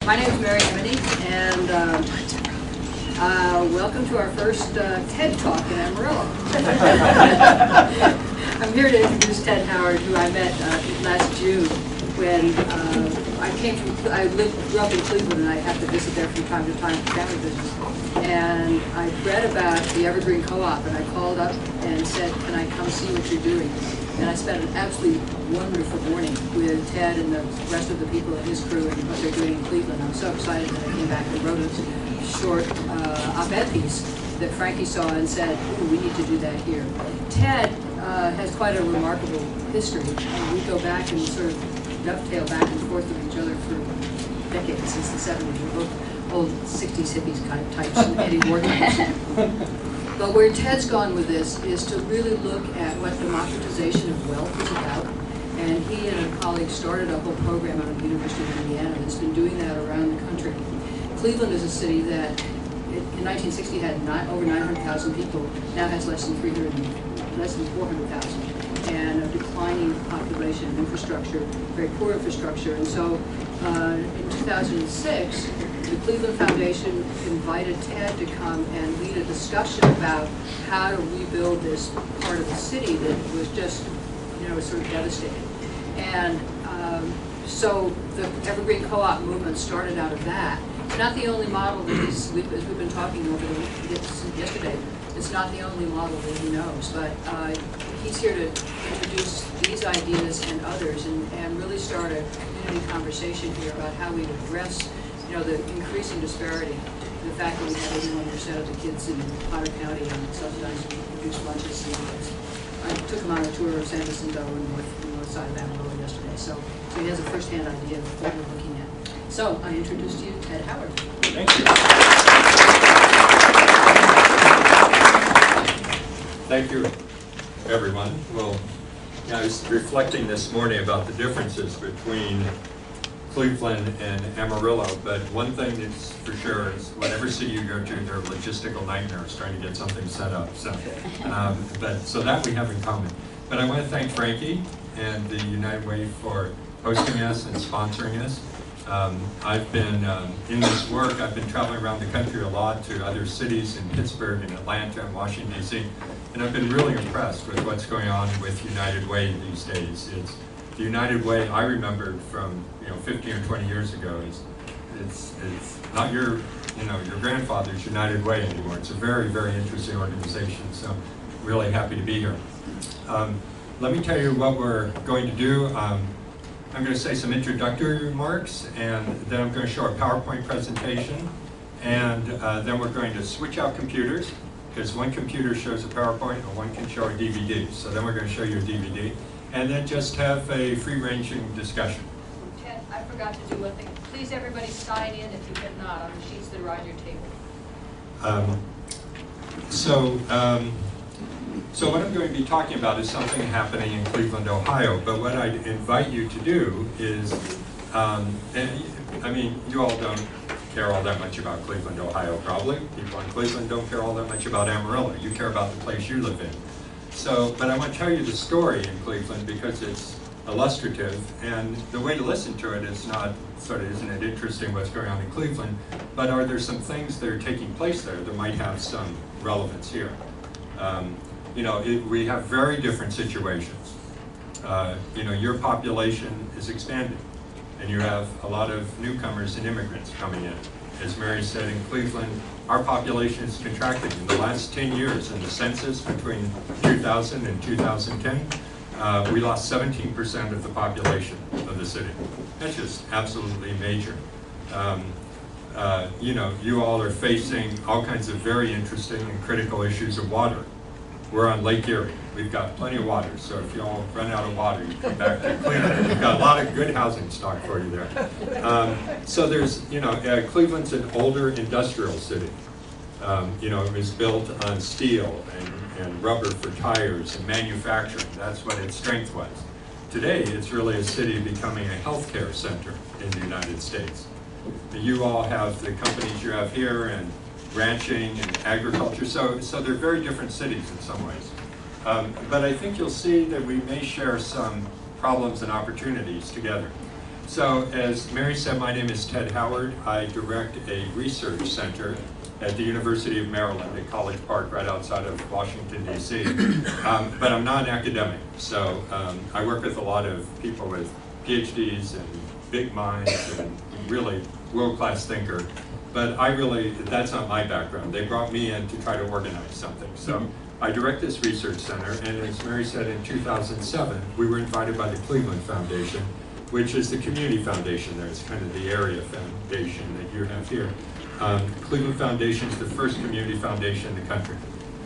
My name is Mary Emily, and welcome to our first TED Talk in Amarillo. I'm here to introduce Ted Howard, who I met last June when I grew up in Cleveland, and I have to visit there from time to time for family visits. And I read about the Evergreen Co-op, and I called up and said, can I come see what you're doing? And I spent an absolutely wonderful morning with Ted and the rest of the people in his crew and what they're doing in Cleveland. I'm so excited that I came back and wrote a short op-ed piece that Frankie saw and said, ooh, we need to do that here. Ted has quite a remarkable history. We go back and sort of dovetail back and forth with each other for decades, since the 70s. We're both old 60s hippies kind of types and anti-war types. But where Ted's gone with this is to really look at what democratization of wealth is about. And he and a colleague started a whole program out of the University of Indiana that's been doing that around the country. Cleveland is a city that in 1960 had over 900,000 people, now has less than 400,000, and a declining population and infrastructure, very poor infrastructure. And so in 2006, the Cleveland Foundation invited Ted to come and lead a discussion about how to rebuild this part of the city that was just, sort of devastated. And so the Evergreen Co-op movement started out of that. It's not the only model that as we've been talking over yesterday, it's not the only model that he knows, but he's here to introduce these ideas and others and really start a community conversation here about how we address the increasing disparity, the fact that we have 81% of the kids in Potter County on subsidized reduced lunches. I took him on a tour of San Jacinto and north side of Amarillo yesterday, so he has a first-hand idea of what we're looking at. So I introduce to you Ted Howard. Thank you. Thank you, everyone. Well, I was reflecting this morning about the differences between Cleveland and Amarillo, but one thing that's for sure is whatever city you go to, there are logistical nightmares trying to get something set up. So that we have in common. But I want to thank Frankie and the United Way for hosting us and sponsoring us. I've been in this work. I've been traveling around the country a lot to other cities in Pittsburgh and Atlanta and Washington, D.C., and I've been really impressed with what's going on with United Way these days. It's the United Way I remembered from 15 or 20 years ago. It's not your grandfather's United Way anymore. It's a very, very interesting organization. So really happy to be here. Let me tell you what we're going to do. I'm going to say some introductory remarks, and then I'm going to show a PowerPoint presentation, and then we're going to switch out computers, because one computer shows a PowerPoint and one can show a DVD. So then we're going to show you a DVD, and then just have a free-ranging discussion. Ted, I forgot to do one thing. Please, everybody sign in if you cannot on the sheets that are on your table. So what I'm going to be talking about is something happening in Cleveland, Ohio. But what I invite you to do is, you all don't care all that much about Cleveland, Ohio, probably. People in Cleveland don't care all that much about Amarillo. You care about the place you live in. But I want to tell you the story in Cleveland because it's illustrative, and the way to listen to it is not isn't it interesting what's going on in Cleveland, but are there some things that are taking place there that might have some relevance here? We have very different situations. Your population is expanding, and you have a lot of newcomers and immigrants coming in. As Mary said, in Cleveland, our population is contracting. In the last 10 years, in the census between 2000 and 2010, we lost 17% of the population of the city. That's just absolutely major. You all are facing all kinds of very interesting and critical issues of water. We're on Lake Erie. We've got plenty of water, so if you all run out of water, you come back to Cleveland. We've got a lot of good housing stock for you there. So there's, Cleveland's an older industrial city. It was built on steel and rubber for tires and manufacturing. That's what its strength was. Today, it's really a city becoming a healthcare center in the United States. You all have the companies you have here and ranching and agriculture, so they're very different cities in some ways. But I think you'll see that we may share some problems and opportunities together. So as Mary said, my name is Ted Howard. I direct a research center at the University of Maryland at College Park right outside of Washington, D.C. But I'm not an academic, so I work with a lot of people with PhDs and big minds and really world-class thinker. But that's not my background. They brought me in to try to organize something. So I direct this research center, and as Mary said, in 2007, we were invited by the Cleveland Foundation, which is the community foundation there. It's kind of the area foundation that you have here. Cleveland Foundation is the first community foundation in the country.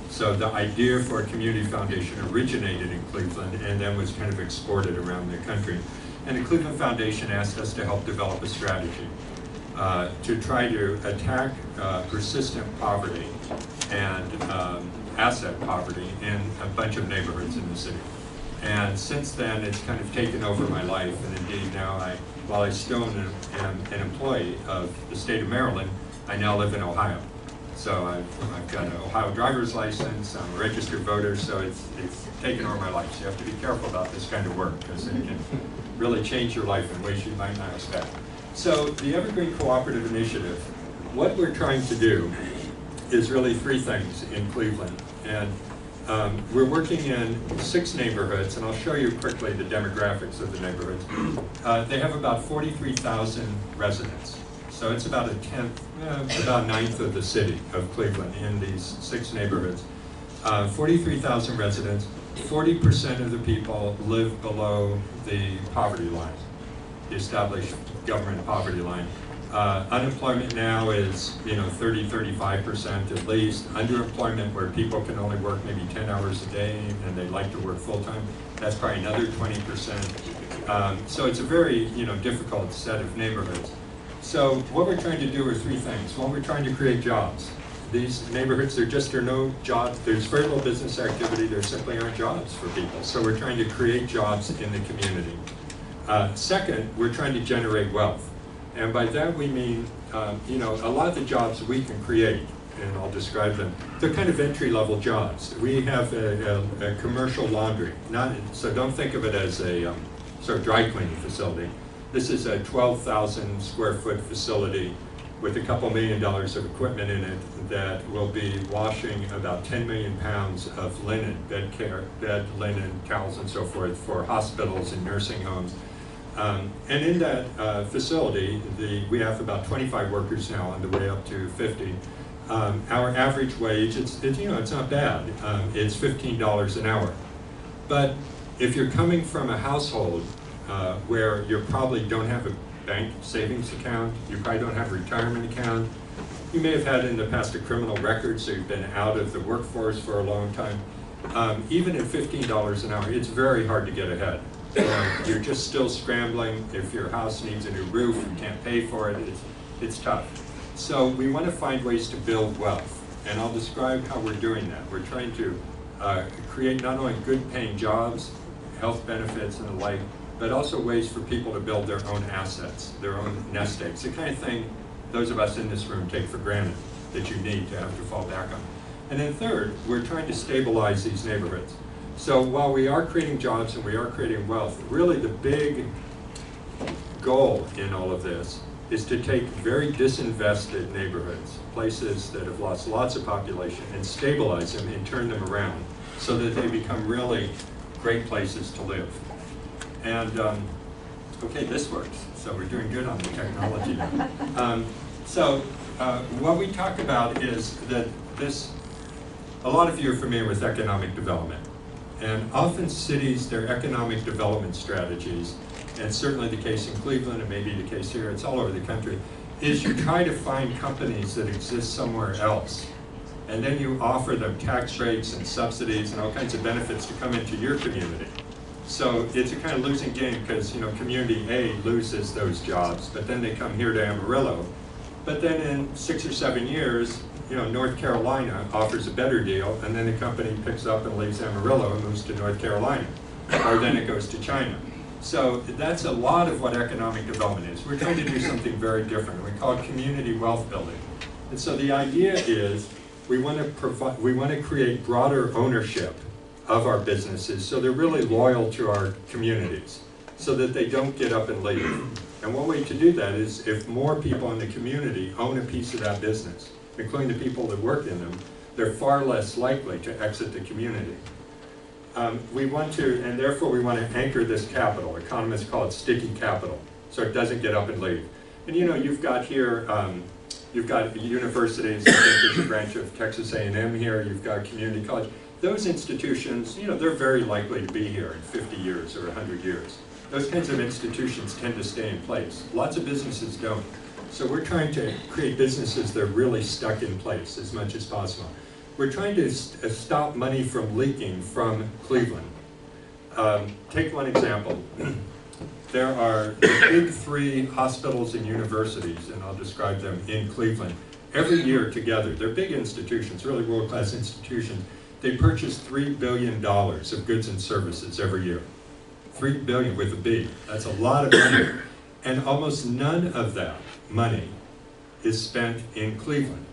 So the idea for a community foundation originated in Cleveland and then was kind of exported around the country. And the Cleveland Foundation asked us to help develop a strategy to try to attack persistent poverty and asset poverty in a bunch of neighborhoods in the city. And since then, it's kind of taken over my life, and indeed now, while I still am an employee of the state of Maryland, I now live in Ohio. So I've got an Ohio driver's license, I'm a registered voter, so it's taken over my life. So you have to be careful about this kind of work, because it can really change your life in ways you might not expect. So the Evergreen Cooperative Initiative, what we're trying to do is really three things in Cleveland. And we're working in 6 neighborhoods, and I'll show you quickly the demographics of the neighborhoods. They have about 43,000 residents. So it's about about a ninth of the city of Cleveland in these 6 neighborhoods. 43,000 residents, 40% of the people live below the poverty line, the established government poverty line. Unemployment now is 30–35% at least. Underemployment, where people can only work maybe 10 hours a day and they like to work full-time, that's probably another 20%. So it's a very difficult set of neighborhoods. So what we're trying to do are 3 things. One, we're trying to create jobs. These neighborhoods, there are no jobs, there's very little business activity, there simply aren't jobs for people. So we're trying to create jobs in the community. Second, we're trying to generate wealth. And by that we mean, a lot of the jobs we can create, and I'll describe them, they're kind of entry-level jobs. We have a commercial laundry, so don't think of it as a sort of dry cleaning facility. This is a 12,000 square foot facility with a couple $1 million of equipment in it that will be washing about 10 million pounds of linen, bed linen, towels and so forth for hospitals and nursing homes. And in that facility, we have about 25 workers now, on the way up to 50. Our average wage, it's not bad. It's $15 an hour. But if you're coming from a household where you probably don't have a bank savings account, you probably don't have a retirement account, you may have had in the past a criminal record, so you've been out of the workforce for a long time. Even at $15 an hour, it's very hard to get ahead. You're just still scrambling. If your house needs a new roof, you can't pay for it. It's tough. So we want to find ways to build wealth, and I'll describe how we're doing that. We're trying to create not only good paying jobs, health benefits and the like, but also ways for people to build their own assets, their own nest eggs, the kind of thing those of us in this room take for granted that you need to have to fall back on. And then third, we're trying to stabilize these neighborhoods. So while we are creating jobs and we are creating wealth, really the big goal in all of this is to take very disinvested neighborhoods, places that have lost lots of population, and stabilize them and turn them around so that they become really great places to live. And okay, this works. So we're doing good on the technology now. What we talk about is that a lot of you are familiar with economic development. And often cities, their economic development strategies, and certainly the case in Cleveland, and maybe the case here, it's all over the country, is you try to find companies that exist somewhere else. And then you offer them tax breaks and subsidies and all kinds of benefits to come into your community. So it's a kind of losing game because community A loses those jobs, but then they come here to Amarillo. But then in 6 or 7 years, North Carolina offers a better deal, and then the company picks up and leaves Amarillo and moves to North Carolina, or then it goes to China. So that's a lot of what economic development is. We're trying to do something very different. We call it community wealth building. And so the idea is we want to create broader ownership of our businesses so they're really loyal to our communities, so that they don't get up and leave. And one way to do that is if more people in the community own a piece of that business, including the people that work in them, they're far less likely to exit the community. We want to, and therefore we want to anchor this capital. Economists call it sticky capital, so it doesn't get up and leave. And you know, you've got here, you've got universities, I think there's a branch of Texas A&M here, you've got community college. Those institutions, you know, they're very likely to be here in 50 years or 100 years. Those kinds of institutions tend to stay in place. Lots of businesses don't. So we're trying to create businesses that are really stuck in place as much as possible. We're trying to stop money from leaking from Cleveland. Take one example. There are the big three hospitals and universities, and I'll describe them in Cleveland. Every year together, they're big institutions, really world-class institutions. They purchase $3 billion of goods and services every year. $3 billion with a B. That's a lot of money. And almost none of that money is spent in Cleveland.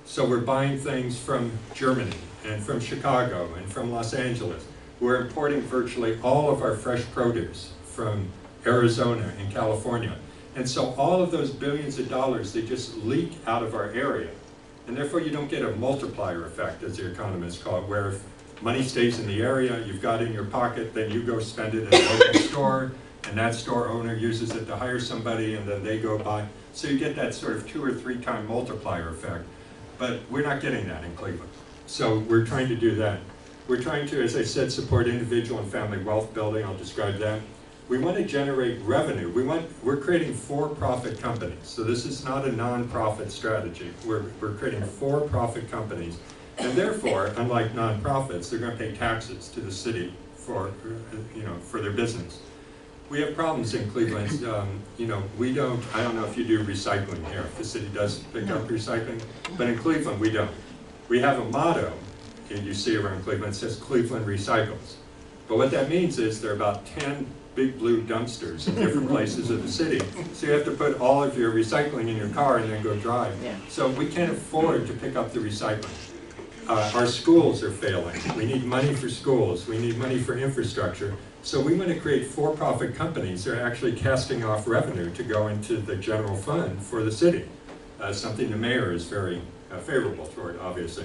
So we're buying things from Germany and from Chicago and from Los Angeles. We're importing virtually all of our fresh produce from Arizona and California. And so all of those billions of dollars, they just leak out of our area. And therefore you don't get a multiplier effect, as the economists call it, where if money stays in the area, you've got it in your pocket, then you go spend it at a local store, and that store owner uses it to hire somebody, and then they go buy. So you get that sort of 2 or 3 time multiplier effect. But we're not getting that in Cleveland. So we're trying to do that. We're trying to, as I said, support individual and family wealth building. I'll describe that. We want to generate revenue. We're creating for-profit companies. So this is not a non-profit strategy. We're creating for-profit companies. And therefore, unlike non-profits, they're going to pay taxes to the city for their business. We have problems in Cleveland. I don't know if you do recycling here, if the city does pick up recycling, but in Cleveland we don't. We have a motto, and you see around Cleveland, it says Cleveland Recycles. But what that means is there are about 10 big blue dumpsters in different places of the city. So you have to put all of your recycling in your car and then go drive. Yeah. So we can't afford to pick up the recycling. Our schools are failing. We need money for schools. We need money for infrastructure. So we want to create for-profit companies that are actually casting off revenue to go into the general fund for the city. Something the mayor is very favorable toward, obviously.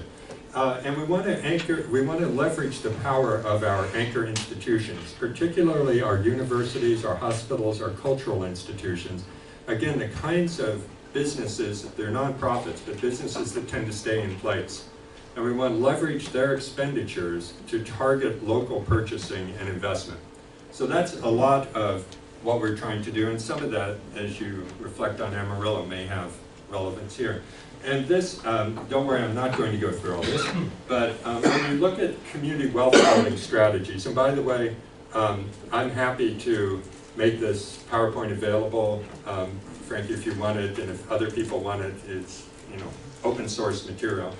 And we want to leverage the power of our anchor institutions, particularly our universities, our hospitals, our cultural institutions. Again, the kinds of businesses, they're nonprofits, but businesses that tend to stay in place. And we want to leverage their expenditures to target local purchasing and investment. So that's a lot of what we're trying to do, and some of that, as you reflect on Amarillo, may have relevance here. And this, don't worry, I'm not going to go through all this, but when you look at community wealth building strategies, and by the way, I'm happy to make this PowerPoint available, Frankie, if you want it, and if other people want it, it's open source material.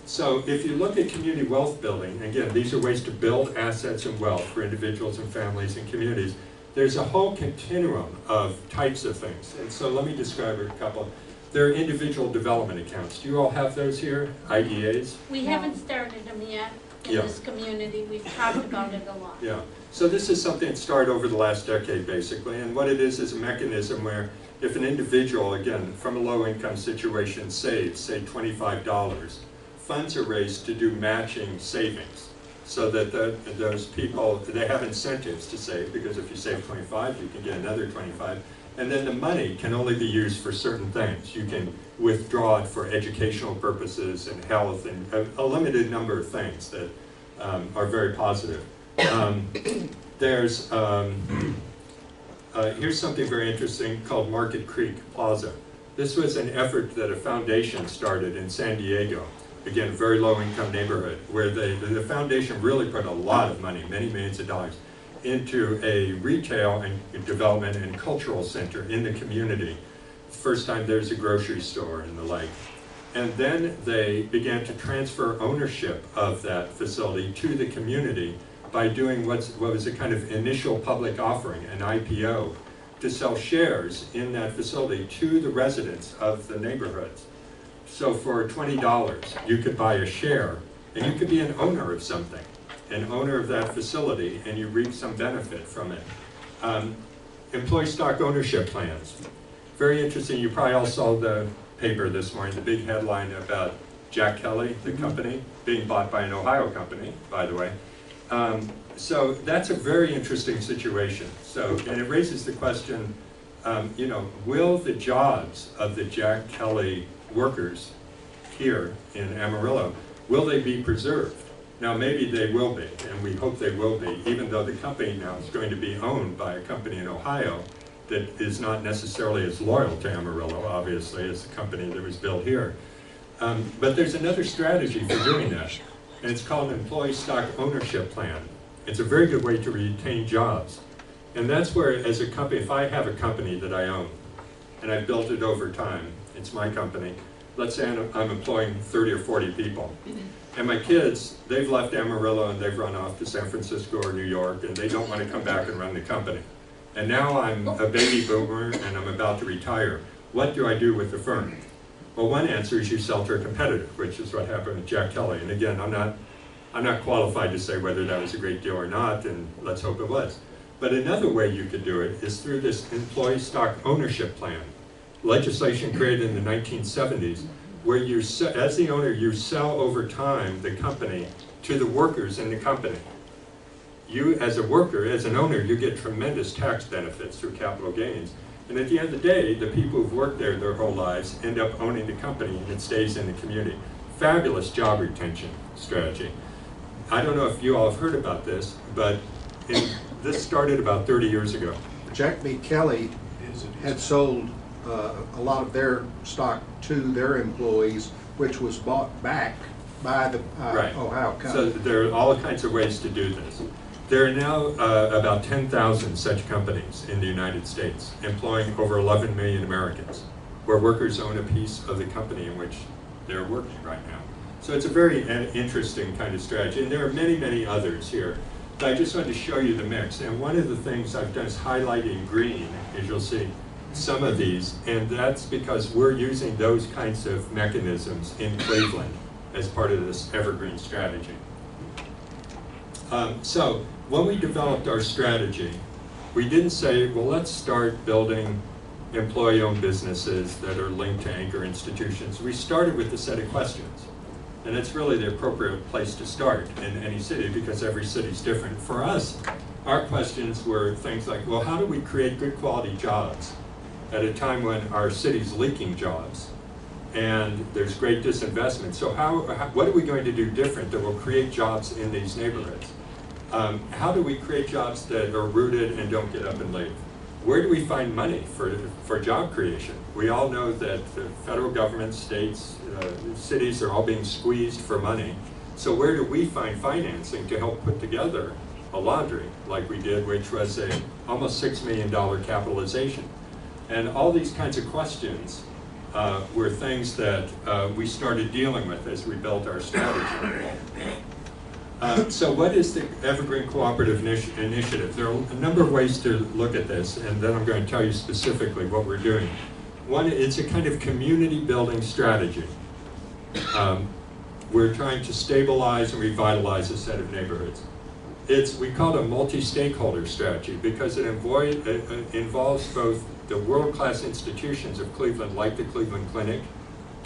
So if you look at community wealth building, again, these are ways to build assets and wealth for individuals and families and communities. There's a whole continuum of types of things. And so let me describe a couple. There are individual development accounts. Do you all have those here, IDAs? We haven't started them yet in this community. We've talked about it a lot. Yeah. So this is something that started over the last decade, basically. And what it is a mechanism where if an individual, again, from a low-income situation, saves, say, $25, funds are raised to do matching savings, so that those people, they have incentives to save, because if you save 25, you can get another 25, and then the money can only be used for certain things. You can withdraw it for educational purposes and health, and a limited number of things that are very positive. Here's something very interesting called Market Creek Plaza. This was an effort that a foundation started in San Diego, again, very low-income neighborhood, where the foundation really put a lot of money, many millions of dollars, into a retail and development and cultural center in the community. First time there's a grocery store and the like. And then they began to transfer ownership of that facility to the community by doing what was a kind of initial public offering, an IPO, to sell shares in that facility to the residents of the neighborhoods. So for $20, you could buy a share, and you could be an owner of something, an owner of that facility, and you reap some benefit from it. employee stock ownership plans. Very interesting. You probably all saw the paper this morning, the big headline about Jack Kelly, the company, being bought by an Ohio company, by the way. So that's a very interesting situation. So, and it raises the question, you know, will the jobs of the Jack Kelly workers here in Amarillo, will they be preserved? Now maybe they will be, and we hope they will be, even though the company now is going to be owned by a company in Ohio that is not necessarily as loyal to Amarillo, obviously, as the company that was built here. But there's another strategy for doing that, and it's called an employee stock ownership plan. It's a very good way to retain jobs. And that's where, as a company, if I have a company that I own, and I've built it over time, it's my company, let's say I'm employing 30 or 40 people, and my kids, they've left Amarillo and they've run off to San Francisco or New York, and they don't want to come back and run the company. And now I'm a baby boomer and I'm about to retire. What do I do with the firm? Well, one answer is you sell to a competitor, which is what happened with Jack Kelly. And again, I'm not qualified to say whether that was a great deal or not, and let's hope it was. But another way you could do it is through this employee stock ownership plan. Legislation created in the 1970s, where you, as the owner, you sell over time the company to the workers in the company. You, as a worker, as an owner, you get tremendous tax benefits through capital gains. And at the end of the day, the people who've worked there their whole lives end up owning the company, and it stays in the community. Fabulous job retention strategy. I don't know if you all have heard about this, but this started about 30 years ago. Jack B. Kelly had sold a lot of their stock to their employees, which was bought back by the Ohio company. So there are all kinds of ways to do this. There are now about 10,000 such companies in the United States, employing over 11 million Americans, where workers own a piece of the company in which they're working right now. So it's a very interesting kind of strategy, and there are many, many others here. But I just wanted to show you the mix, and one of the things I've done is highlight in green, as you'll see, some of these, and that's because we're using those kinds of mechanisms in Cleveland as part of this Evergreen strategy. So when we developed our strategy, we didn't say, well, let's start building employee-owned businesses that are linked to anchor institutions. We started with a set of questions. And it's really the appropriate place to start in any city, because every city's different. For us, our questions were things like, well, how do we create good quality jobs at a time when our city's leaking jobs and there's great disinvestment? So what are we going to do different that will create jobs in these neighborhoods? How do we create jobs that are rooted and don't get up and leave? Where do we find money for job creation? We all know that the federal government, states, cities are all being squeezed for money. So where do we find financing to help put together a laundry like we did, which was a almost $6 million capitalization? And all these kinds of questions were things that we started dealing with as we built our strategy. So what is the Evergreen Cooperative Initiative? There are a number of ways to look at this, and then I'm going to tell you specifically what we're doing. One, it's a kind of community building strategy. We're trying to stabilize and revitalize a set of neighborhoods. We call it a multi-stakeholder strategy because it involves both the world-class institutions of Cleveland, like the Cleveland Clinic,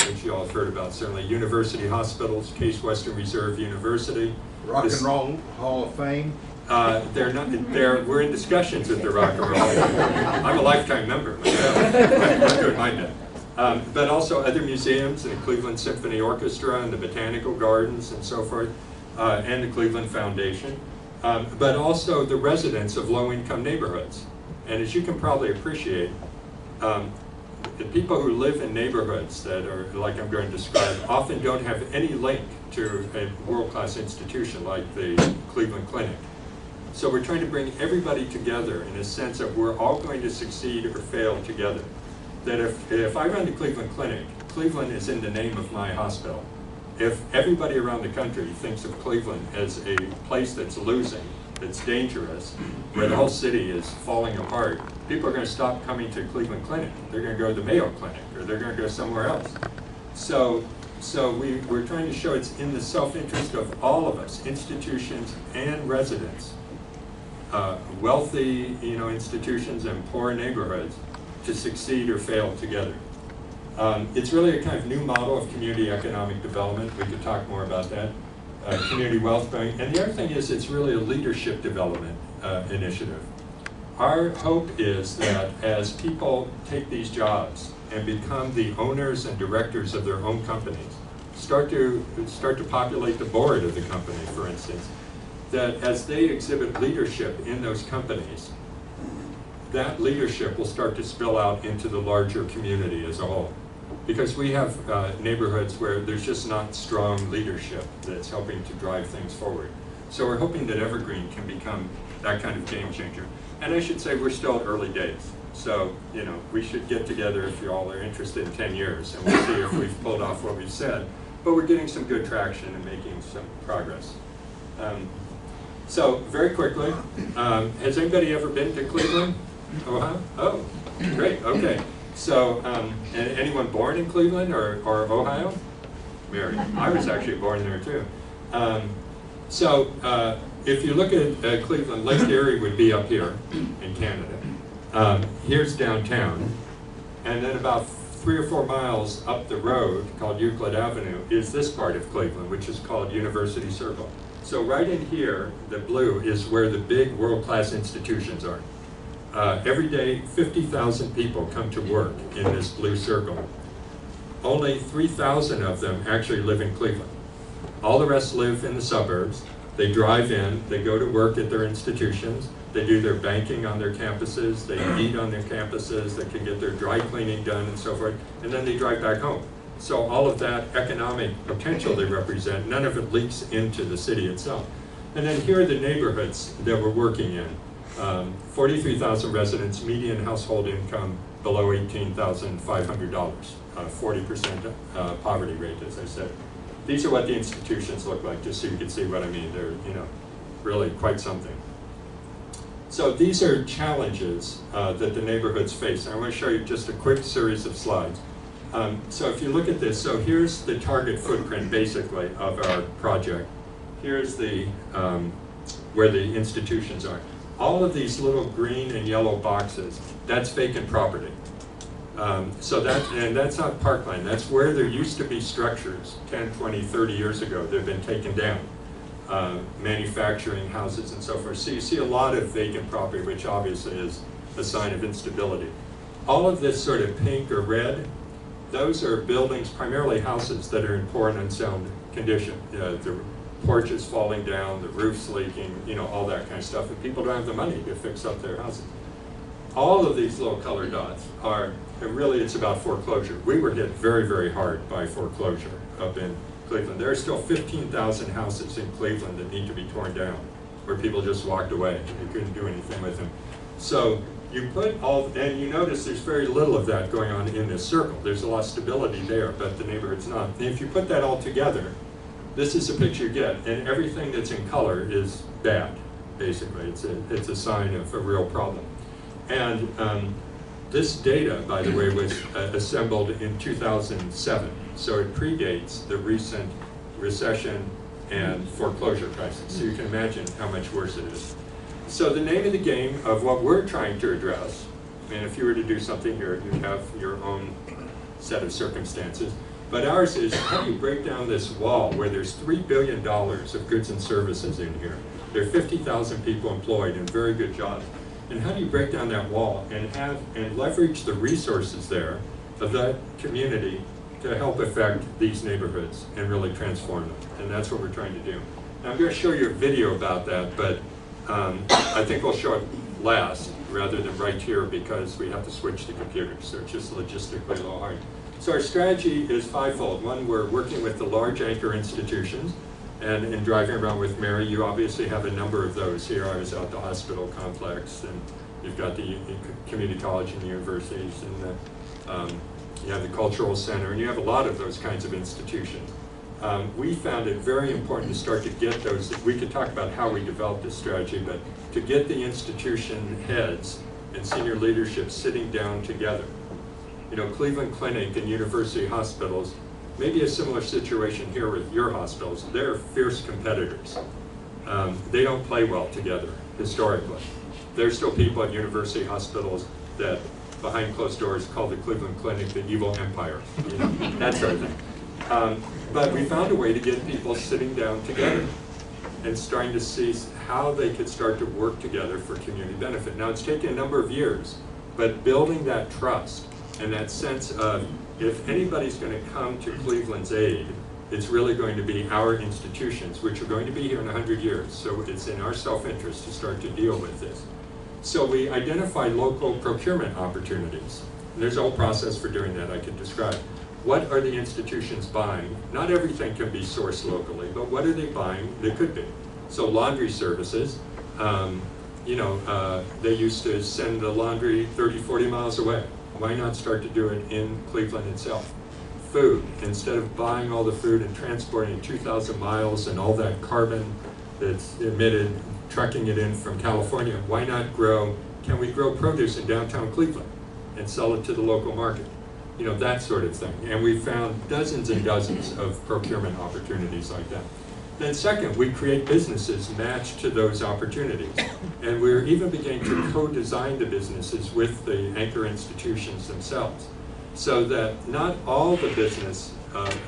which you all have heard about, certainly university hospitals, Case Western Reserve University. Rock and Roll Hall of Fame. We're in discussions with the Rock and Roll. I'm a lifetime member myself. I'm doing my bit. But also other museums, the Cleveland Symphony Orchestra and the Botanical Gardens and so forth, and the Cleveland Foundation, but also the residents of low-income neighborhoods. And as you can probably appreciate, the people who live in neighborhoods that are, like I'm going to describe, often don't have any link to a world-class institution like the Cleveland Clinic. So we're trying to bring everybody together in a sense that we're all going to succeed or fail together. That if I run the Cleveland Clinic, Cleveland is in the name of my hospital. If everybody around the country thinks of Cleveland as a place that's losing, that's dangerous, where the whole city is falling apart, people are going to stop coming to Cleveland Clinic. They're going to go to the Mayo Clinic, or they're going to go somewhere else. So we're trying to show it's in the self-interest of all of us, institutions and residents, wealthy, institutions and poor neighborhoods to succeed or fail together. It's really a kind of new model of community economic development. We could talk more about that. Community wealth building. And the other thing is it's really a leadership development initiative. Our hope is that as people take these jobs and become the owners and directors of their own companies, start to populate the board of the company, for instance, that as they exhibit leadership in those companies, that leadership will start to spill out into the larger community as a whole. Because we have neighborhoods where there's just not strong leadership that's helping to drive things forward. So we're hoping that Evergreen can become that kind of game changer. And I should say we're still at early days. So, we should get together if you all are interested in 10 years and we'll see if we've pulled off what we've said. But we're getting some good traction and making some progress. So very quickly, has anybody ever been to Cleveland, Ohio? Oh, great, okay. So, and anyone born in Cleveland or Ohio? Mary, I was actually born there too. If you look at Cleveland, Lake Erie would be up here in Canada. Here's downtown, and then about 3 or 4 miles up the road, called Euclid Avenue, is this part of Cleveland, which is called University Circle. So right in here, the blue is where the big world-class institutions are. Every day, 50,000 people come to work in this blue circle. Only 3,000 of them actually live in Cleveland. All the rest live in the suburbs. They drive in, they go to work at their institutions, they do their banking on their campuses, they eat on their campuses, they can get their dry cleaning done and so forth, and then they drive back home. So all of that economic potential they represent, none of it leaks into the city itself. And then here are the neighborhoods that we're working in. 43,000 residents, median household income below $18,500, 40% poverty rate, as I said. These are what the institutions look like, just so you can see what I mean. They're, really quite something. So these are challenges that the neighborhoods face. I want to show you just a quick series of slides. So if you look at this, so here's the target footprint, basically, of our project. Here's the where the institutions are. All of these little green and yellow boxes, that's vacant property. That's not parkland. That's where there used to be structures 10, 20, 30 years ago that have been taken down. Manufacturing houses and so forth. So you see a lot of vacant property, which obviously is a sign of instability. All of this sort of pink or red, those are buildings, primarily houses, that are in poor and unsound condition. The porches falling down, the roofs leaking, all that kind of stuff, and people don't have the money to fix up their houses. All of these little colored dots are, and really it's about foreclosure. We were hit very, very hard by foreclosure up in Cleveland. There are still 15,000 houses in Cleveland that need to be torn down, where people just walked away. You couldn't do anything with them. So you put and you notice there's very little of that going on in this circle. There's a lot of stability there, but the neighborhood's not. And if you put that all together, this is the picture you get, and everything that's in color is bad, basically. It's a sign of a real problem. And this data, by the way, was assembled in 2007, so it predates the recent recession and foreclosure crisis. So you can imagine how much worse it is. So the name of the game of what we're trying to address, and if you were to do something here, you'd have your own set of circumstances, but ours is, how do you break down this wall where there's $3 billion of goods and services in here? There are 50,000 people employed in very good jobs. And how do you break down that wall and leverage the resources there of that community to help affect these neighborhoods and really transform them? And that's what we're trying to do. Now I'm going to show you a video about that, but I think we'll show it last rather than right here because we have to switch the computers, so it's just logistically a little hard. So our strategy is fivefold. One, we're working with the large anchor institutions, and in driving around with Mary, you obviously have a number of those here. I was out the hospital complex, and you've got the community college and the universities, and you have the cultural center, and you have a lot of those kinds of institutions. We found it very important to start to get those. We could talk about how we developed this strategy, but to get the institution heads and senior leadership sitting down together. Cleveland Clinic and university hospitals, maybe a similar situation here with your hospitals. They're fierce competitors. they don't play well together historically. There's still people at university hospitals that behind closed doors call the Cleveland Clinic the evil empire, you know, that sort of thing. But we found a way to get people sitting down together and starting to see how they could start to work together for community benefit. Now, it's taken a number of years, but building that trust and that sense of, if anybody's going to come to Cleveland's aid, it's really going to be our institutions, which are going to be here in 100 years. So it's in our self-interest to start to deal with this. So we identify local procurement opportunities. There's a whole process for doing that I could describe. What are the institutions buying? Not everything can be sourced locally, but what are they buying that could be? So laundry services, you know, they used to send the laundry 30, 40 miles away. Why not start to do it in Cleveland itself? Food, instead of buying all the food and transporting it 2,000 miles and all that carbon that's emitted, trucking it in from California, why not can we grow produce in downtown Cleveland and sell it to the local market? You know, that sort of thing. And we found dozens and dozens of procurement opportunities like that. Then second, we create businesses matched to those opportunities. And we're even beginning to co-design the businesses with the anchor institutions themselves, so that not all the business,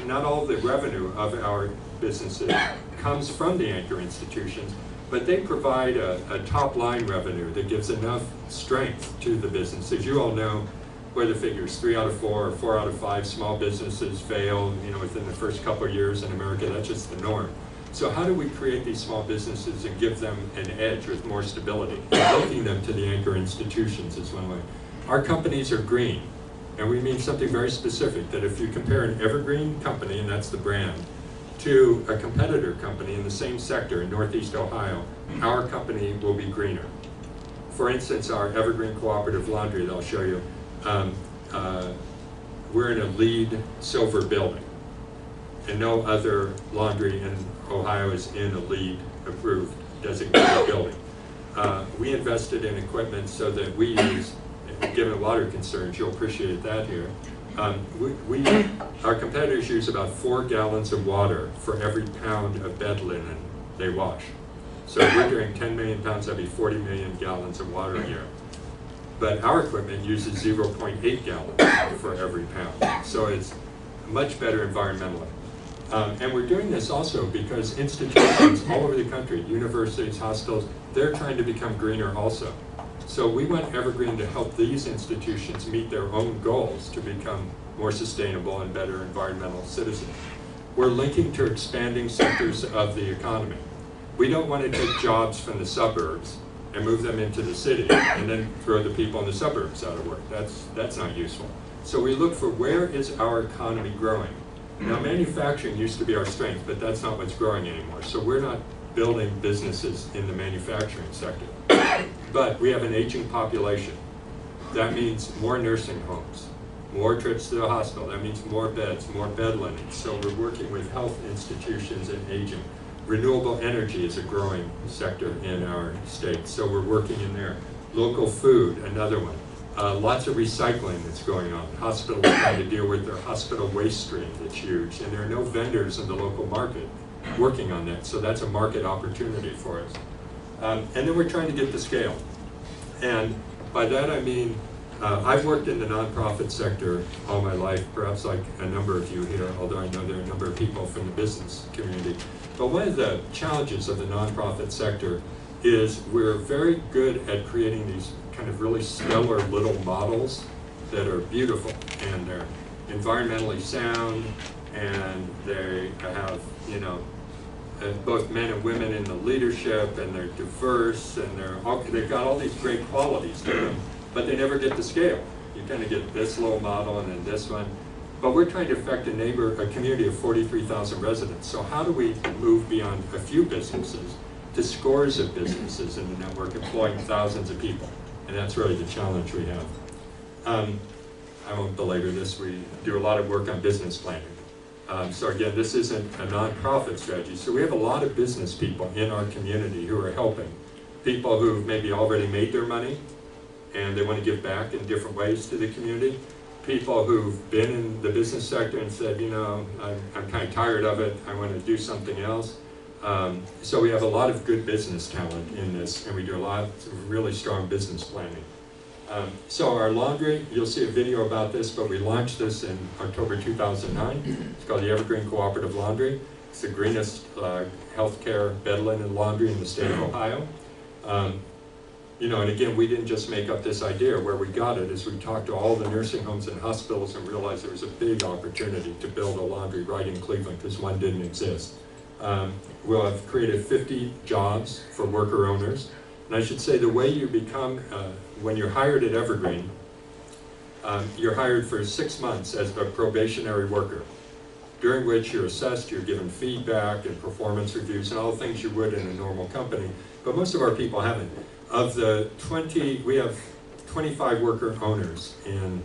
not all the revenue of our businesses comes from the anchor institutions, but they provide a top line revenue that gives enough strength to the business. As you all know, where the figures, 3 out of 4 or 4 out of 5 small businesses fail, you know, within the first couple of years in America. That's just the norm. So how do we create these small businesses and give them an edge with more stability? Linking them to the anchor institutions is one way. Our companies are green, and we mean something very specific, that if you compare an evergreen company, and that's the brand, to a competitor company in the same sector in Northeast Ohio, our company will be greener. For instance, our Evergreen Cooperative Laundry that I'll show you, we're in a LEED silver building, and no other laundry in Ohio is in a LEED approved designated building. We invested in equipment so that we use, given water concerns, you'll appreciate that here. Our competitors use about 4 gallons of water for every pound of bed linen they wash. So if we're doing 10 million pounds, that'd be 40 million gallons of water a year. But our equipment uses 0.8 gallons for every pound. So it's much better environmentally. And we're doing this also because institutions all over the country, universities, hospitals, they're trying to become greener also. So we want Evergreen to help these institutions meet their own goals to become more sustainable and better environmental citizens. We're linking to expanding sectors of the economy. We don't want to take jobs from the suburbs and move them into the city and then throw the people in the suburbs out of work. That's not useful. So we look for, where is our economy growing? Now, manufacturing used to be our strength, but that's not what's growing anymore. So we're not building businesses in the manufacturing sector. But we have an aging population. That means more nursing homes, more trips to the hospital. That means more beds, more bed linen. So we're working with health institutions and aging. Renewable energy is a growing sector in our state, so we're working in there. Local food, another one. Lots of recycling that's going on. Hospitals are trying to deal with their hospital waste stream that's huge, and there are no vendors in the local market working on that, so that's a market opportunity for us. And then we're trying to get to scale. And by that I mean, I've worked in the nonprofit sector all my life, perhaps like a number of you here, although I know there are a number of people from the business community. But one of the challenges of the nonprofit sector is we're very good at creating these kind of really stellar little models that are beautiful, and they're environmentally sound, and they have, you know, both men and women in the leadership, and they're diverse, and they've got all these great qualities to them, but they never get to scale. You kind of get this little model and then this one. But we're trying to affect a community of 43,000 residents. So how do we move beyond a few businesses to scores of businesses in the network, employing thousands of people? And that's really the challenge we have. I won't belabor this. We do a lot of work on business planning. So again, this isn't a nonprofit strategy. So we have a lot of business people in our community who are helping. People who've maybe already made their money and they want to give back in different ways to the community. People who've been in the business sector and said, you know, I'm kind of tired of it, I want to do something else. So we have a lot of good business talent in this, and we do a lot of really strong business planning. So our laundry, you'll see a video about this, but we launched this in October 2009. It's called the Evergreen Cooperative Laundry. It's the greenest healthcare bed linen laundry in the state of Ohio. You know, and again, we didn't just make up this idea. Where we got it is we talked to all the nursing homes and hospitals and realized there was a big opportunity to build a laundry right in Cleveland because one didn't exist. We'll have created 50 jobs for worker owners. And I should say the way you become, when you're hired at Evergreen, you're hired for 6 months as a probationary worker, during which you're assessed, you're given feedback and performance reviews and all the things you would in a normal company. But most of our people haven't. Of the 20, we have 25 worker owners in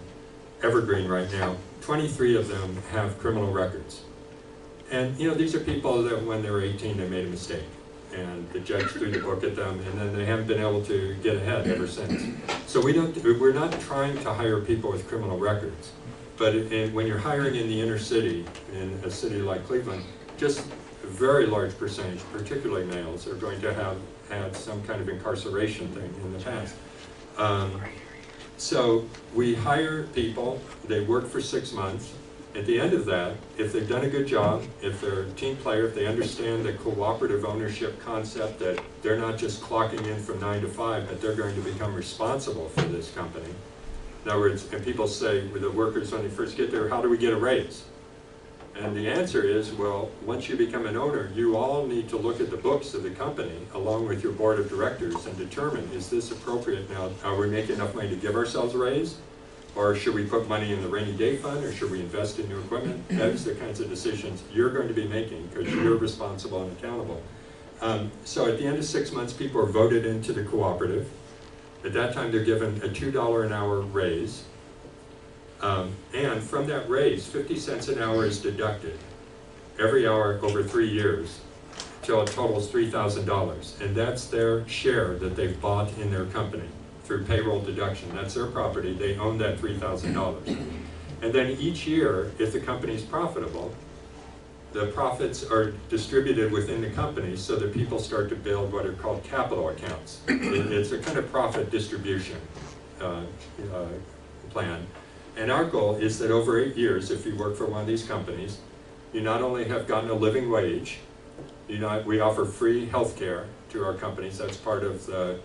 Evergreen right now. 23 of them have criminal records. And you know, these are people that when they were 18, they made a mistake. And the judge threw the book at them, and then they haven't been able to get ahead ever since. So we're not trying to hire people with criminal records. But when you're hiring in the inner city, in a city like Cleveland, just a very large percentage, particularly males, are going to have had some kind of incarceration thing in the past. So we hire people, they work for 6 months. At the end of that, if they've done a good job, if they're a team player, if they understand the cooperative ownership concept, that they're not just clocking in from 9 to 5, but they're going to become responsible for this company. In other words, and people say with the workers when they first get there, how do we get a raise? And the answer is, well, once you become an owner, you all need to look at the books of the company along with your board of directors and determine, is this appropriate now? Are we making enough money to give ourselves a raise? Or should we put money in the rainy day fund, or should we invest in new equipment? Those are the kinds of decisions you're going to be making because you're responsible and accountable. So at the end of 6 months, people are voted into the cooperative. At that time, they're given a $2 an hour raise. And from that raise, 50 cents an hour is deducted every hour over 3 years till it totals $3,000. And that's their share that they've bought in their company through payroll deduction. That's their property. They own that $3,000. And then each year, if the company is profitable, the profits are distributed within the company so that people start to build what are called capital accounts. It's a kind of profit distribution plan. And our goal is that over 8 years, if you work for one of these companies, you not only have gotten a living wage, we offer free health care to our companies. That's part of the,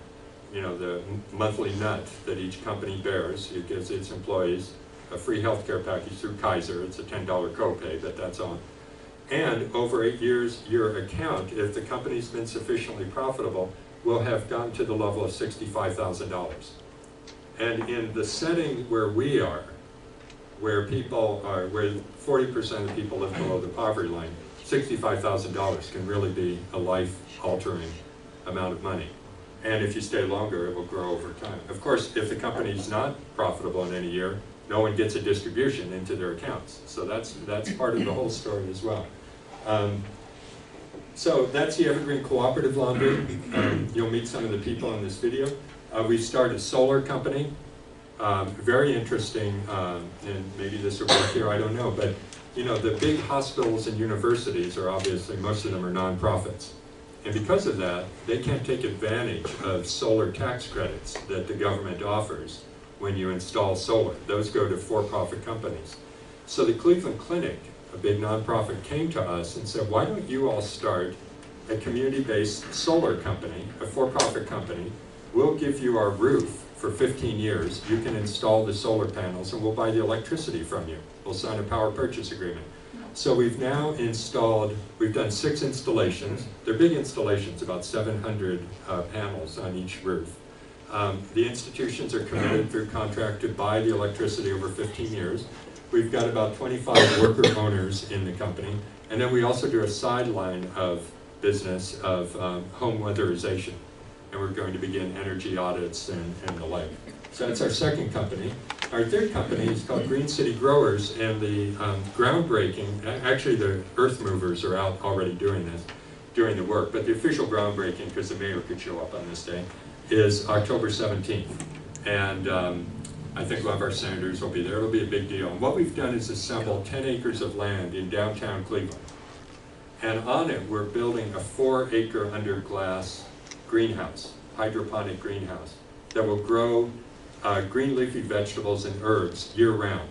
the monthly nut that each company bears. It gives its employees a free health care package through Kaiser. It's a $10 copay, but that's on. And over 8 years, your account, if the company's been sufficiently profitable, will have gotten to the level of $65,000. And in the setting where we are, where people are, where 40% of the people live below the poverty line, $65,000 can really be a life-altering amount of money. And if you stay longer, it will grow over time. Of course, if the company's not profitable in any year, no one gets a distribution into their accounts. So that's part of the whole story as well. So that's the Evergreen Cooperative Laundry. You'll meet some of the people in this video. We started a solar company. Very interesting, and maybe this will work here, I don't know, but the big hospitals and universities are obviously, most of them are nonprofits. And because of that, they can't take advantage of solar tax credits that the government offers when you install solar. Those go to for-profit companies. So the Cleveland Clinic, a big nonprofit, came to us and said, why don't you all start a community-based solar company, a for-profit company. We'll give you our roof for 15 years. You can install the solar panels and we'll buy the electricity from you. We'll sign a power purchase agreement. So we've now installed, we've done 6 installations. They're big installations, about 700 panels on each roof. The institutions are committed through contract to buy the electricity over 15 years. We've got about 25 worker owners in the company. And then we also do a sideline of business of home weatherization. And we're going to begin energy audits and the like. So that's our second company. Our third company is called Green City Growers, and the groundbreaking, actually the earth movers are out already doing the work, but the official groundbreaking, because the mayor could show up on this day, is October 17th. And I think one of our senators will be there. It'll be a big deal. And what we've done is assemble 10 acres of land in downtown Cleveland. And on it, we're building a 4-acre under glass greenhouse, hydroponic greenhouse, that will grow green leafy vegetables and herbs year-round.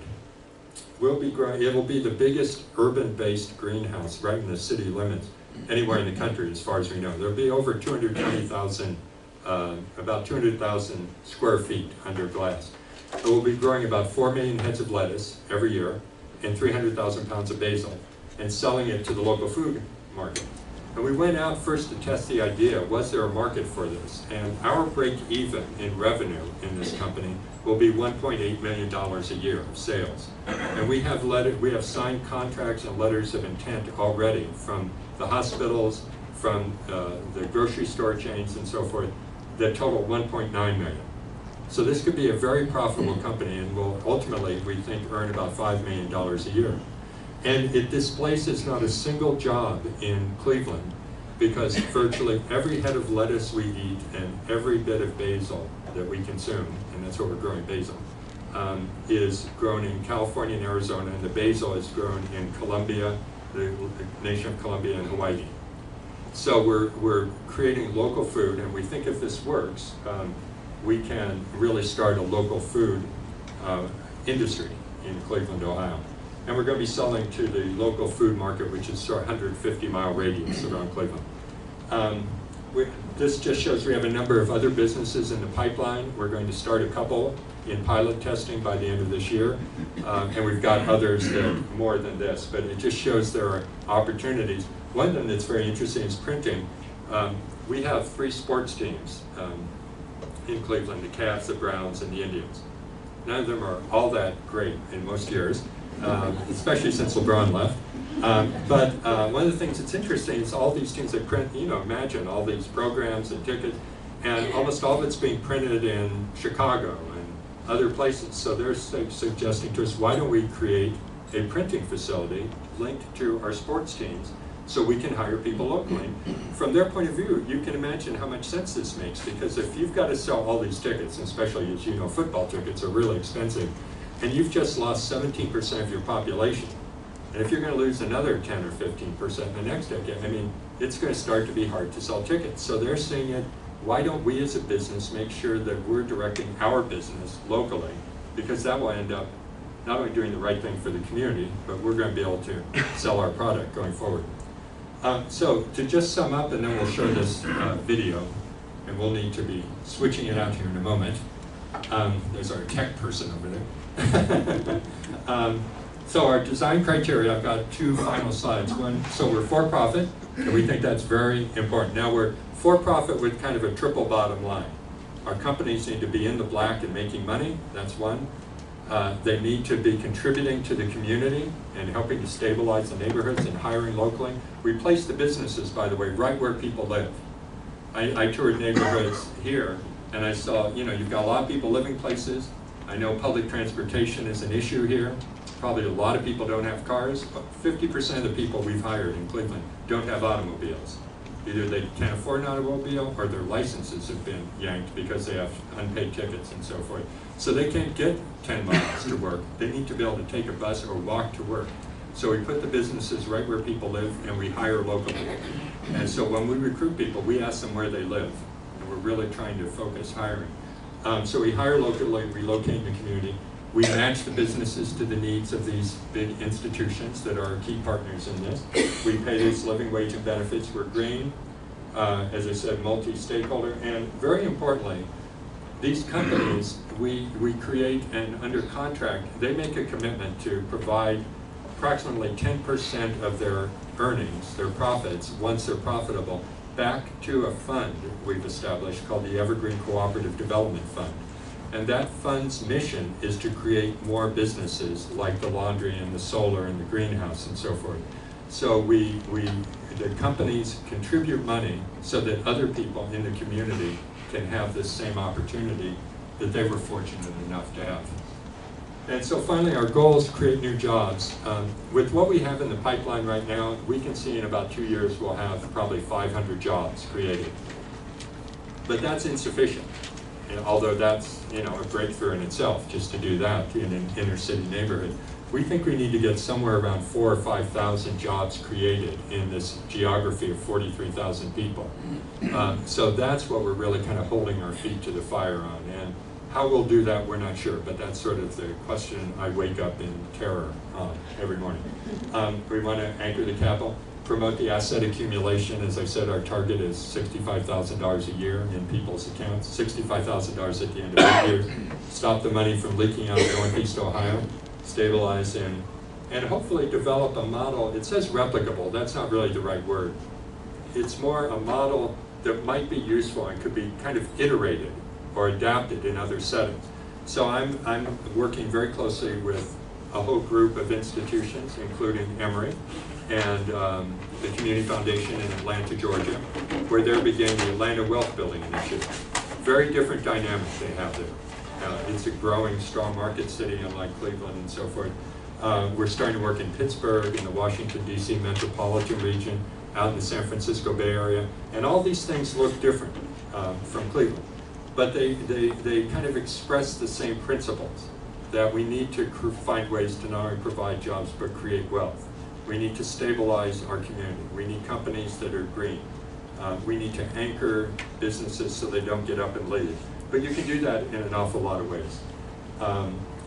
It will be the biggest urban-based greenhouse right in the city limits, anywhere in the country as far as we know. There'll be over 220,000, about 200,000 square feet under glass. It will be growing about 4 million heads of lettuce every year and 300,000 pounds of basil, and selling it to the local food market. And we went out first to test the idea, was there a market for this? And our break even in revenue in this company will be $1.8 million a year of sales. And we have signed contracts and letters of intent already from the hospitals, from the grocery store chains and so forth, that total 1.9 million. So this could be a very profitable company and will ultimately, we think, earn about $5 million a year. And it displaces not a single job in Cleveland, because virtually every head of lettuce we eat and every bit of basil that we consume, and that's what we're growing, basil, is grown in California and Arizona, and the basil is grown in Colombia, the nation of Colombia, and Hawaii. So we're creating local food, and we think if this works, we can really start a local food industry in Cleveland, Ohio. And we're going to be selling to the local food market, which is a 150-mile radius around Cleveland. This just shows we have a number of other businesses in the pipeline. We're going to start a couple in pilot testing by the end of this year. And we've got others that more than this, but it just shows there are opportunities. One of them that's very interesting is printing. We have 3 sports teams in Cleveland, the Cavs, the Browns, and the Indians. None of them are all that great in most years, especially since LeBron left. But one of the things that's interesting is all these teams that print, imagine all these programs and tickets, and almost all of it's being printed in Chicago and other places. So they're suggesting to us, why don't we create a printing facility linked to our sports teams so we can hire people locally? From their point of view, you can imagine how much sense this makes, because if you've got to sell all these tickets, and especially as you know, football tickets are really expensive, and you've just lost 17% of your population, and if you're going to lose another 10 or 15% in the next decade, I mean, it's going to start to be hard to sell tickets. So they're saying it, why don't we as a business make sure that we're directing our business locally, because that will end up not only doing the right thing for the community, but we're going to be able to sell our product going forward. So to just sum up, and then we'll show this video, and we'll need to be switching it out here in a moment. There's our tech person over there. So our design criteria, I've got 2 final slides. One, so we're for-profit, and we think that's very important. Now we're for-profit with kind of a triple bottom line. Our companies need to be in the black and making money, that's one. They need to be contributing to the community and helping to stabilize the neighborhoods and hiring locally. We place the businesses, by the way, right where people live. I toured neighborhoods here, and I saw, you've got a lot of people living places. I know public transportation is an issue here. Probably a lot of people don't have cars, but 50% of the people we've hired in Cleveland don't have automobiles. Either they can't afford an automobile or their licenses have been yanked because they have unpaid tickets and so forth. So they can't get 10 miles to work. They need to be able to take a bus or walk to work. So we put the businesses right where people live, and we hire locally. And so when we recruit people, we ask them where they live. And we're really trying to focus hiring. So we hire locally, relocate in the community. We match the businesses to the needs of these big institutions that are key partners in this. We pay these living wage and benefits. We're green, as I said, multi-stakeholder. And very importantly, these companies, we create, and under contract, they make a commitment to provide approximately 10% of their earnings, their profits, once they're profitable, back to a fund we've established called the Evergreen Cooperative Development Fund. And that fund's mission is to create more businesses like the laundry and the solar and the greenhouse and so forth. So the companies contribute money so that other people in the community can have this same opportunity that they were fortunate enough to have. And so finally, our goal is to create new jobs. With what we have in the pipeline right now, we can see in about 2 years we'll have probably 500 jobs created. But that's insufficient. And although that's a breakthrough in itself, just to do that in an inner city neighborhood. we think we need to get somewhere around 4,000 or 5,000 jobs created in this geography of 43,000 people. So that's what we're really kind of holding our feet to the fire on. And how we'll do that, we're not sure, but that's sort of the question I wake up in terror every morning. We want to anchor the capital, promote the asset accumulation. As I said, our target is $65,000 a year in people's accounts, $65,000 at the end of the year. Stop the money from leaking out of Northeast Ohio, stabilize and hopefully develop a model. It says replicable, that's not really the right word. It's more a model that might be useful and could be kind of iterated or adapted in other settings. So I'm working very closely with a whole group of institutions, including Emory and the Community Foundation in Atlanta, Georgia, where they're beginning the Atlanta Wealth Building Initiative. Very different dynamics they have there. It's a growing, strong market city, unlike Cleveland and so forth. We're starting to work in Pittsburgh, in the Washington, D.C. metropolitan region, out in the San Francisco Bay Area, and all these things look different from Cleveland. But they kind of express the same principles, that we need to find ways to not only provide jobs, but create wealth. We need to stabilize our community. We need companies that are green. We need to anchor businesses so they don't get up and leave. But you can do that in an awful lot of ways.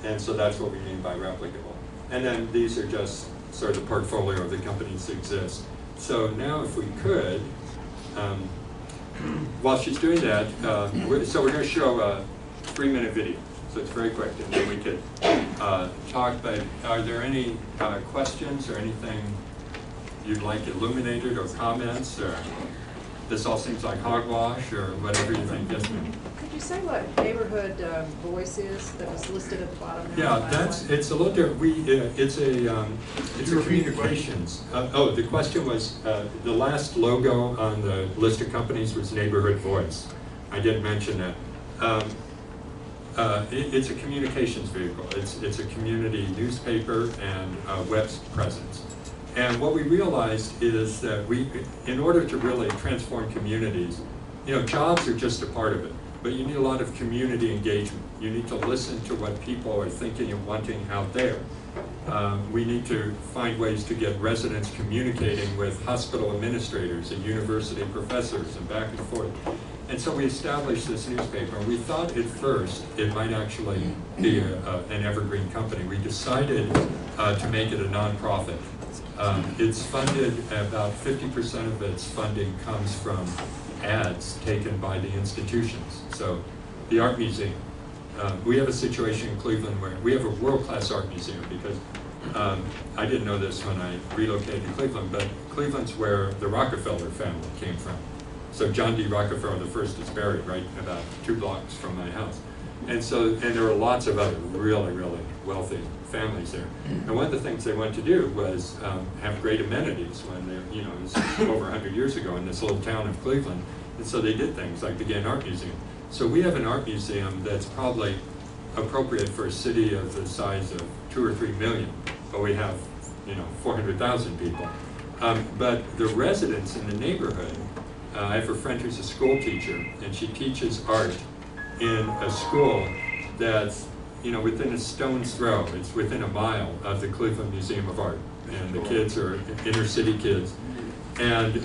And so that's what we mean by replicable. And then these are just sort of the portfolio of the companies that exist. So now if we could, while she's doing that, so we're going to show a 3-minute video. So it's very quick, and then we could talk, but are there any questions or anything you'd like illuminated or comments, or this all seems like hogwash, or whatever you think? Yes, ma'am. Could you say what neighborhood voice is that was listed at the bottom there? Yeah, it's a little different. It's a communications. The question was, the last logo on the list of companies was Neighborhood Voice. I didn't mention that. It's a communications vehicle. It's a community newspaper and web presence. And what we realized is that in order to really transform communities, jobs are just a part of it, but you need a lot of community engagement. You need to listen to what people are thinking and wanting out there. We need to find ways to get residents communicating with hospital administrators and university professors and back and forth. And so we established this newspaper. We thought at first it might actually be an evergreen company. We decided to make it a nonprofit. It's funded, about 50% of its funding comes from ads taken by the institutions. So the art museum. We have a situation in Cleveland where we have a world-class art museum because I didn't know this when I relocated to Cleveland, but Cleveland's where the Rockefeller family came from. So John D. Rockefeller the first is buried right about 2 blocks from my house. And there are lots of other really, really wealthy families there. And one of the things they wanted to do was have great amenities when they're, it was over 100 years ago in this little town of Cleveland. And so they did things like begin an art museum. So we have an art museum that's probably appropriate for a city of the size of 2 or 3 million, but we have, 400,000 people. But the residents in the neighborhood, I have a friend who's a school teacher, and she teaches art in a school that's, within a stone's throw. It's within a mile of the Cleveland Museum of Art, and the kids are inner city kids. And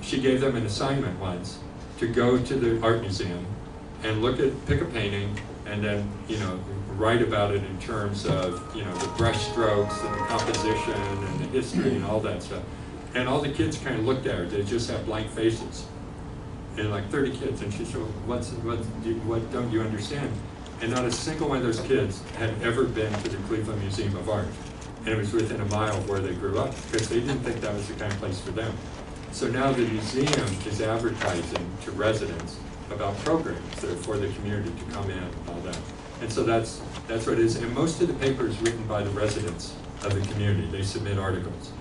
she gave them an assignment once to go to the art museum and pick a painting, and then, write about it in terms of, the brush strokes and the composition and the history and all that stuff. And all the kids kind of looked at her. They just have blank faces. And like 30 kids. And she said, what don't you understand? And not a single one of those kids had ever been to the Cleveland Museum of Art. And it was within a mile of where they grew up, because they didn't think that was the kind of place for them. So now the museum is advertising to residents about programs that are for the community to come in and all that. And so that's what it is. And most of the paper is written by the residents of the community. They submit articles,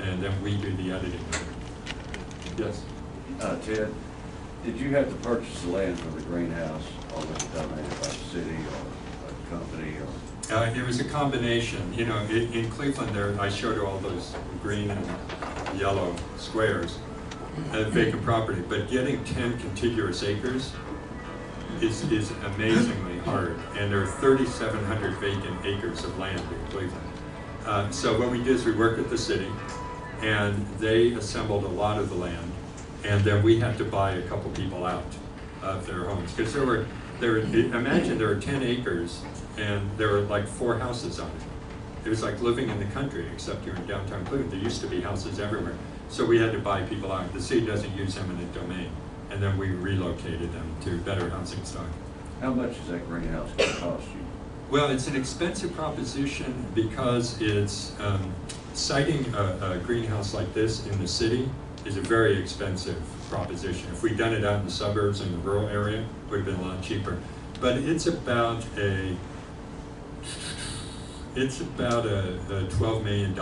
and then we do the editing of it. Yes? Ted, did you have to purchase the land for the greenhouse, or was it donated by the city or a company? Or? It was a combination. In Cleveland, I showed her all those green and yellow squares, vacant property. But getting 10 contiguous acres is amazingly hard. And there are 3,700 vacant acres of land in Cleveland. So what we did is we worked with the city, and they assembled a lot of the land, and then we had to buy a couple people out of their homes. Because imagine there were 10 acres, and there were like 4 houses on it. It was like living in the country, except you're in downtown Cleveland. There used to be houses everywhere. So we had to buy people out. The city doesn't use eminent domain. And then we relocated them to better housing stock. How much is that greenhouse going to cost you? Well, it's an expensive proposition because it's siting a greenhouse like this in the city is a very expensive proposition. If we'd done it out in the suburbs in the rural area, it would have been a lot cheaper. But it's about a $12 million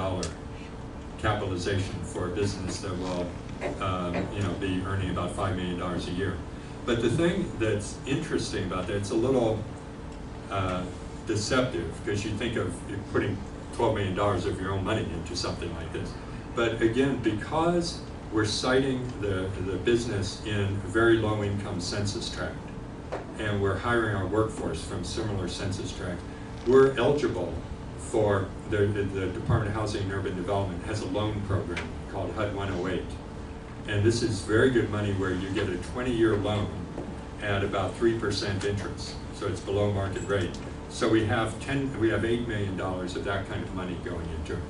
capitalization for a business that will be earning about $5 million a year. But the thing that's interesting about that, it's a little deceptive, because you think of putting $12 million of your own money into something like this. But again, because we're citing the business in a very low income census tract, and we're hiring our workforce from similar census tracts, we're eligible for the Department of Housing and Urban Development has a loan program called HUD 108. And this is very good money where you get a 20-year loan at about 3% interest. So it's below market rate. So we have $8 million of that kind of money going into it,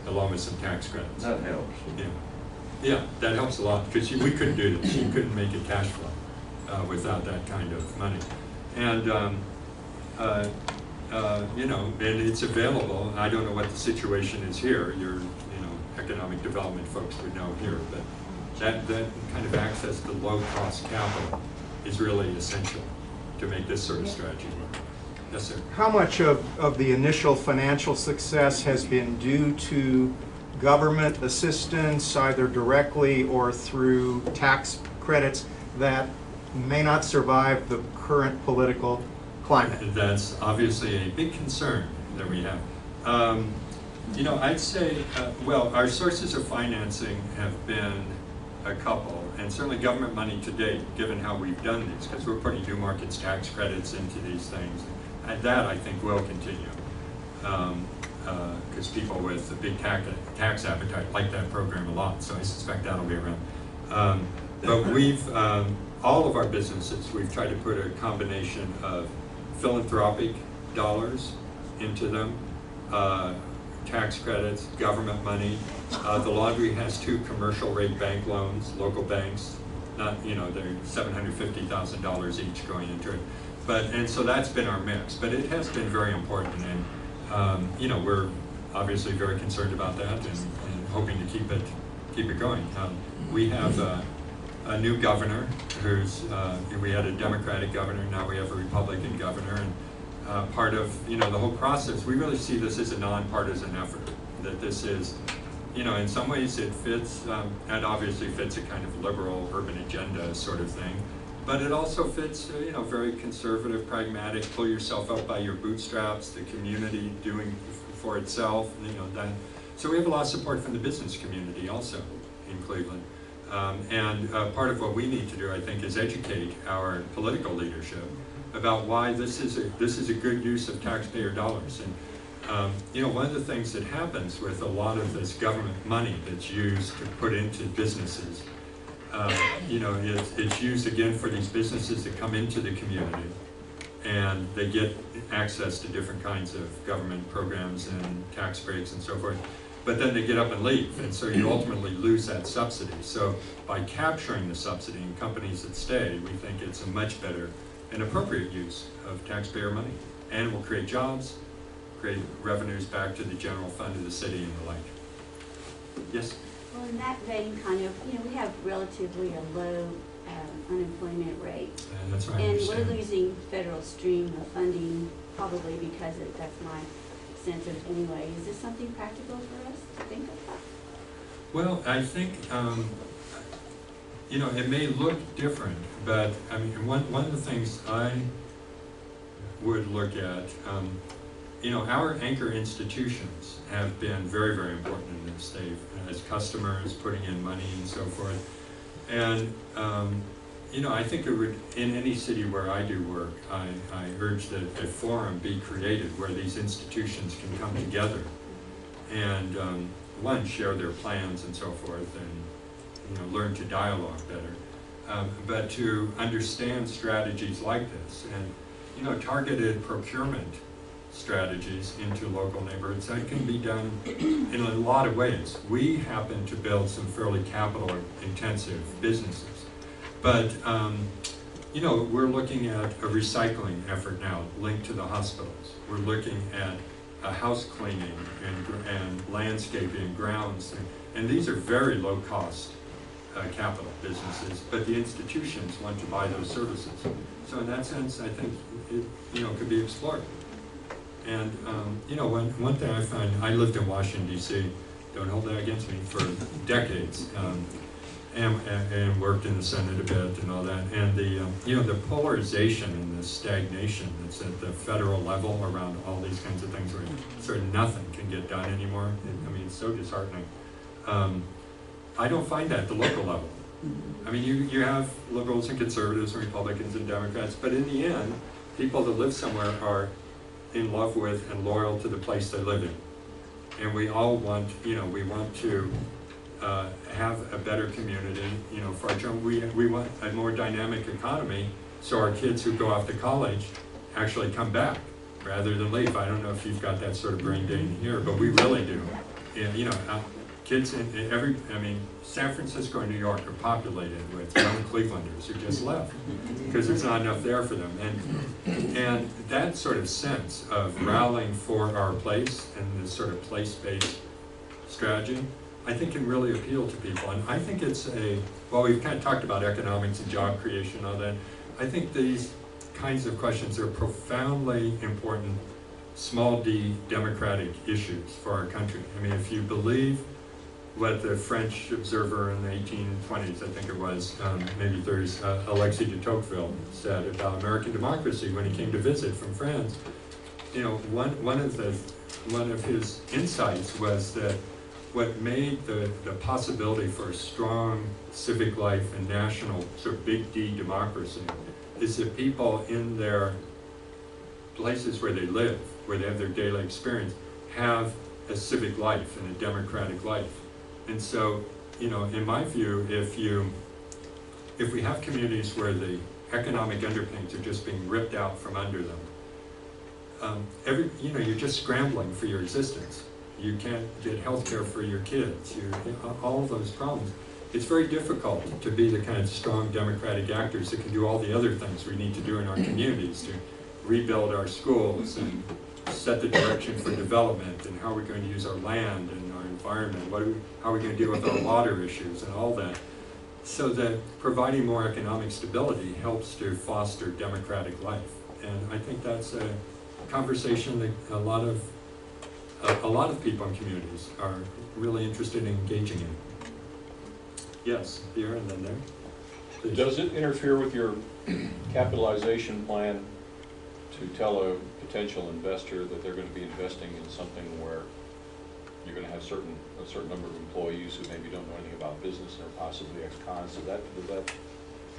along with some tax credits. That helps. Yeah, that helps a lot, because we couldn't do this. You couldn't make a cash flow without that kind of money. And and it's available. I don't know what the situation is here. Your economic development folks would know here, but that kind of access to low-cost capital is really essential to make this sort of strategy work. Yes, sir. How much of the initial financial success has been due to government assistance, either directly or through tax credits, that may not survive the current political climate? That's obviously a big concern that we have. I'd say, our sources of financing have been a couple, and certainly government money to date, given how we've done these, because we're putting new markets tax credits into these things. And that, I think, will continue, because people with a big tax appetite like that program a lot, so I suspect that'll be around. But we've, all of our businesses, we've tried to put a combination of philanthropic dollars into them, tax credits, government money. The laundry has 2 commercial rate bank loans, local banks, not, they're $750,000 each going into it. And so that's been our mix, but it has been very important, and we're obviously very concerned about that and hoping to keep it going. We have a new governor we had a Democratic governor, now we have a Republican governor, and part of the whole process, we really see this as a nonpartisan effort. That this is, in some ways it fits, and obviously fits a kind of liberal urban agenda sort of thing, but it also fits, very conservative, pragmatic, pull yourself up by your bootstraps, the community doing for itself, that. So we have a lot of support from the business community also in Cleveland. And part of what we need to do, I think, is educate our political leadership about why this is a good use of taxpayer dollars. And one of the things that happens with a lot of this government money that's used to put into businesses, it's used again for these businesses that come into the community, and they get access to different kinds of government programs and tax breaks and so forth. But then they get up and leave, and so you ultimately lose that subsidy. So by capturing the subsidy in companies that stay, we think it's a much better and appropriate use of taxpayer money, and will create jobs, create revenues back to the general fund of the city and the like. Yes? Well, in that vein, we have relatively a low unemployment rate. And that's right. And we're losing federal stream of funding, probably because that's my sense of anyway. Is this something practical for us to think about? Well, I think, it may look different, but I mean, one of the things I would look at, our anchor institutions have been very, very important in this. They've, as customers, putting in money and so forth. And, I think it would, in any city where I do work, I urge that a forum be created where these institutions can come together and one, share their plans and so forth, and learn to dialogue better. But to understand strategies like this, and targeted procurement strategies into local neighborhoods, that can be done in a lot of ways. We happen to build some fairly capital-intensive businesses, but we're looking at a recycling effort now linked to the hospitals. We're looking at house cleaning and landscaping, grounds, and these are very low-cost capital businesses, but the institutions want to buy those services. So in that sense, I think it could be explored. And one thing I find, I lived in Washington, D.C., don't hold that against me, for decades, and worked in the Senate a bit and all that. And the polarization and the stagnation that's at the federal level around all these kinds of things, where sort of nothing can get done anymore. It's so disheartening. I don't find that at the local level. You have liberals and conservatives and Republicans and Democrats, but in the end, people that live somewhere are in love with and loyal to the place they live in. And we all want, we want to have a better community, for our children. We want a more dynamic economy, so our kids who go off to college actually come back rather than leave. I don't know if you've got that sort of brain drain here, but we really do. And, kids in San Francisco and New York are populated with young Clevelanders who just left because there's not enough there for them. And that sort of sense of rallying for our place and this sort of place-based strategy, I think can really appeal to people. And I think it's we've kind of talked about economics and job creation and all that. I think these kinds of questions are profoundly important, small d democratic issues for our country. If you believe what the French observer in the 1820s, I think it was, maybe 30s, Alexis de Tocqueville said about American democracy when he came to visit from France. One of his insights was that what made the possibility for a strong civic life and national sort of big D democracy is that people in their places where they live, where they have their daily experience, have a civic life and a democratic life. And so, in my view, if we have communities where the economic underpinnings are just being ripped out from under them, you're just scrambling for your existence. You can't get health care for your kids, all of those problems. It's very difficult to be the kind of strong democratic actors that can do all the other things we need to do in our communities to rebuild our schools and set the direction for development, and how we're going to use our land and our environment, how are we going to deal with our water issues and all that. So that providing more economic stability helps to foster democratic life. And I think that's a conversation that a lot of people in communities are really interested in engaging in. Yes, here and then there. Please. Does it interfere with your capitalization plan to tell a potential investor that they're going to be investing in something where you're going to have a certain number of employees who maybe don't know anything about business and are possibly ex-cons? Does that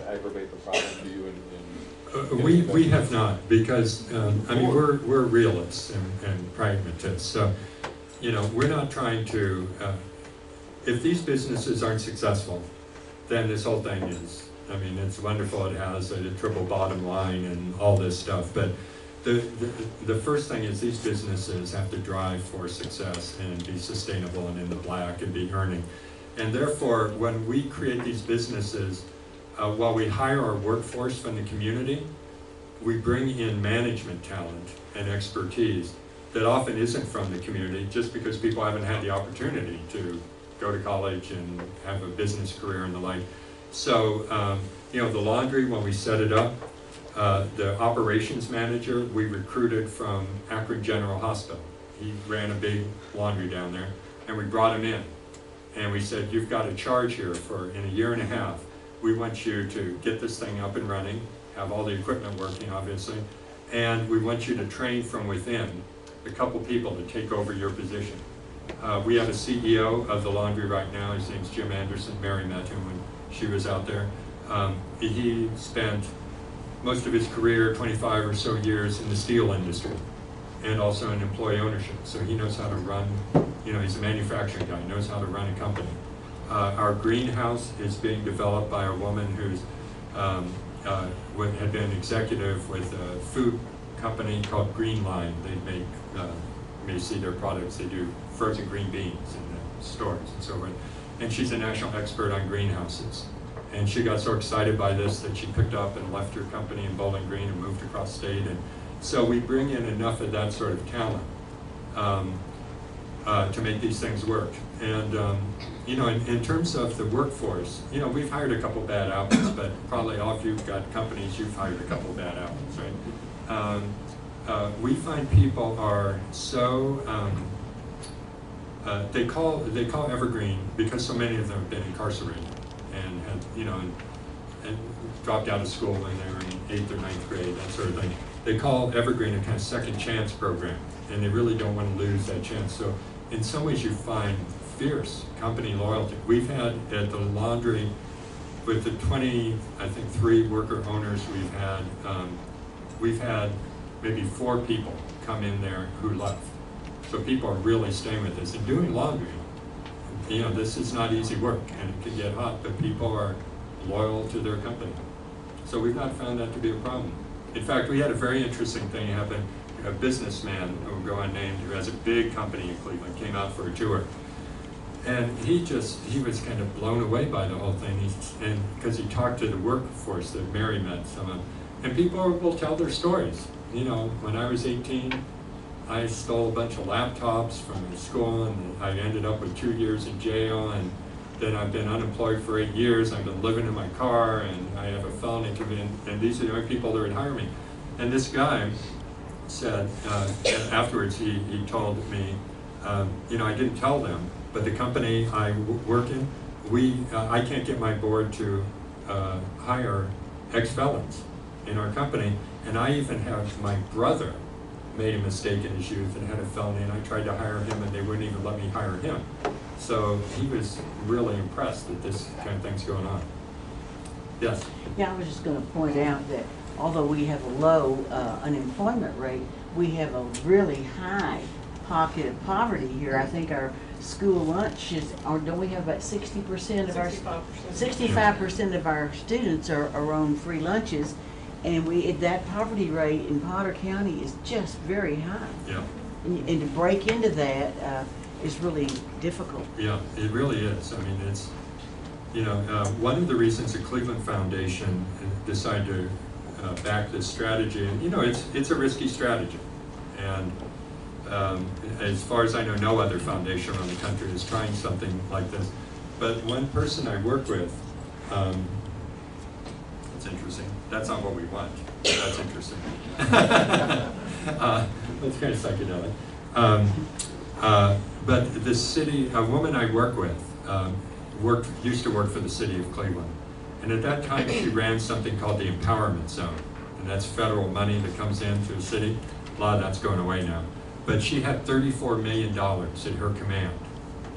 aggravate the problem for you? We have not, because we're realists and pragmatists. So we're not trying to. If these businesses aren't successful, then this whole thing is. It's wonderful. It has a triple bottom line and all this stuff, but the first thing is these businesses have to drive for success and be sustainable and in the black and be earning. And therefore, when we create these businesses, while we hire our workforce from the community, we bring in management talent and expertise that often isn't from the community, just because people haven't had the opportunity to go to college and have a business career and the like. So, the laundry, when we set it up, the operations manager we recruited from Akron General Hospital. He ran a big laundry down there, and we brought him in. And we said, you've got a charge here in a year and a half. We want you to get this thing up and running, have all the equipment working, obviously, and we want you to train from within a couple people to take over your position. We have a CEO of the laundry right now. His name's Jim Anderson. Mary met him when she was out there. He spent most of his career, 25 or so years, in the steel industry. and also in employee ownership. So he knows how to run, he's a manufacturing guy, knows how to run a company. Our greenhouse is being developed by a woman who's had been executive with a food company called Green Line. They make, you may see their products, they do frozen green beans in the stores and so forth. And she's a national expert on greenhouses. And she got so excited by this that she picked up and left her company in Bowling Green and moved across state. And so we bring in enough of that sort of talent to make these things work. And in terms of the workforce, we've hired a couple bad apples, but probably all of you've got companies, you've hired a couple bad apples, right? We find people are so, they call Evergreen, because so many of them have been incarcerated and had, and dropped out of school when they were in 8th or 9th grade, that sort of thing. They call Evergreen a kind of second chance program, and they really don't want to lose that chance. So in some ways you find fierce company loyalty. We've had at the laundry, with the 3 worker owners we've had maybe 4 people come in there who left. So people are really staying with us and doing laundry. This is not easy work and it can get hot, but people are loyal to their company. So we've not found that to be a problem. In fact, we had a very interesting thing happen. A businessman, who will go unnamed, who has a big company in Cleveland, came out for a tour. And he was kind of blown away by the whole thing. And because he talked to the workforce that Mary met some of, and people will tell their stories. When I was 18, I stole a bunch of laptops from the school, and I ended up with 2 years in jail, and then I've been unemployed for 8 years. I've been living in my car, and I have a felony conviction, and these are the only people that would hire me. And this guy said, afterwards he told me, I didn't tell them, but the company I work in, I can't get my board to hire ex-felons in our company, and I even have my brother made a mistake in his youth and had a felony, and I tried to hire him and they wouldn't even let me hire him. So he was really impressed that this kind of thing's going on. Yes? Yeah, I was just going to point out that although we have a low unemployment rate, we have a really high pocket of poverty here. I think our school lunch is, or don't we have about 60% of our 65% of our students are on free lunches, and that poverty rate in Potter County is just very high. Yeah. And to break into that is really difficult. Yeah, it really is. I mean, it's one of the reasons the Cleveland Foundation decided to back this strategy, and it's a risky strategy, and as far as I know, no other foundation around the country is trying something like this. But one person I work with, it's interesting. That's not what we want. That's interesting. That's kind of psychedelic. But the city, a woman I work with, used to work for the city of Cleveland. And at that time, she ran something called the Empowerment Zone. And that's federal money that comes into the city. A lot of that's going away now. But she had $34 million at her command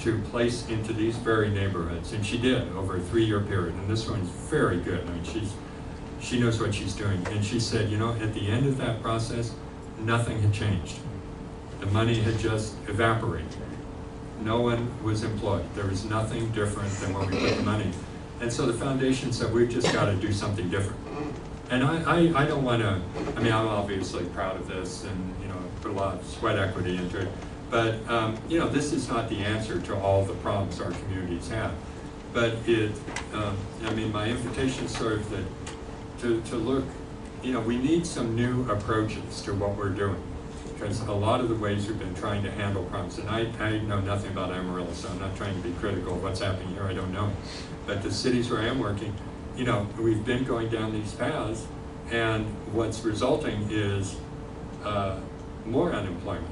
to place into these very neighborhoods. And she did over a 3-year period. And this one's very good. I mean, she knows what she's doing. And she said, at the end of that process, nothing had changed. The money had just evaporated. No one was employed. There was nothing different than what we put the money. And so the foundation said, we've just got to do something different. And I don't want to, I mean, I'm obviously proud of this and, put a lot of sweat equity into it. But, this is not the answer to all the problems our communities have. But my invitation is sort of that to look, we need some new approaches to what we're doing. Because a lot of the ways we've been trying to handle problems, and I know nothing about Amarillo, so I'm not trying to be critical of what's happening here, I don't know. But the cities where I am working, we've been going down these paths, and what's resulting is more unemployment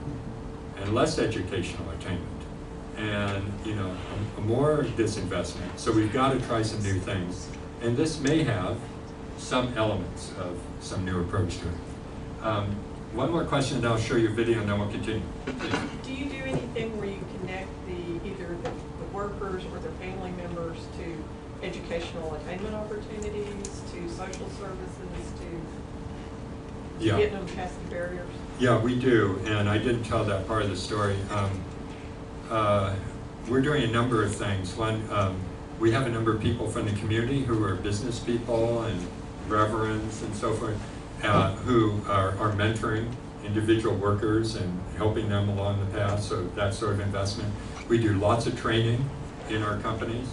and less educational attainment and more disinvestment. So we've got to try some new things, and this may have some elements of some new approach to it. One more question, and I'll show you a video, and then we'll continue. Do you do anything where you connect either the workers or their family members to educational attainment opportunities, to social services, to Yeah. Getting them past the barriers? Yeah, we do, and I didn't tell that part of the story. We're doing a number of things. One, we have a number of people from the community who are business people and reverends and so forth, who are mentoring individual workers and helping them along the path, so that sort of investment. We do lots of training in our companies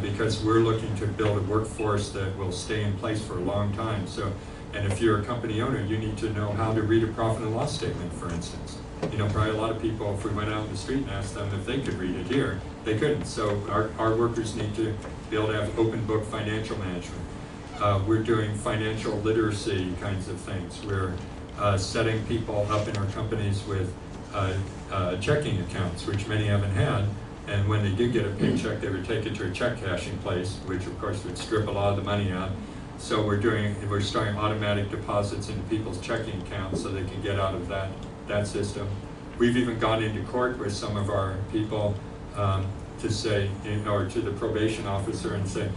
because we're looking to build a workforce that will stay in place for a long time. So, and if you're a company owner, you need to know how to read a profit and loss statement, for instance. You know, probably a lot of people, if we went out in the street and asked them if they could read it here, they couldn't. So our workers need to be able to have open book financial management. We're doing financial literacy kinds of things. We're setting people up in our companies with checking accounts, which many haven't had. And when they do get a paycheck, they would take it to a check cashing place, which of course would strip a lot of the money out. So we're starting automatic deposits into people's checking accounts so they can get out of that system. We've even gone into court with some of our people to say, or to the probation officer and say,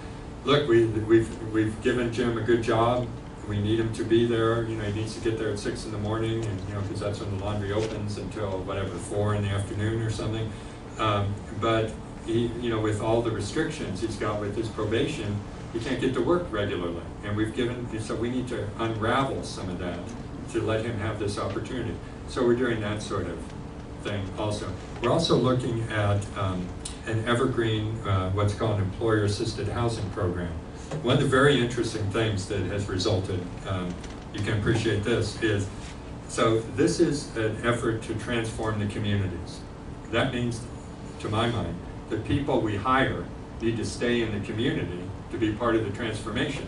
look, we've given Jim a good job. We need him to be there. You know, he needs to get there at 6 in the morning, and you know, because that's when the laundry opens until whatever 4 in the afternoon or something. But he, you know, with all the restrictions he's got with his probation, he can't get to work regularly. And so we need to unravel some of that to let him have this opportunity. So we're doing that sort of thing also. We're also looking at an evergreen, what's called an employer-assisted housing program. One of the very interesting things that has resulted, you can appreciate this, is, so this is an effort to transform the communities. That means, to my mind, the people we hire need to stay in the community to be part of the transformation.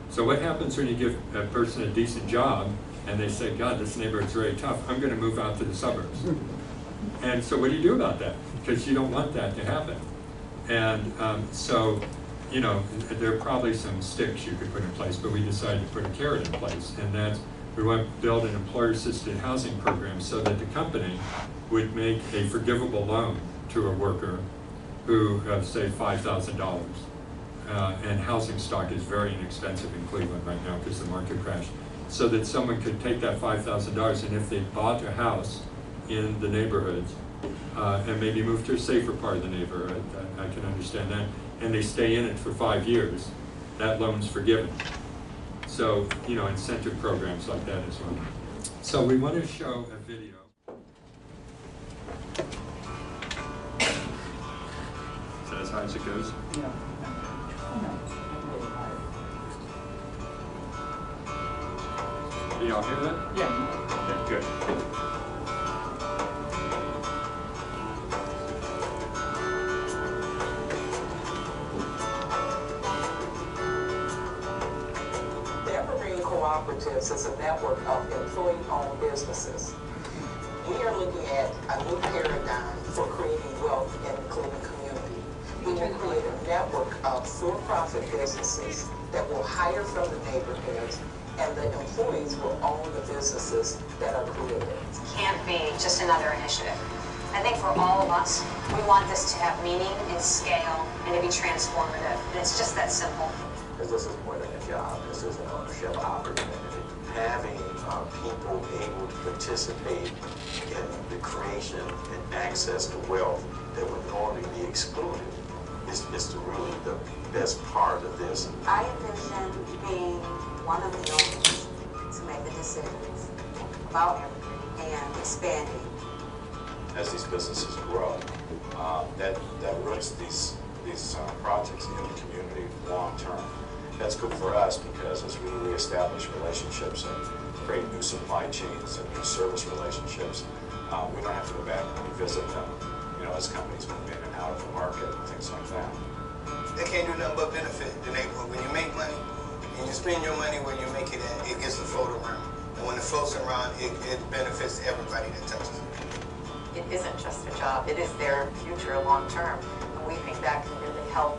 So what happens when you give a person a decent job and they say, God, this neighborhood's very tough, I'm going to move out to the suburbs. And so what do you do about that? Because you don't want that to happen. And so, you know, there are probably some sticks you could put in place, but we decided to put a carrot in place, and that's we want to build an employer-assisted housing program so that the company would make a forgivable loan to a worker who, say, $5,000. And housing stock is very inexpensive in Cleveland right now because the market crashed. So that someone could take that $5,000, and if they bought a house in the neighborhoods and maybe move to a safer part of the neighborhood, I can understand that, and they stay in it for 5 years, that loan's forgiven. So, you know, incentive programs like that as well. So we want to show a video. Is that as high as it goes? Yeah. Do y'all hear that? Yeah. Okay, good. The Evergreen Cooperatives is a network of employee-owned businesses. We are looking at a new paradigm for creating wealth in the Cleveland community. We will create a network of for-profit businesses that will hire from the neighborhoods, and the employees will own the businesses that are created. It can't be just another initiative. I think for all of us, we want this to have meaning and scale and to be transformative. And it's just that simple. Because this is more than a job. This is an ownership opportunity. Having people able to participate in the creation and access to wealth that would normally be excluded is really the best part of this. I envision being one of the owners to make the decisions about Evergreen and expanding. As these businesses grow, that roots these projects in the community long term. That's good for us because as we reestablish relationships and create new supply chains and new service relationships, we don't have to go back and revisit them, you know, as companies move in and out of the market and things like that. They can't do nothing but benefit the neighborhood. When you make money and you spend your money where you make it at, it gets to float around. And when it floats around, it benefits everybody that touches it. It isn't just a job, it is their future long term. And we think that can really help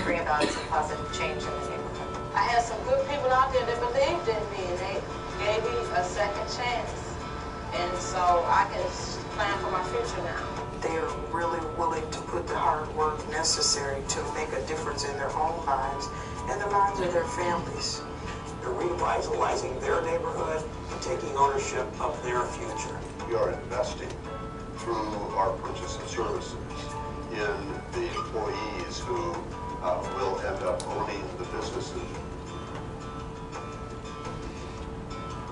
bring about some positive change in the neighborhood. I had some good people out there that believed in me, and they gave me a second chance. And so I can plan for my future now. They are really willing to put the hard work necessary to make a difference in their own lives and the lives of their families. They're revitalizing their neighborhood, taking ownership of their future. We are investing through our purchase of services in the employees who will end up owning the businesses.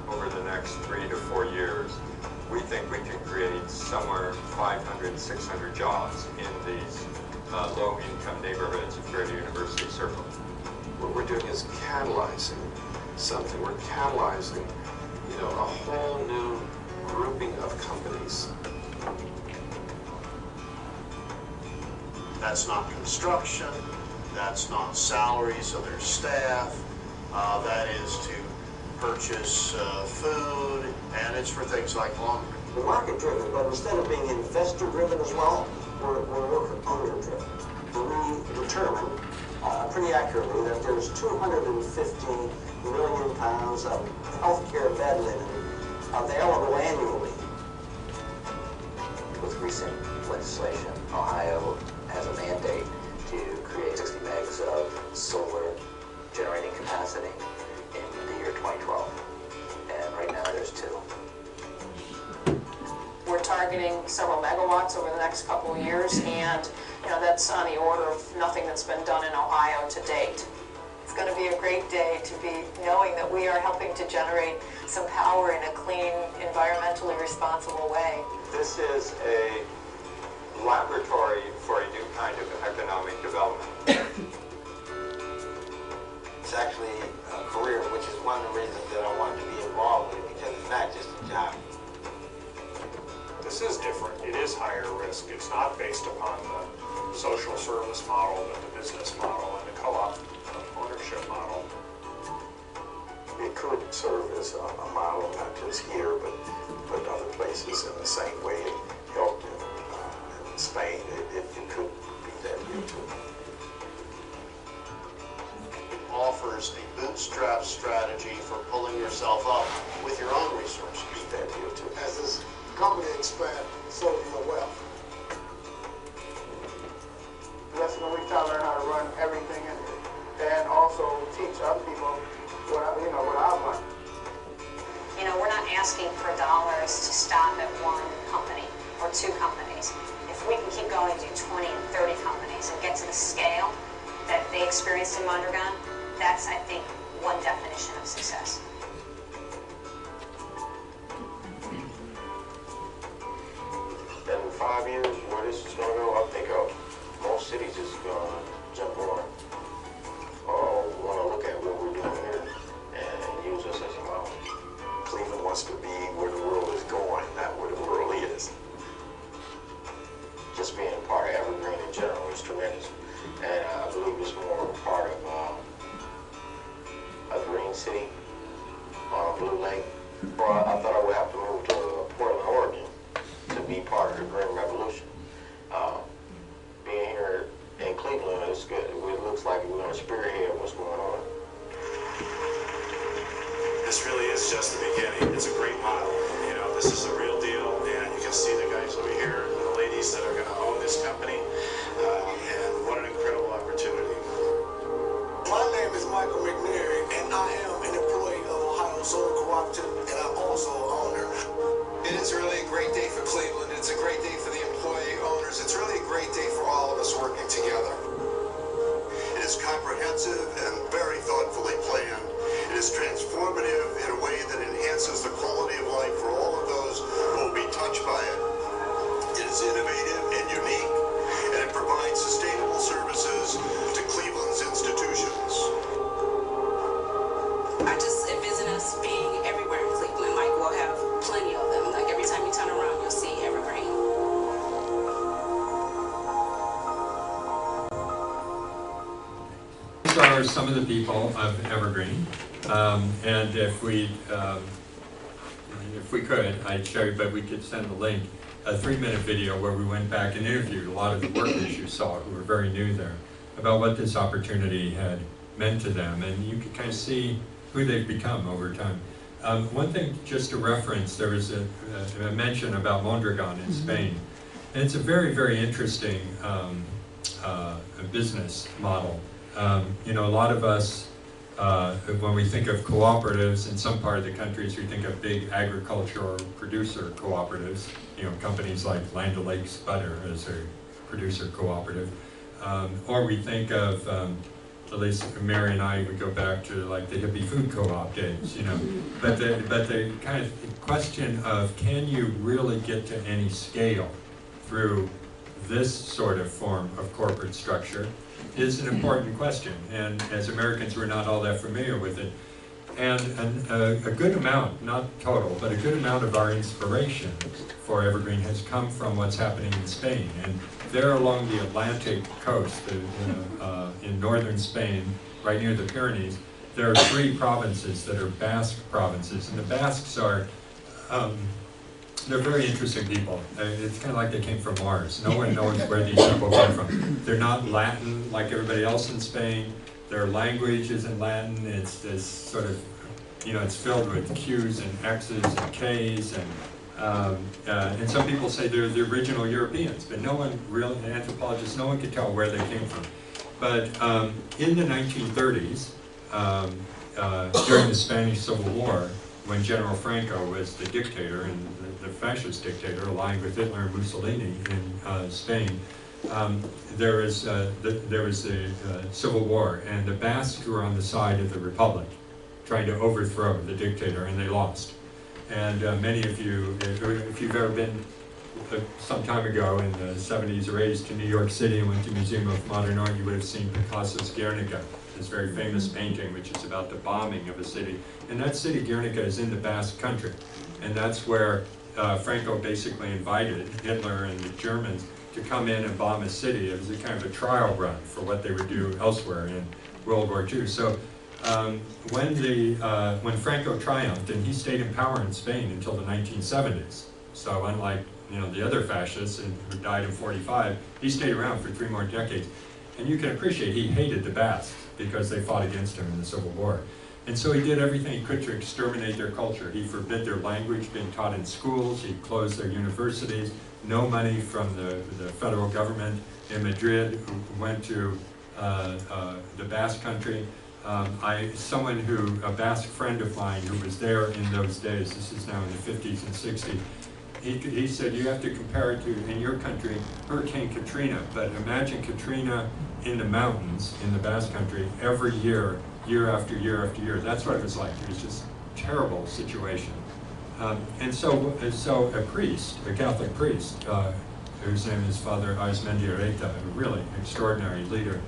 Over the next 3 to 4 years, we think we can create somewhere 500, 600 jobs in these low-income neighborhoods of Greater University Circle. What we're doing is catalyzing something. We're catalyzing, a whole new grouping of companies. That's not construction, that's not salaries of their staff, that is to purchase food, and it's for things like laundry. We're market-driven, but instead of being investor-driven as well, we're owner-driven. We determine pretty accurately that there's 250 million pounds of healthcare bed linen available annually. With recent legislation, Ohio has a mandate to create 60 megs of solar generating capacity in the year 2012. And right now there's 2. We're targeting several megawatts over the next couple of years, and that's on the order of nothing that's been done in Ohio to date. It's going to be a great day to be knowing that we are helping to generate some power in a clean, environmentally responsible way. This is a laboratory for a new kind of economic development. It's actually a career, which is one of the reasons that I wanted to be involved with it, because it's not just a job. This is different. It is higher risk. It's not based upon the social service model, but the business model and the co-op ownership model. It could serve as a model, not just here, but other places in the same way it helped in Spain. It could be that here too. Offers a bootstrap strategy for pulling yourself up with your own resources. Be that here too. As this company expands, so do your wealth. Lesson we try to learn how to run everything and also teach other people what I've learned. We're not asking for dollars to stop at one company or 2 companies. If we can keep going to 20 and 30 companies and get to the scale that they experienced in Mondragon, that's, I think, one definition of success. And in 5 years, where this is going to go, I think most cities is going to jump on or want to look at what we're doing here and use us as a model. Cleveland wants to be where the world is going, not where the world is. Just being a part of Evergreen in general is tremendous. And I believe it's more a part of a green city on Blue Lake. Well, I thought I would have to move to Portland, Oregon to be part of the Green Revolution. Being here in Cleveland is good. It looks like we're going to spearhead what's going on. This really is just the beginning. It's a great model. This is the real deal, and you can see the guys over here and the ladies that are going to own this company, and what an incredible opportunity. My name is Michael McNary, and I am an employee of Ohio Solar Cooperative, and I'm also an owner. It is really a great day for Cleveland. It's a great day for the employee owners. It's really a great day for all of us working together. It is comprehensive and very thoughtfully planned. It is transformative in a way that enhances the quality of life for all of those who will be touched by it. It is innovative and unique, and it provides sustainable services to Cleveland's institutions. I just envision us being everywhere in Cleveland. Like, we'll have plenty of them. Like, every time you turn around, you'll see Evergreen. These are some of the people of Evergreen, and if we could, I'd show you, but we could send the link, a 3-minute video where we went back and interviewed a lot of the workers you saw who were very new there about what this opportunity had meant to them, and you could kind of see who they've become over time. One thing just to reference, there was a mention about Mondragon in Spain, and it's a very, very interesting business model. A lot of us when we think of cooperatives, in some part of the countries we think of big agricultural producer cooperatives, you know, companies like Land O'Lakes Butter as a producer cooperative. Or we think of, at least Mary and I would go back to like the hippie food co-op days, you know. But the kind of question of, can you really get to any scale through this sort of form of corporate structure is an important question. And as Americans, we're not all that familiar with it. And a good amount, not total, but a good amount of our inspiration for Evergreen has come from what's happening in Spain. And there along the Atlantic coast, in northern Spain, right near the Pyrenees, there are 3 provinces that are Basque provinces. And the Basques are, they're very interesting people. It's kind of like they came from Mars. No one knows where these people came from. They're not Latin like everybody else in Spain. Their language isn't Latin. It's this sort of, you know, it's filled with Q's and X's and K's, and some people say they're the original Europeans, but no one really, anthropologists, no one can tell where they came from. But in the 1930s, during the Spanish Civil War, when General Franco was the dictator and the fascist dictator, aligned with Hitler and Mussolini in Spain, there was a civil war, and the Basques were on the side of the Republic, trying to overthrow the dictator, and they lost. And many of you, if you've ever been some time ago in the 70s or 80s to New York City and went to Museum of Modern Art, you would have seen Picasso's Guernica, this very famous painting, which is about the bombing of a city. And that city, Guernica, is in the Basque country. And that's where Franco basically invited Hitler and the Germans to come in and bomb a city. It was a kind of a trial run for what they would do elsewhere in World War II. So when Franco triumphed, and he stayed in power in Spain until the 1970s, so unlike, you know, the other fascists who died in 45, he stayed around for 3 more decades. And you can appreciate he hated the Basques because they fought against him in the Civil War. And so he did everything he could to exterminate their culture. He forbid their language being taught in schools, he closed their universities, no money from the federal government in Madrid who went to the Basque country. A Basque friend of mine who was there in those days, this is now in the 50s and 60s, he said, you have to compare it to, in your country, Hurricane Katrina, but imagine Katrina in the mountains in the Basque country every year, year after year after year. That's what it was like. It was just a terrible situation. And so a priest, a Catholic priest, whose name is Father Aizmendiarreta, a really extraordinary leader,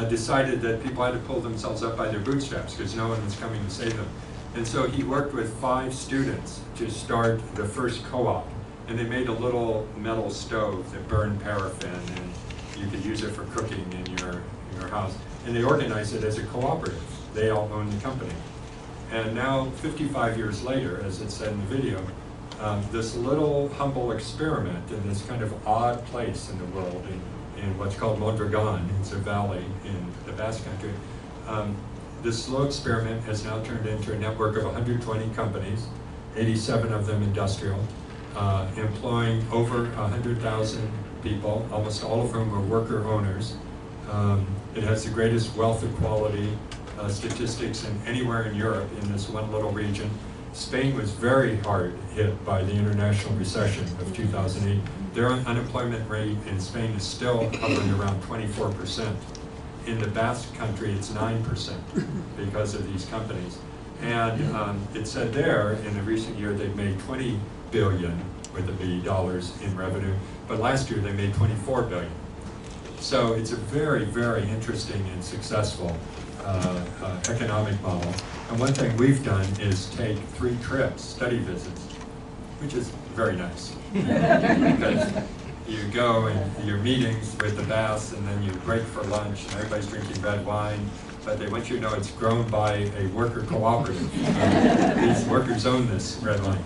decided that people had to pull themselves up by their bootstraps because no one was coming to save them. And so he worked with 5 students to start the first co-op. And they made a little metal stove that burned paraffin, and you could use it for cooking in your house. And they organized it as a cooperative. They all owned the company. And now, 55 years later, as it said in the video, this little humble experiment in this kind of odd place in the world, in what's called Mondragon, it's a valley in the Basque country, this slow experiment has now turned into a network of 120 companies, 87 of them industrial, employing over 100,000 people, almost all of whom are worker owners. It has the greatest wealth equality statistics in anywhere in Europe in this one little region. Spain was very hard hit by the international recession of 2008. Their unemployment rate in Spain is still hovering around 24%. In the Basque country, it's 9% because of these companies. And it said there, in the recent year, they've made 20 billion, with a B, dollars in revenue, but last year they made 24 billion. So it's a very, very interesting and successful economic model. And one thing we've done is take 3 trips, study visits, which is very nice. Because you go and your meetings with the Basques, and then you break for lunch, and everybody's drinking red wine, but they want you to know it's grown by a worker cooperative. These workers own this red wine.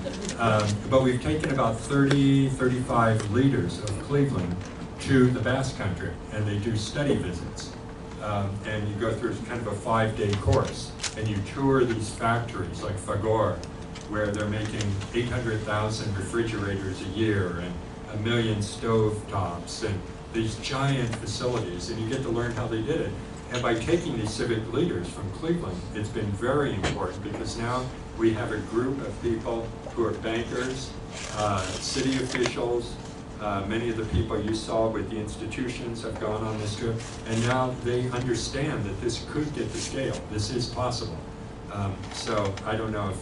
But we've taken about 35 leaders of Cleveland to the Basque country, and they do study visits. And you go through kind of a 5-day course, and you tour these factories like Fagor, where they're making 800,000 refrigerators a year and 1 million stove tops and these giant facilities, and you get to learn how they did it. And by taking these civic leaders from Cleveland, it's been very important because now we have a group of people who are bankers, city officials, many of the people you saw with the institutions have gone on this trip, and now they understand that this could get to scale. This is possible. So I don't know if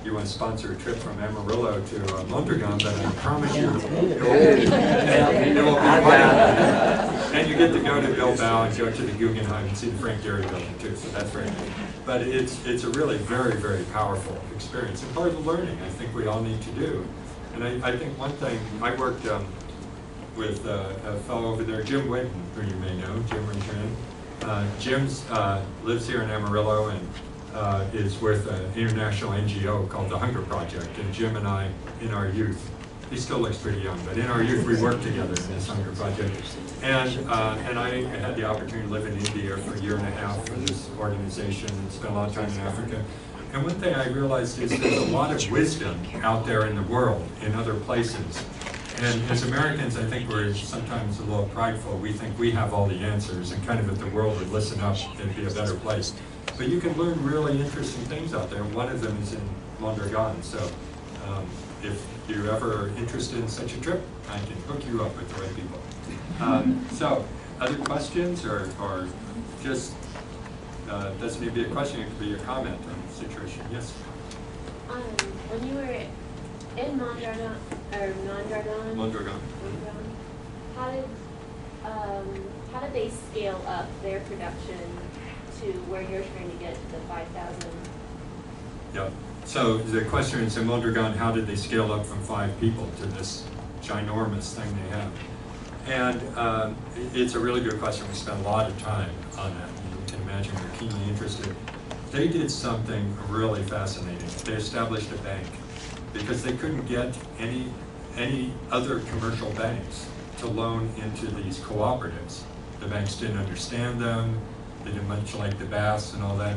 you want to sponsor a trip from Amarillo to Mondragon, but I promise you, it will be fun. And you get to go to Bilbao and go to the Guggenheim and see the Frank Gehry building too, so that's very good. But it's a really very, very powerful experience and part of the learning I think we all need to do. And I think one thing, I worked with a fellow over there, Jim Whitten, who you may know, Jim Renton. Jim lives here in Amarillo and is with an international NGO called the Hunger Project. And Jim and I, in our youth, he still looks pretty young, but in our youth we worked together in this Hunger Project. And I had the opportunity to live in India for a year and a half for this organization and spent a lot of time in Africa. And one thing I realized is there's a lot of wisdom out there in the world, in other places. And as Americans, I think we're sometimes a little prideful. We think we have all the answers and kind of if the world would listen up, it'd be a better place. But you can learn really interesting things out there. One of them is in Mondragon. So if you're ever interested in such a trip, I can hook you up with the right people. So other questions or just, doesn't need to be a question, it could be a comment on the situation. Yes? When you were in Mondragon, how did they scale up their production to where you're trying to get to the 5,000? Yeah. So the question is in Mondragon, how did they scale up from 5 people to this ginormous thing they have? And it's a really good question. We spent a lot of time on that. You can imagine they're keenly interested. They did something really fascinating. They established a bank because they couldn't get any other commercial banks to loan into these cooperatives. The banks didn't understand them. They didn't much like the Bass and all that.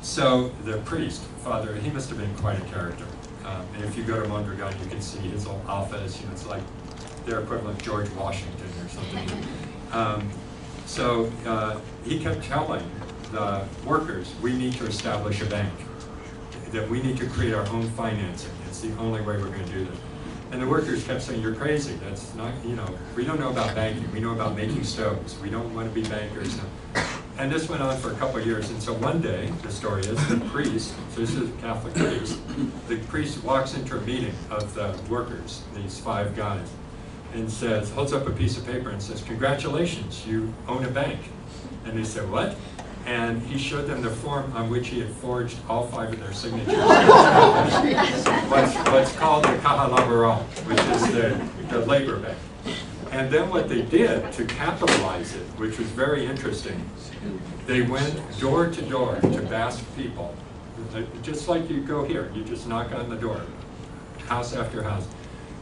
So the priest, Father, he must have been quite a character. And if you go to Mondragon, you can see his old office. You know, it's like their equivalent of George Washington or something. So he kept telling the workers, we need to establish a bank, that we need to create our own financing. It's the only way we're going to do this. And the workers kept saying, you're crazy. That's not, you know, we don't know about banking. We know about making stoves. We don't want to be bankers. And this went on for a couple of years. And so one day, the story is, the priest, so this is a Catholic priest, the priest walks into a meeting of the workers, these 5 guys, and says, holds up a piece of paper and says, congratulations, you own a bank. And they said, what? And he showed them the form on which he had forged all 5 of their signatures. what's called the Caja Laboral, which is the labor bank. And then what they did to capitalize it, which was very interesting, they went door to door to Basque people, just like you go here, you just knock on the door, house after house.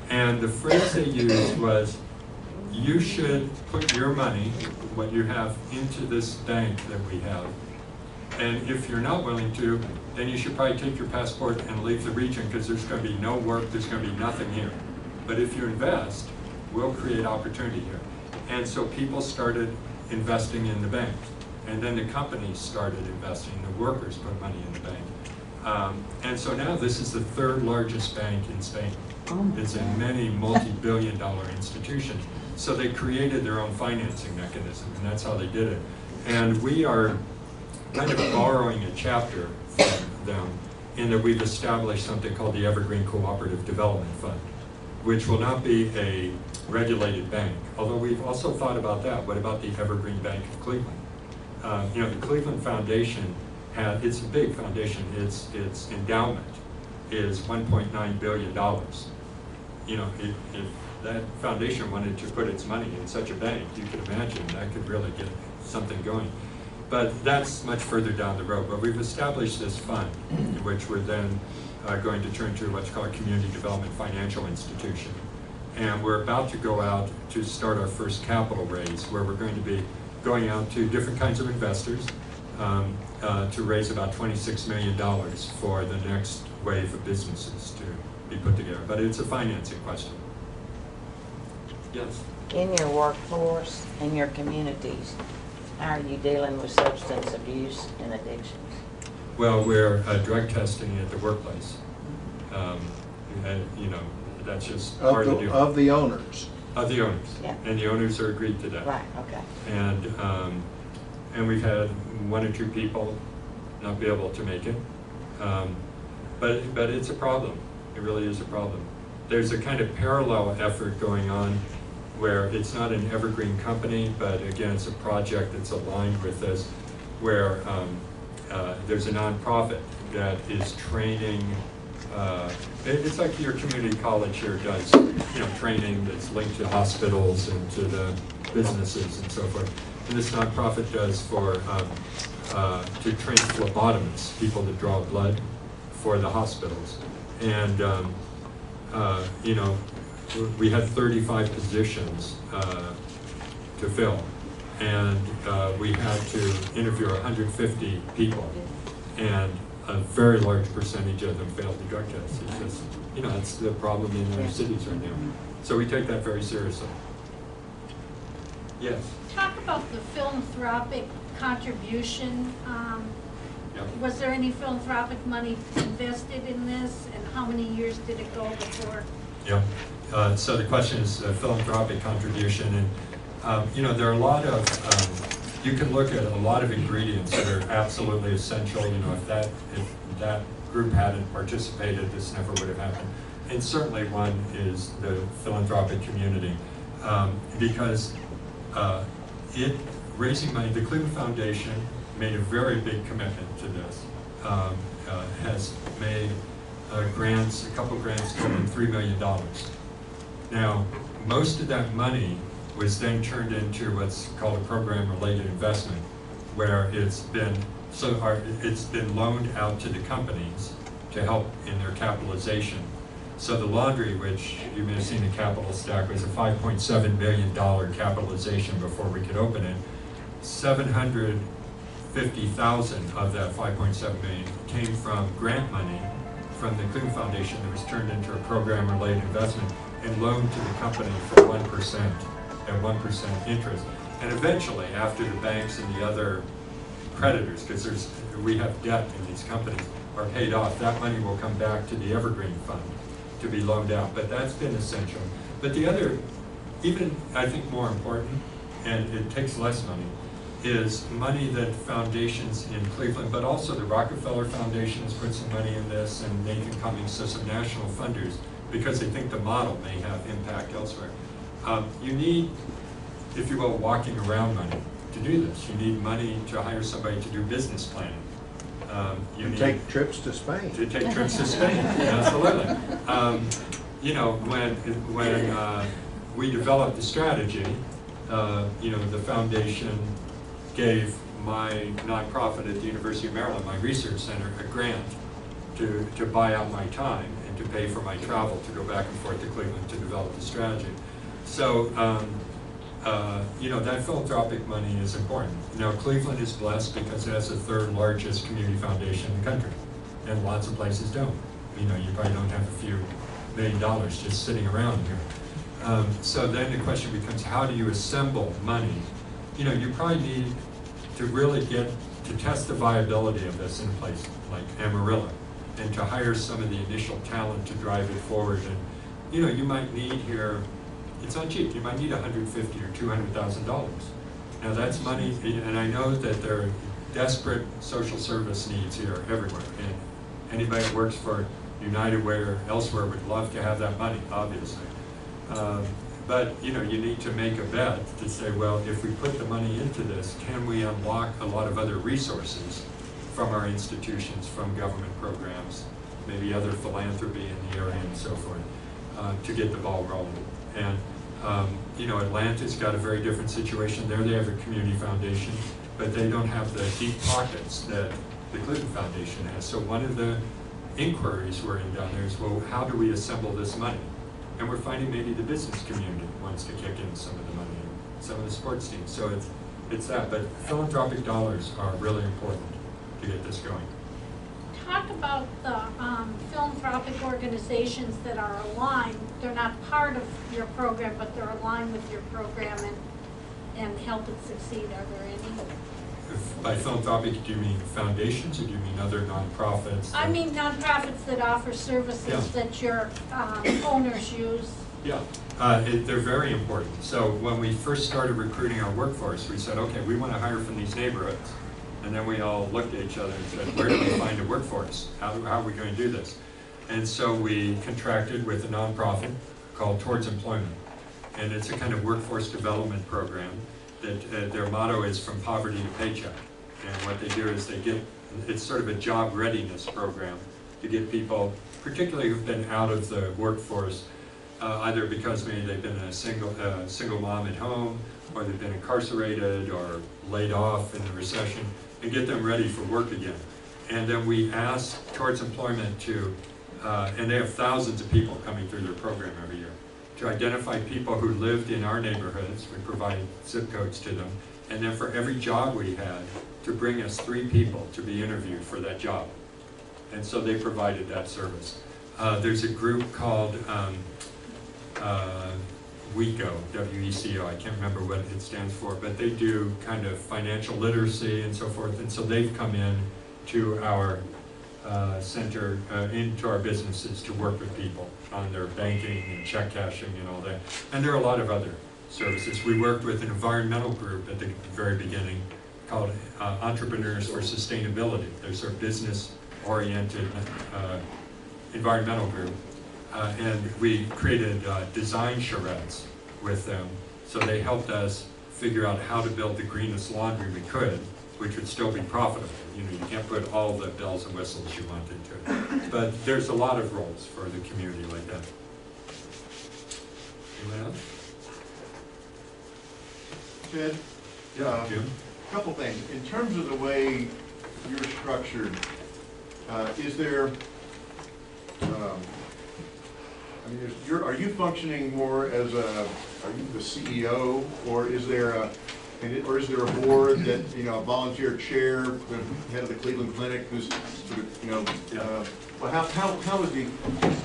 And the phrase they used was, you should put your money, what you have, into this bank that we have. And if you're not willing to, then you should probably take your passport and leave the region because there's going to be no work, there's going to be nothing here. But if you invest, we'll create opportunity here. And so people started investing in the bank. And then the companies started investing, the workers put money in the bank. And so now this is the 3rd largest bank in Spain. It's a many multi-billion-dollar institution. So they created their own financing mechanism, and that's how they did it. And we are kind of borrowing a chapter from them in that we've established something called the Evergreen Cooperative Development Fund, which will not be a regulated bank, although we've also thought about that. What about the Evergreen Bank of Cleveland? You know, the Cleveland Foundation, it's a big foundation. Its endowment is $1.9 billion. You know, if that foundation wanted to put its money in such a bank, you could imagine that could really get something going. But that's much further down the road. But we've established this fund, which we're then going to turn to what's called a community development financial institution. And we're about to go out to start our first capital raise, where we're going to be going out to different kinds of investors to raise about $26 million for the next wave of businesses to be put together. But it's a financing question. Yes? In your workforce, in your communities, How are you dealing with substance abuse and addictions? Well, we're drug testing at the workplace. And, you know, that's just part of the deal. Of the owners. Of the owners. Yeah. And the owners are agreed to that. Right, okay. And we've had 1 or 2 people not be able to make it. But it's a problem. It really is a problem. There's a kind of parallel effort going on where it's not an evergreen company, but again, it's a project that's aligned with this, where there's a nonprofit that is training. It's like your community college here does, you know, training that's linked to hospitals and to the businesses and so forth. And this nonprofit does for to train phlebotomists, people that draw blood for the hospitals. And you know, we had 35 positions to fill, and we had to interview 150 people, and a very large percentage of them failed the drug test. It's just, you know, it's the problem in our cities right now. So we take that very seriously. Yes? Talk about the philanthropic contribution. Yep. Was there any philanthropic money invested in this, and how many years did it go before? Yeah. So the question is philanthropic contribution, and you know, there are a lot of you can look at a lot of ingredients that are absolutely essential. You know, if that group hadn't participated, this never would have happened. And certainly one is the philanthropic community, because raising money. The Cleveland Foundation made a very big commitment to this. Has made grants, a couple grants totaling $3 million. Now, most of that money was then turned into what's called a program-related investment, where it's been loaned out to the companies to help in their capitalization. So the laundry, which you may have seen the capital stack, was a $5.7 million capitalization before we could open it. 750,000 of that 5.7 million came from grant money from the Cleveland Foundation that was turned into a program-related investment and loaned to the company for 1% at 1% interest. And eventually, after the banks and the other creditors, because we have debt in these companies, are paid off, that money will come back to the Evergreen Fund to be loaned out. But that's been essential. But the other, even I think more important, and it takes less money, is money that foundations in Cleveland, but also the Rockefeller Foundation has put some money in this, and Nathan Cummings, so some national funders, because they think the model may have impact elsewhere. You need, if you will, walking around money to do this. You need money to hire somebody to do business planning. You need take trips to Spain. To take trips to Spain, absolutely. You know, when we developed the strategy, you know, the foundation gave my nonprofit at the University of Maryland, my research center, a grant to buy out my time and to pay for my travel to go back and forth to Cleveland to develop the strategy. So, you know, that philanthropic money is important. Now, Cleveland is blessed because it has the 3rd largest community foundation in the country, and lots of places don't. You know, you probably don't have a few $1 million just sitting around here. So then the question becomes, how do you assemble money? You know, you probably need to really get to test the viability of this in a place like Amarillo, and to hire some of the initial talent to drive it forward. And you know, you might need here, it's not cheap, you might need $150,000 or $200,000. Now that's money, and I know that there are desperate social service needs here everywhere, and anybody that works for United Way or elsewhere would love to have that money, obviously. But you know, you need to make a bet to say, well, if we put the money into this, can we unlock a lot of other resources from our institutions, from government programs, maybe other philanthropy in the area and so forth, to get the ball rolling. And you know, Atlanta's got a very different situation. There they have a community foundation, but they don't have the deep pockets that the Cleveland Foundation has. So one of the inquiries we're in down there is, well, how do we assemble this money? And we're finding maybe the business community wants to kick in some of the money, some of the sports teams. So it's that. But philanthropic dollars are really important to get this going. Talk about the philanthropic organizations that are aligned. They're not part of your program, but they're aligned with your program. And and help it succeed? Are there any? By philanthropic, do you mean foundations or do you mean other nonprofits? I mean nonprofits that offer services Yeah. that your owners use. Yeah, they're very important. So when we first started recruiting our workforce, we said, okay, we want to hire from these neighborhoods. And then we all looked at each other and said, where do we find a workforce? How are we going to do this? And so we contracted with a nonprofit called Towards Employment. And it's a kind of workforce development program that their motto is from poverty to paycheck. And what they do is it's sort of a job readiness program to get people, particularly who've been out of the workforce, either because maybe they've been a single mom at home, or they've been incarcerated or laid off in the recession, and get them ready for work again. And then we ask Towards Employment to, and they have thousands of people coming through their program every year, to identify people who lived in our neighborhoods. We provide zip codes to them, and then for every job we had, to bring us 3 people to be interviewed for that job. And so they provided that service. There's a group called WECO, W-E-C-O, I can't remember what it stands for, but they do kind of financial literacy and so forth, and so they've come in to our center, into our businesses to work with people on their banking and check cashing and all that. And there are a lot of other services. We worked with an environmental group at the very beginning called Entrepreneurs for Sustainability. They're sort of business-oriented environmental group. And we created design charrettes with them. So they helped us figure out how to build the greenest laundry we could, which would still be profitable. You know, you can't put all the bells and whistles you want into it. But there's a lot of roles for the community like that. Anyone else? Ted? Yeah, Jim? A couple things. In terms of the way you're structured, is there, are you functioning more as are you the CEO, or is there a board that, a volunteer chair, the head of the Cleveland Clinic, who's sort of, well, how is the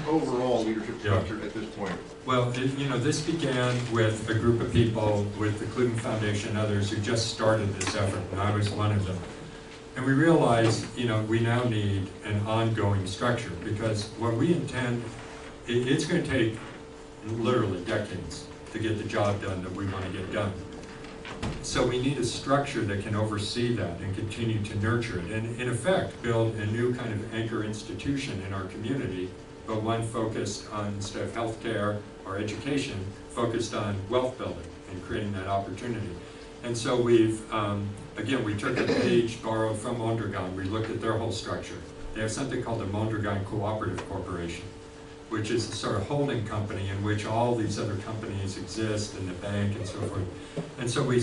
overall leadership structured at this point? Well, this began with a group of people with the Cleveland Foundation and others who just started this effort, and I was one of them. And we realized, we now need an ongoing structure, because what we intend, it's going to take literally decades to get the job done that we want to get done. So we need a structure that can oversee that and continue to nurture it, and in effect build a new kind of anchor institution in our community, but one focused on, instead of healthcare or education, focused on wealth building and creating that opportunity. And so we've, again, we took a page borrowed from Mondragon. We looked at their whole structure. They have something called the Mondragon Cooperative Corporation, which is a sort of holding company in which all these other companies exist, and the bank and so forth. And so we've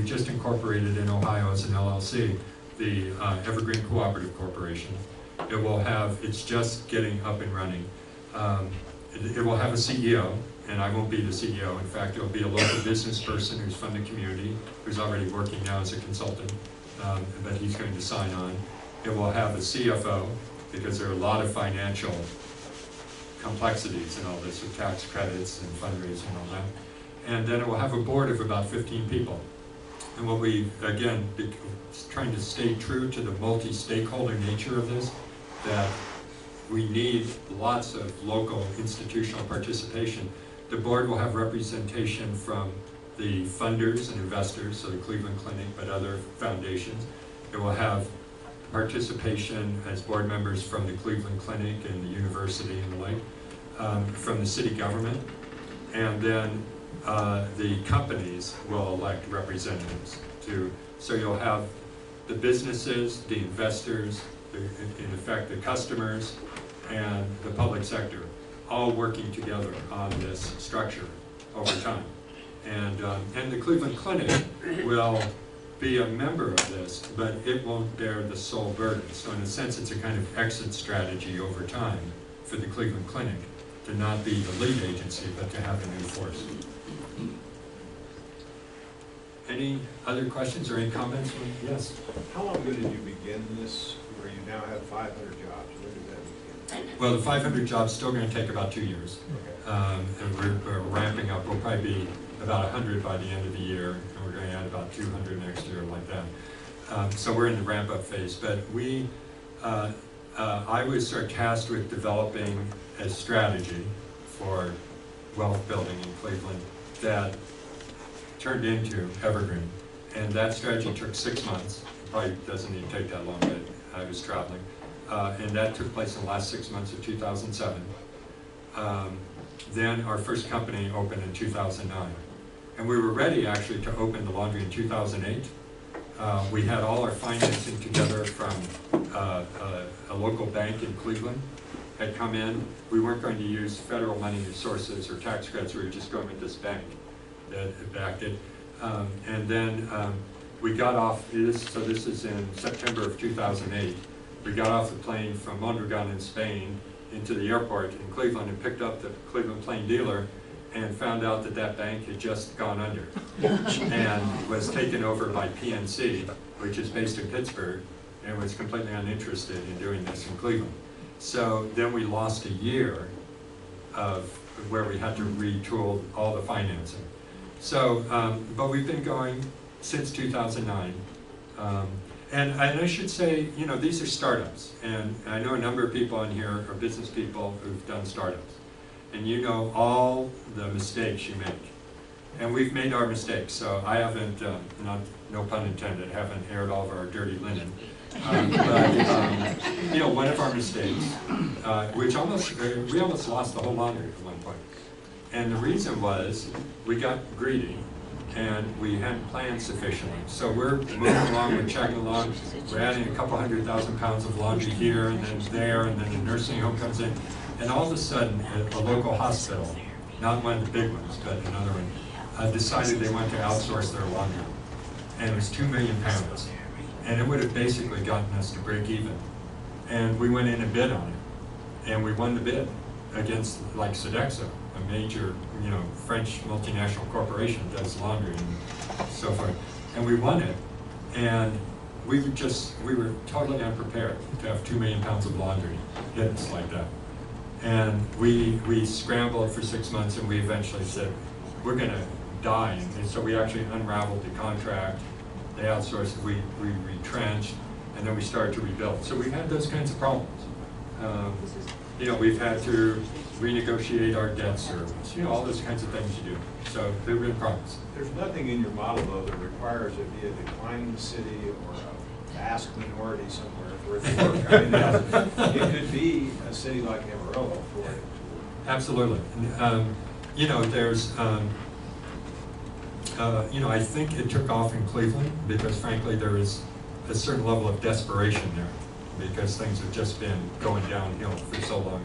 just incorporated in Ohio as an LLC, the Evergreen Cooperative Corporation. It's just getting up and running. It will have a CEO, and I won't be the CEO. In fact, it'll be a local business person who's from the community, who's already working now as a consultant, but he's going to sign on. It will have a CFO, because there are a lot of financial complexities and all this with tax credits and fundraising and all that. And then it will have a board of about 15 people. And what we, again, trying to stay true to the multi-stakeholder nature of this, that we need lots of local institutional participation. The board will have representation from the funders and investors, so the Cleveland Clinic, but other foundations. It will have participation as board members from the Cleveland Clinic and the university and the like, from the city government, and then the companies will elect representatives so you'll have the businesses, the investors, in effect the customers, and the public sector all working together on this structure over time. And the Cleveland Clinic will be a member of this, but it won't bear the sole burden. So in a sense, it's a kind of exit strategy over time for the Cleveland Clinic to not be the lead agency, but to have a new force. Any other questions or any comments? Yes? How long ago did you begin this, where you now have 500 jobs? When did that begin? Well, the 500 jobs still going to take about 2 years. Okay. And we're ramping up. We'll probably be about 100 by the end of the year, and we're going to add about 200 next year, like that. So we're in the ramp-up phase. But I was tasked with developing a strategy for wealth building in Cleveland that turned into Evergreen. And that strategy took 6 months. It probably doesn't even take that long, but I was traveling. And that took place in the last 6 months of 2007. Then our first company opened in 2009. And we were ready actually to open the laundry in 2008. We had all our financing together from a local bank in Cleveland had come in. We weren't going to use federal money sources or tax credits. We were just going with this bank that backed it. And then we got off, so this is in September of 2008. We got off the plane from Mondragon in Spain into the airport in Cleveland and picked up the Cleveland Plain dealer and found out that that bank had just gone under and was taken over by PNC, which is based in Pittsburgh, and was completely uninterested in doing this in Cleveland. So then we lost a year of where we had to retool all the financing. So, but we've been going since 2009. And I should say, you know, these are startups. And I know a number of people in here are business people who've done startups. And you know all the mistakes you make. And we've made our mistakes. So I haven't, no pun intended, haven't aired all of our dirty linen. You know, one of our mistakes, which we almost lost the whole laundry at one point. And the reason was we got greedy and we hadn't planned sufficiently. So we're moving along, we're chugging along, we're adding a couple 100,000 pounds of laundry here and then there, and then the nursing home comes in. And all of a sudden, a local hospital, not one of the big ones, but another one, decided they wanted to outsource their laundry. And it was 2 million pounds. And it would have basically gotten us to break even. And we went in and bid on it. And we won the bid against like Sodexo, a major, you know, French multinational corporation that does laundry and so forth. And we won it. And we were totally unprepared to have 2 million pounds of laundry hit us like that. And we scrambled for 6 months, and we eventually said, we're going to die. And so we actually unraveled the contract. They outsourced, we retrenched, and then we started to rebuild. So we've had those kinds of problems. You know, we've had to renegotiate our debt service, you know, all those kinds of things you do. So they've been problems. There's nothing in your model, though, that requires it be a declining city or a vast minority somewhere for it to work. I mean, it could be a city like Amarillo for it to work. Absolutely. You know, there's, you know, I think it took off in Cleveland because, frankly, there is a certain level of desperation there because things have just been going downhill for so long,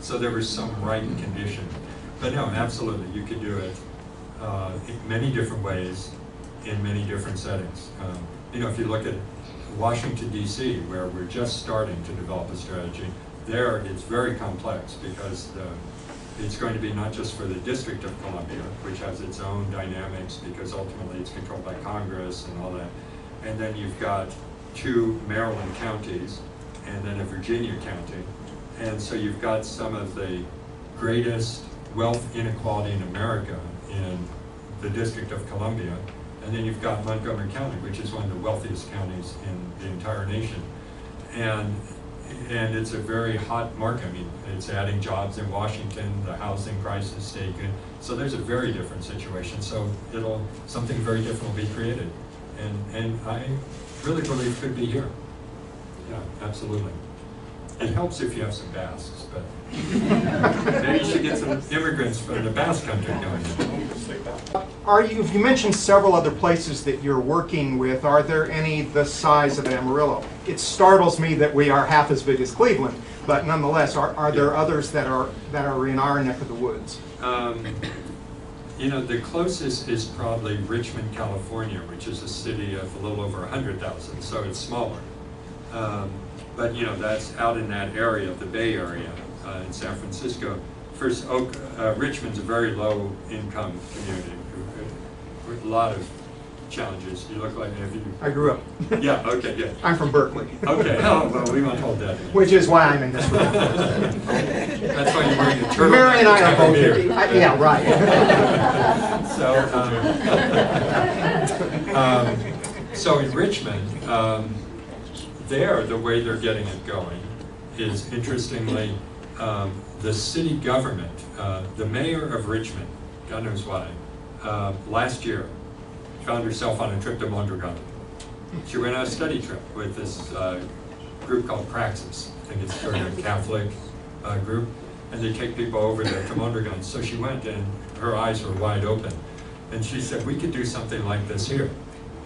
so there was some right condition. But no, absolutely, you could do it in many different ways, in many different settings. You know, if you look at Washington, D.C., where we're just starting to develop a strategy, there it's very complex because it's going to be not just for the District of Columbia, which has its own dynamics because ultimately it's controlled by Congress and all that. And then you've got 2 Maryland counties and then a Virginia county. And so you've got some of the greatest wealth inequality in America in the District of Columbia. And then you've got Montgomery County, which is one of the wealthiest counties in the entire nation. And it's a very hot market. I mean, it's adding jobs in Washington, the housing prices stay good. So there's a very different situation. So something very different will be created. And I really believe could be here. Yeah, absolutely. It helps if you have some Basques, but maybe you should get some immigrants from the Basque country going. You mentioned several other places that you're working with. Are there any the size of Amarillo? It startles me that we are half as big as Cleveland, but nonetheless, are there others that are in our neck of the woods? You know, the closest is probably Richmond, California, which is a city of a little over 100,000, so it's smaller. But you know, that's out in that area of the Bay Area in San Francisco. First, Richmond's a very low-income community. A lot of challenges. You look like I grew up. Yeah. Okay. Yeah. I'm from Berkeley. Okay. Oh well, we won't hold that in. Which is why I'm in this room. That's why you're wearing a turtleneck. Mary and I are both here. Yeah. Right. So in Richmond, the way they're getting it going is, interestingly, the city government, the mayor of Richmond, God knows why, last year found herself on a trip to Mondragon. She went on a study trip with this group called Praxis. I think it's sort of a Catholic group, and they take people over there to Mondragon. So she went, and her eyes were wide open. And she said, we could do something like this here.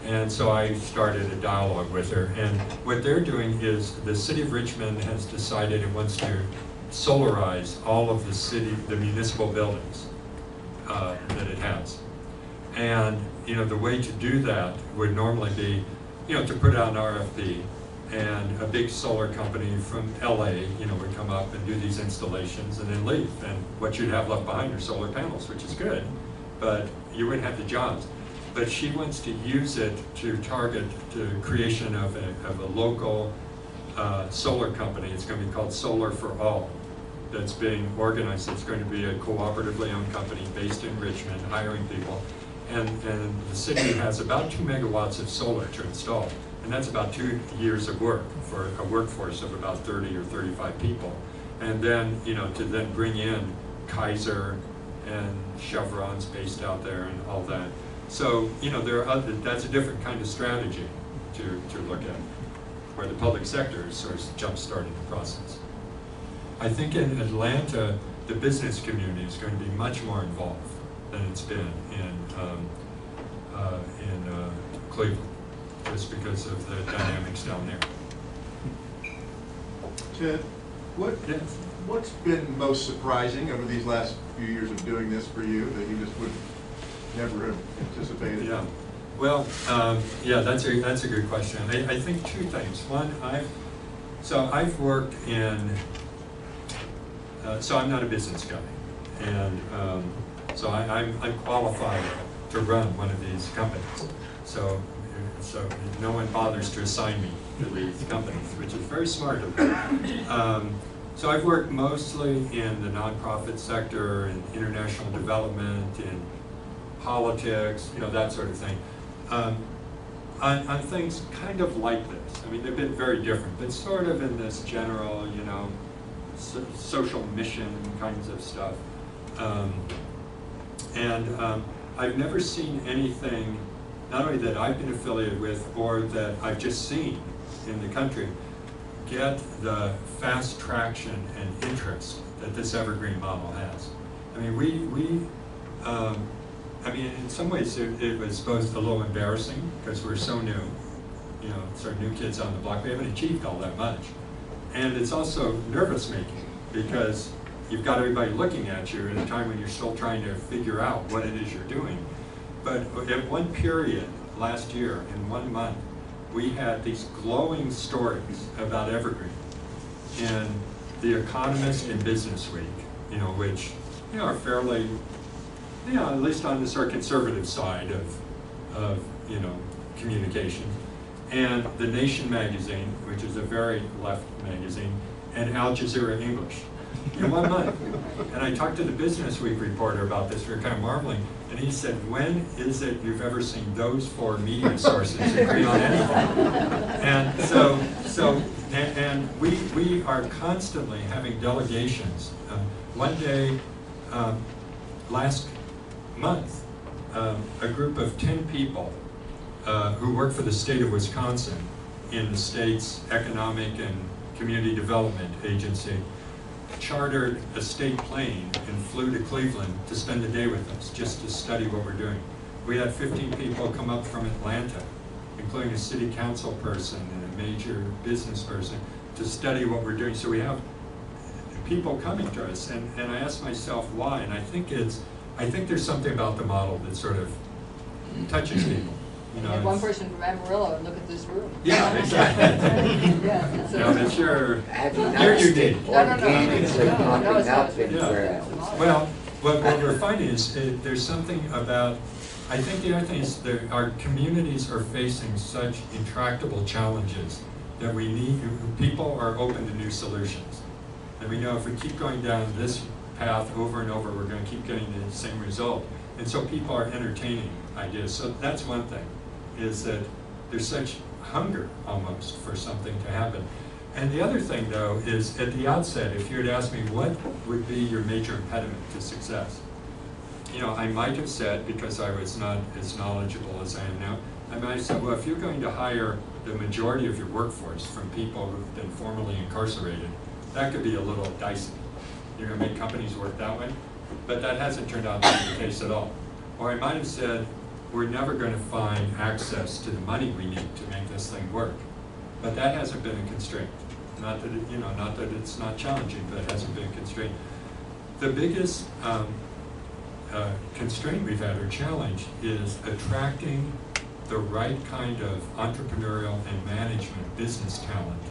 And so I started a dialogue with her. And what they're doing is the city of Richmond has decided it wants to solarize all of the municipal buildings that it has. And the way to do that would normally be, to put out an RFP, and a big solar company from LA, would come up and do these installations and then leave. And what you'd have left behind are solar panels, which is good, but you wouldn't have the jobs. But she wants to use it to target the creation of a local solar company. It's going to be called Solar for All. That's being organized. It's going to be a cooperatively owned company based in Richmond, hiring people. And the city has about 2 megawatts of solar to install. And that's about 2 years of work for a workforce of about 30 or 35 people. And then, to then bring in Kaiser and Chevron's based out there and all that. So, there are that's a different kind of strategy to look at, where the public sector is sort of jump-starting the process. I think in Atlanta, the business community is going to be much more involved than it's been in Cleveland, just because of the dynamics down there. Ted, what's been most surprising over these last few years of doing this for you that you just would never have anticipated? Yeah, well, that's a good question. I think 2 things. One, I've worked in. So I'm not a business guy, and so I'm qualified to run one of these companies. So no one bothers to assign me to these companies, which is very smart of them. So I've worked mostly in the nonprofit sector, in international development, in politics, that sort of thing, on things kind of like this. I mean, they've been very different, but sort of in this general, social mission kinds of stuff. I've never seen anything, not only that I've been affiliated with or that I've just seen in the country, get the fast traction and interest that this Evergreen model has. I mean, in some ways it was both a little embarrassing because we're so new, sort of new kids on the block. We haven't achieved all that much. And it's also nervous-making because you've got everybody looking at you at a time when you're still trying to figure out what it is you're doing. But at one period last year, in 1 month, we had these glowing stories about Evergreen in The Economist and Business Week, which are fairly, at least on the sort of conservative side of communication, and The Nation magazine, which is a very left magazine, and Al Jazeera English in 1 month. And I talked to the Business Week reporter about this. We were kind of marveling, and he said, "When is it you've ever seen those 4 media sources agree on anything?" And we are constantly having delegations. One day, last month, a group of 10 people who work for the state of Wisconsin in the state's Economic and Community Development Agency chartered a state plane and flew to Cleveland to spend the day with us, just to study what we're doing. We had 15 people come up from Atlanta, including a city council person and a major business person, to study what we're doing. So we have people coming to us, and I asked myself why, and I think there's something about the model that sort of touches people. And one person from Amarillo, and look at this room. Yeah, exactly. Yeah, no, but you're unique. Well, what we're finding is there's something about, I think the other thing is that our communities are facing such intractable challenges that we need, people are open to new solutions. And we know if we keep going down this path over and over, we're going to keep getting the same result. And so people are entertaining ideas. So that's one thing, is that there's such hunger almost for something to happen. And the other thing, though, is at the outset, if you had asked me what would be your major impediment to success, you know, I might have said, because I was not as knowledgeable as I am now, I might have said, well, if you're going to hire the majority of your workforce from people who've been formerly incarcerated, that could be a little dicey. You're going to make companies work that way. But that hasn't turned out to be the case at all. Or I might have said, we're never going to find access to the money we need to make this thing work. But that hasn't been a constraint. Not that it, not that it's not challenging, but it hasn't been a constraint. The biggest constraint we've had, or challenge, is attracting the right kind of entrepreneurial and management business talent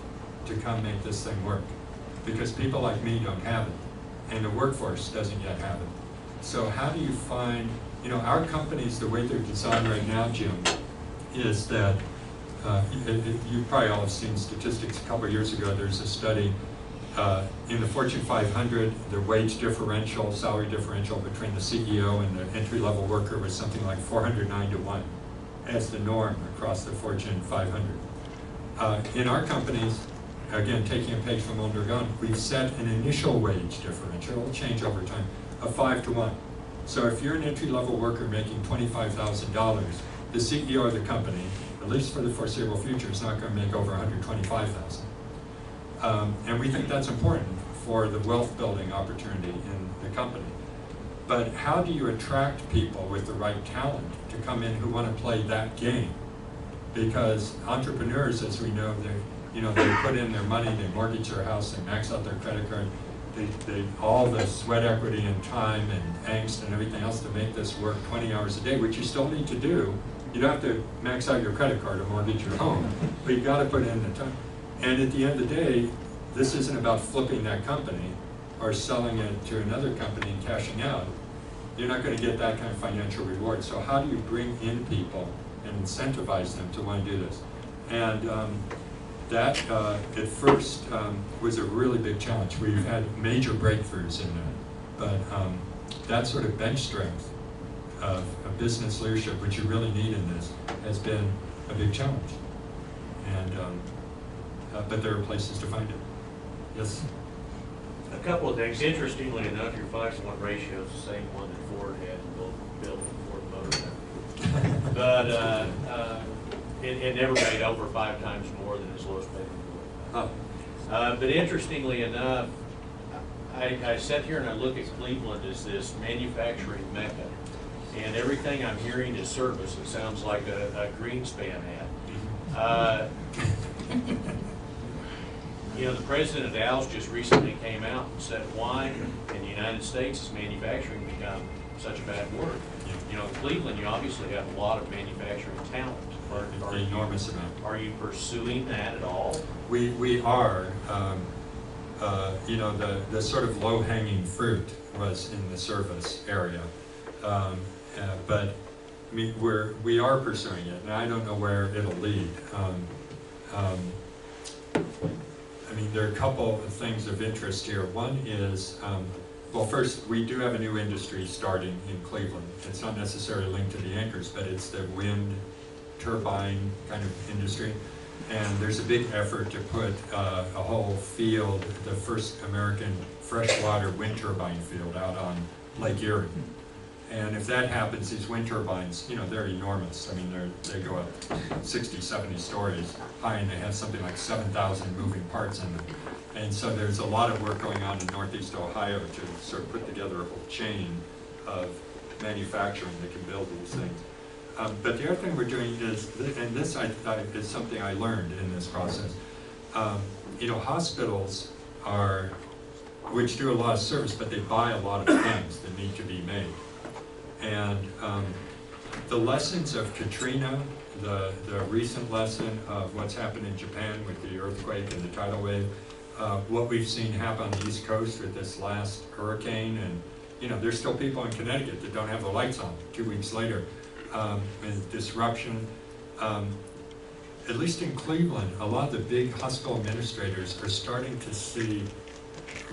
to come make this thing work. Because people like me don't have it, and the workforce doesn't yet have it. So how do you find, our companies, the way they're designed right now, Jim, is that, you probably all have seen statistics. A couple of years ago, there's a study in the Fortune 500, the wage differential, salary differential between the CEO and the entry-level worker was something like 409 to 1 as the norm across the Fortune 500. In our companies, again, taking a page from Mondragon, we've set an initial wage differential, it'll change over time, of 5 to 1. So if you're an entry-level worker making $25,000, the CEO of the company, at least for the foreseeable future, is not going to make over $125,000. And we think that's important for the wealth building opportunity in the company. But how do you attract people with the right talent to come in who want to play that game? Because entrepreneurs, as we know, they put in their money, they mortgage their house, they max out their credit card, they all the sweat equity and time and angst and everything else to make this work 20 hours a day, which you still need to do. You don't have to max out your credit card or mortgage your home, but you got to put in the time. And at the end of the day, this isn't about flipping that company or selling it to another company and cashing out. You're not going to get that kind of financial reward. So how do you bring in people and incentivize them to want to do this? And that, at first, was a really big challenge. We've had major breakthroughs in that. But that sort of bench strength of business leadership, which you really need in this, has been a big challenge. And but there are places to find it. Yes? A couple of things. Interestingly enough, your 5-to-1 ratio is the same one that Ford had built the Ford Motor. But it never made over 5 times more than its lowest paid employee. But interestingly enough, I sit here and I look at Cleveland as this manufacturing mecca. And everything I'm hearing is service. It sounds like a Greenspan ad. The president of Dow's just recently came out and said, why in the United States has manufacturing become such a bad word? In Cleveland, you obviously have a lot of manufacturing talent. An enormous amount. Are you pursuing that at all? We are. The sort of low-hanging fruit was in the service area. But I mean, we are pursuing it, and I don't know where it'll lead. I mean, there are a couple of things of interest here. One is, well, first, we do have a new industry starting in Cleveland. It's not necessarily linked to the anchors, but it's the wind turbine kind of industry. And there's a big effort to put a whole field, the first American freshwater wind turbine field, out on Lake Erie. And if that happens, these wind turbines, they're enormous. I mean, they go up 60, 70 stories high, and they have something like 7,000 moving parts in them. And so there's a lot of work going on in Northeast Ohio to sort of put together a whole chain of manufacturing that can build these things. But the other thing we're doing is, and this is something I learned in this process, hospitals which do a lot of service, but they buy a lot of things that need to be made. And the lessons of Katrina, the recent lesson of what's happened in Japan with the earthquake and the tidal wave, what we've seen happen on the East Coast with this last hurricane, and there's still people in Connecticut that don't have the lights on 2 weeks later, and disruption. At least in Cleveland, a lot of the big hospital administrators are starting to see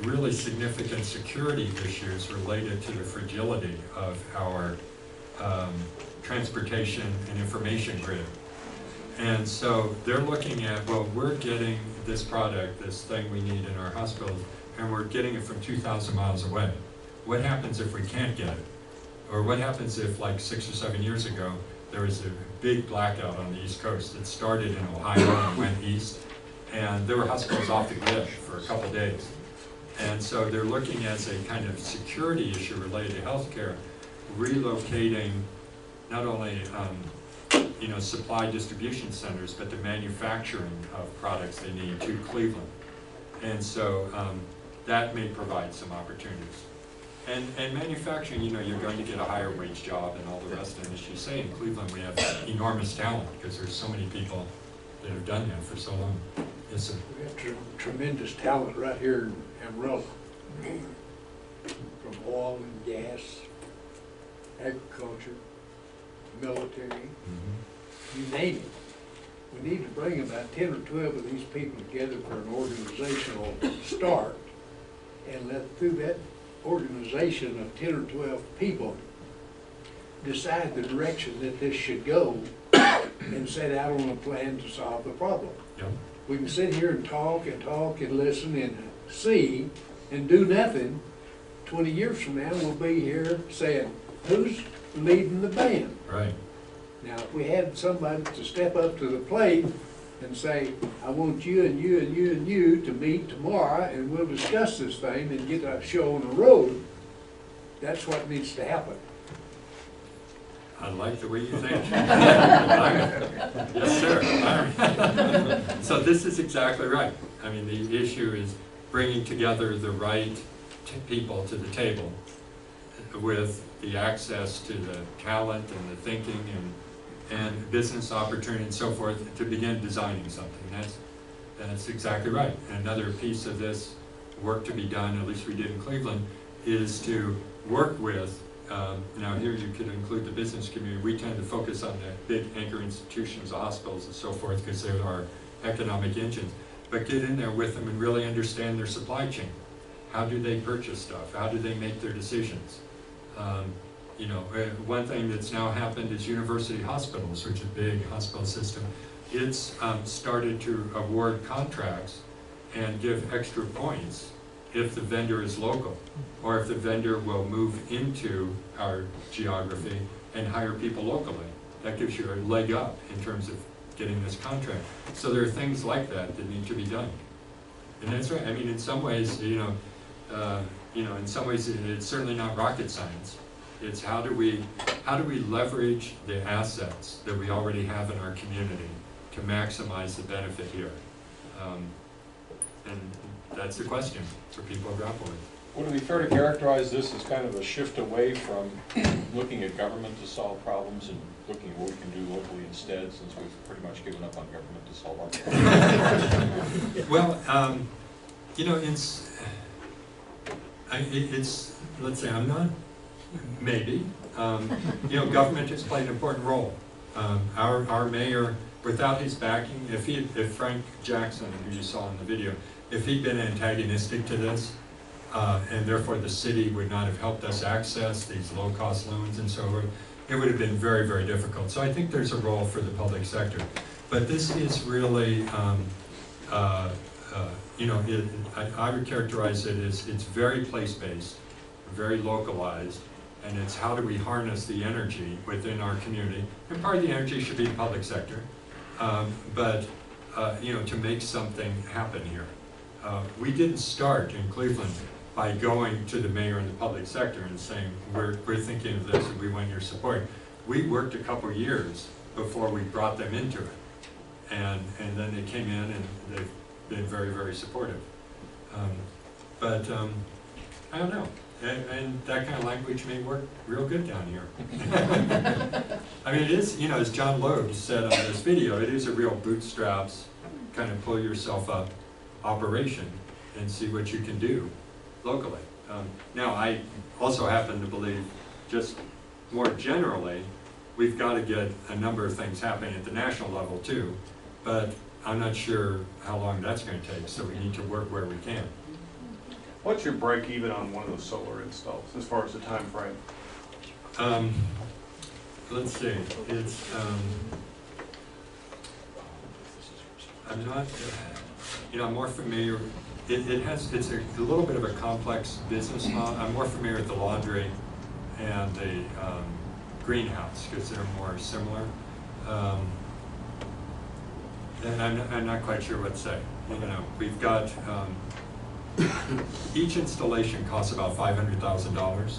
really significant security issues related to the fragility of our transportation and information grid. And so they're looking at, well, we're getting this product, this thing we need in our hospitals, and we're getting it from 2,000 miles away. What happens if we can't get it? Or what happens if, like 6 or 7 years ago, there was a big blackout on the East Coast that started in Ohio and went east, and there were hospitals off the grid for a couple days. And so they're looking as a kind of security issue related to healthcare, relocating not only supply distribution centers, but the manufacturing of products they need to Cleveland. And so that may provide some opportunities. And manufacturing, you're going to get a higher wage job and all the rest. And as you say, in Cleveland we have enormous talent because there's so many people that have done that for so long. Yes, sir. We have tremendous talent right here in Amarillo, from oil and gas, agriculture, military, you name it. We need to bring about 10 or 12 of these people together for an organizational start, and let through that organization of 10 or 12 people decide the direction that this should go and set out on a plan to solve the problem. Yep. We can sit here and talk and listen and see and do nothing. 20 years from now, we'll be here saying, who's leading the band? Right. Now, if we had somebody to step up to the plate and say, I want you and you and you and you to meet tomorrow and we'll discuss this thing and get a show on the road, that's what needs to happen. I like the way you think. Yes, sir. So this is exactly right. I mean, the issue is bringing together the right people to the table with the access to the talent and the thinking and business opportunity and so forth to begin designing something. That's exactly right. And another piece of this work to be done, at least we did in Cleveland, is to work with, now here you could include the business community. We tend to focus on the big anchor institutions, the hospitals and so forth, because they're our economic engines. But get in there with them and really understand their supply chain. How do they purchase stuff? How do they make their decisions? One thing that's now happened is university hospitals, which is a big hospital system. It's started to award contracts and give extra points if the vendor is local, or if the vendor will move into our geography and hire people locally. That gives you a leg up in terms of getting this contract. So there are things like that that need to be done. And that's right. I mean, in some ways, in some ways, it's certainly not rocket science. It's how do we leverage the assets that we already have in our community to maximize the benefit here? And that's the question for people to grapple with. Would it be fair to characterize this as kind of a shift away from looking at government to solve problems and looking at what we can do locally instead, since we've pretty much given up on government to solve our problems? Well, it's, let's say I'm not, maybe. Government has played an important role. Our mayor, without his backing, if Frank Jackson, who you saw in the video, if he'd been antagonistic to this, and therefore the city would not have helped us access these low-cost loans and so forth, it would have been very, very difficult. So I think there's a role for the public sector. But this is really, I would characterize it as it's very place-based, very localized, and it's how do we harness the energy within our community. And part of the energy should be the public sector, to make something happen here. We didn't start in Cleveland by going to the mayor and the public sector and saying, we're thinking of this and we want your support. We worked a couple years before we brought them into it. And then they came in and they've been very, very supportive. I don't know. And that kind of language may work real good down here. I mean, it is, as John Loeb said on this video, it is a real bootstraps, kind of pull yourself up operation and see what you can do locally. Now, I also happen to believe, just more generally, we've got to get a number of things happening at the national level too, but I'm not sure how long that's going to take, so we need to work where we can. What's your break even on one of those solar installs as far as the time frame? let's see, it's, I'm not, I'm more familiar, it's a little bit of a complex business model. I'm more familiar with the laundry and the greenhouse, because they're more similar. And I'm not quite sure what to say. We've got, each installation costs about $500,000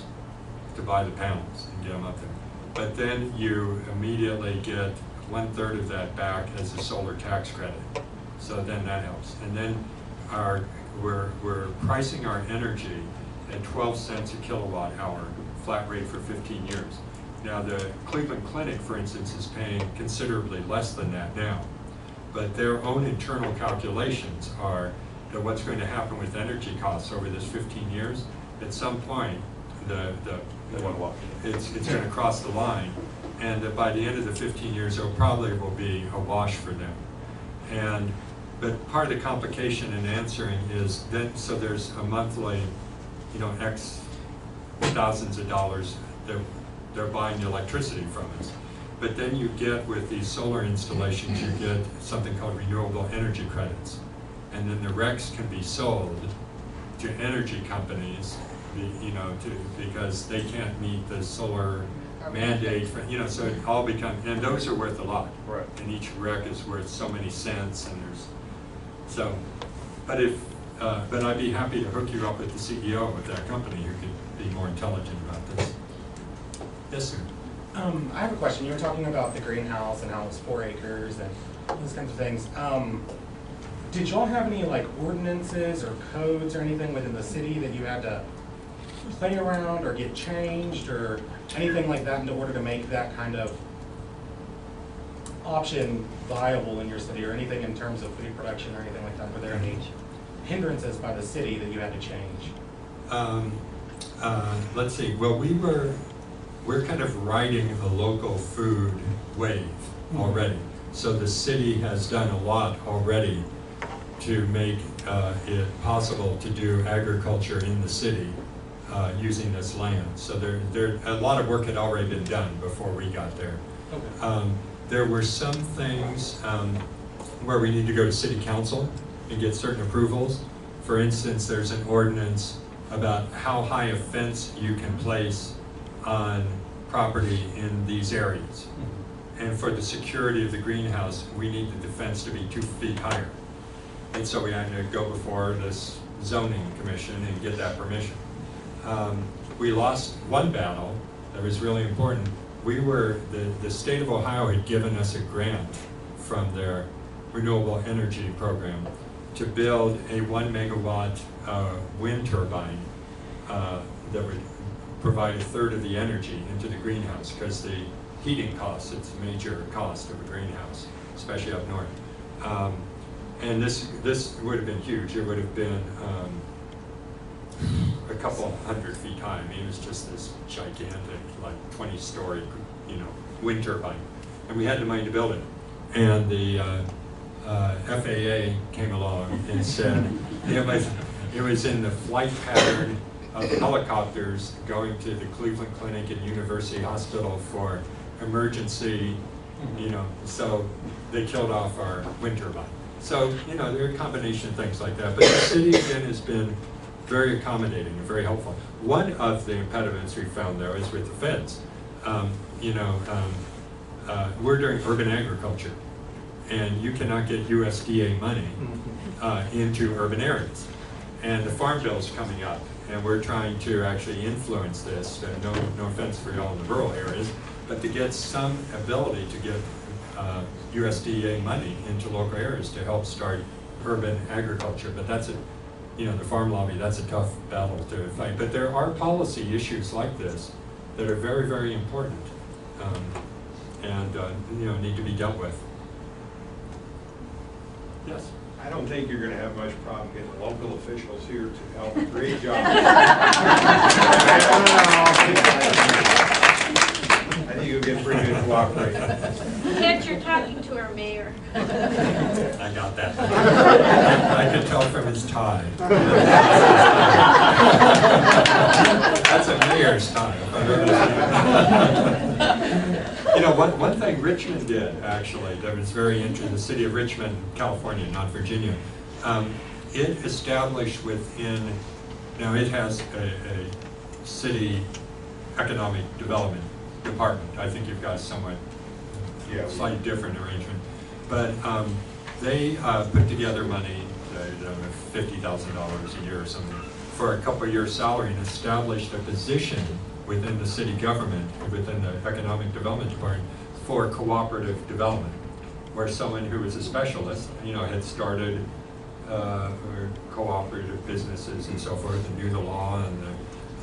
to buy the panels and get them up there. But then you immediately get 1/3 of that back as a solar tax credit. So then that helps. And then we're pricing our energy at 12 cents a kilowatt hour, flat rate for 15 years. Now the Cleveland Clinic, for instance, is paying considerably less than that now. But their own internal calculations are that what's going to happen with energy costs over this 15 years, at some point, it's going to cross the line, and that by the end of the 15 years, it probably will be a wash for them. But part of the complication in answering is then, so there's a monthly, X thousands of dollars that they're buying the electricity from us. But then you get, with these solar installations, you get something called renewable energy credits. And then the RECs can be sold to energy companies, because they can't meet the solar mandate, so it all becomes, and those are worth a lot. Right. And each REC is worth so many cents, and but I'd be happy to hook you up with the CEO of that company who could be more intelligent about this. Yes, sir. I have a question. You were talking about the greenhouse and how it's 4 acres and those kinds of things. Did y'all have any ordinances or codes or anything within the city that you had to play around or get changed or anything like that in order to make that kind of option viable in your city, or anything in terms of food production or anything like that? Were there any hindrances by the city that you had to change? Let's see. Well, we're kind of riding a local food wave already. So the city has done a lot already to make it possible to do agriculture in the city using this land. So a lot of work had already been done before we got there. Okay. There were some things where we need to go to city council and get certain approvals. For instance, there's an ordinance about how high a fence you can place on property in these areas. And for the security of the greenhouse, we need the fence to be 2 feet higher. And so we had to go before this zoning commission and get that permission. We lost one battle that was really important. The state of Ohio had given us a grant from their renewable energy program to build a 1 megawatt wind turbine that would provide 1/3 of the energy into the greenhouse, because the heating costs, it's a major cost of a greenhouse, especially up north. And this would have been huge. It would have been a couple 100 feet high. I mean, it was just this gigantic, 20-story, wind turbine. And we had the money to build it. And the FAA came along and said it was in the flight pattern of helicopters going to the Cleveland Clinic and University Hospital for emergency, so they killed off our wind turbine. So, there are a combination of things like that. But the city, again, has been very accommodating and very helpful. One of the impediments we found, though, is with the feds. We're doing urban agriculture, and you cannot get USDA money into urban areas. And the farm bill is coming up, and we're trying to actually influence this. No offense for y'all in the rural areas, but to get some ability to get USDA money into local areas to help start urban agriculture. But that's the farm lobby, that's a tough battle to fight. But there are policy issues like this that are very, very important and need to be dealt with. Yes? I don't think you're going to have much problem getting local officials here to help create jobs. I think you'll get pretty good cooperation. Yet you're talking to our mayor. I got that. I could tell from his tie. That's a mayor's tie. You know, one thing Richmond did, actually, that was very interesting, the city of Richmond, California, not Virginia, it established within, now it has a city economic development department. I think you've got a somewhat slightly different arrangement. But they put together money, $50,000 a year or something, for a couple of years' salary and established a position within the city government, within the economic development department, for cooperative development, where someone who was a specialist, you know, had started or cooperative businesses and so forth, and knew the law,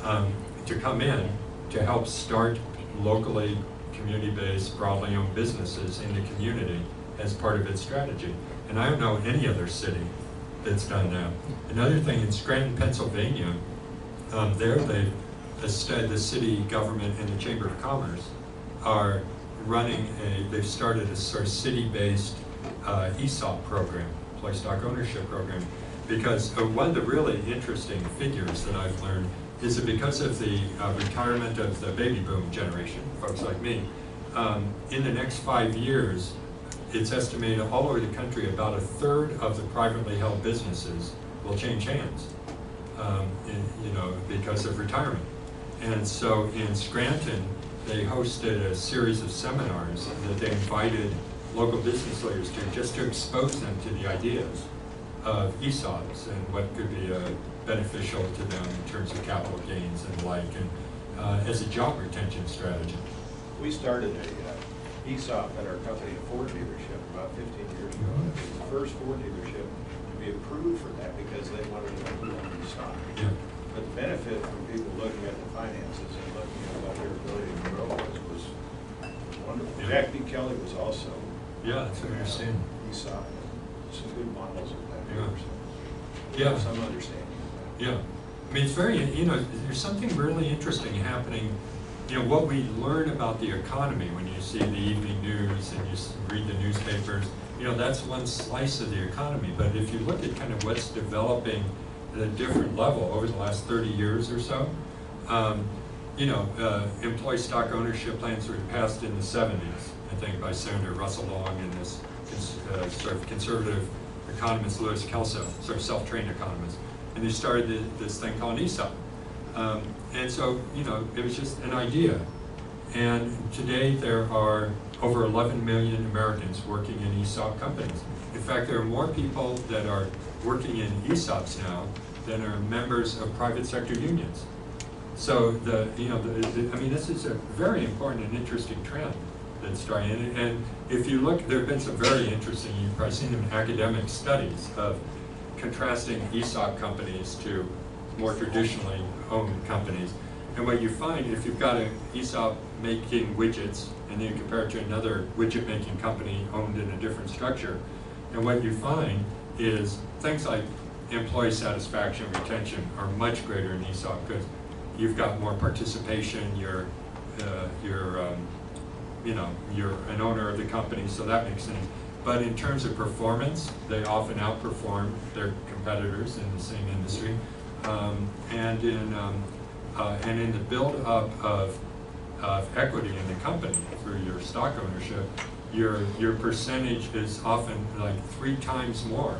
and to come in to help start locally community-based, broadly owned businesses in the community as part of its strategy. And I don't know any other city that's done that. Another thing, in Scranton, Pennsylvania, the city government and the Chamber of Commerce are running they've started a sort of city-based ESOP program, employee stock ownership program, because one of the really interesting figures that I've learned is that because of the retirement of the baby boom generation, folks like me, in the next 5 years, it's estimated all over the country about 1/3 of the privately held businesses will change hands, you know, because of retirement. And so in Scranton, they hosted a series of seminars that they invited local business leaders to, just to expose them to the ideas of ESOPs and what could be beneficial to them in terms of capital gains and the like, and as a job retention strategy. We started a ESOP at our company, a Ford dealership, about 15 years ago. It was the first Ford dealership to be approved for that because they wanted to know who owned the stock. Yeah. But the benefit from people looking at the finances and looking at what their ability to grow was wonderful. Yeah. Jack B. Kelly was also that's what you're saying. ESOP, some good models of that. Yeah. Some understanding of that. Yeah. I mean, it's very, you know, there's something really interesting happening. You know, what we learn about the economy when you see the evening news and you read the newspapers, you know, that's one slice of the economy. But if you look at kind of what's developing at a different level over the last 30 years or so, you know, employee stock ownership plans were passed in the 70s, I think, by Senator Russell Long and this sort of conservative economist, Louis Kelso, sort of self-trained economist. And they started this thing called ESOP. And so, you know, it was just an idea. And today there are over 11 million Americans working in ESOP companies. In fact, there are more people that are working in ESOPs now than are members of private sector unions. So I mean, this is a very important and interesting trend that's starting. And if you look, there have been some very interesting, you've probably seen them in academic studies of contrasting ESOP companies to more traditionally owned companies. And what you find, if you've got an ESOP making widgets, and then you compare it to another widget making company owned in a different structure, and what you find is things like employee satisfaction, retention are much greater in ESOP because you've got more participation, you're an owner of the company, so that makes sense. But in terms of performance, they often outperform their competitors in the same industry. And in the build-up of equity in the company through your stock ownership, your percentage is often like 3 times more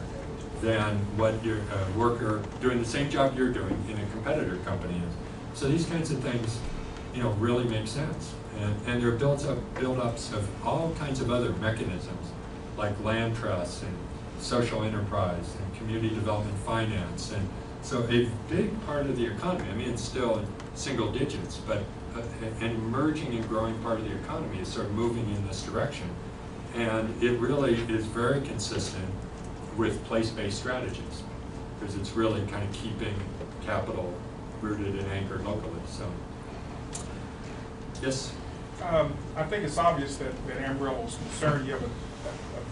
than what your worker doing the same job you're doing in a competitor company is. So these kinds of things, you know, really make sense. And there are build-ups of all kinds of other mechanisms, like land trusts and social enterprise and community development finance. And so a big part of the economy, I mean, it's still in single digits, but an emerging and growing part of the economy is sort of moving in this direction. And it really is very consistent with place-based strategies, because it's really kind of keeping capital rooted and anchored locally. So, yes? I think it's obvious that Amarillo is concerned. You have a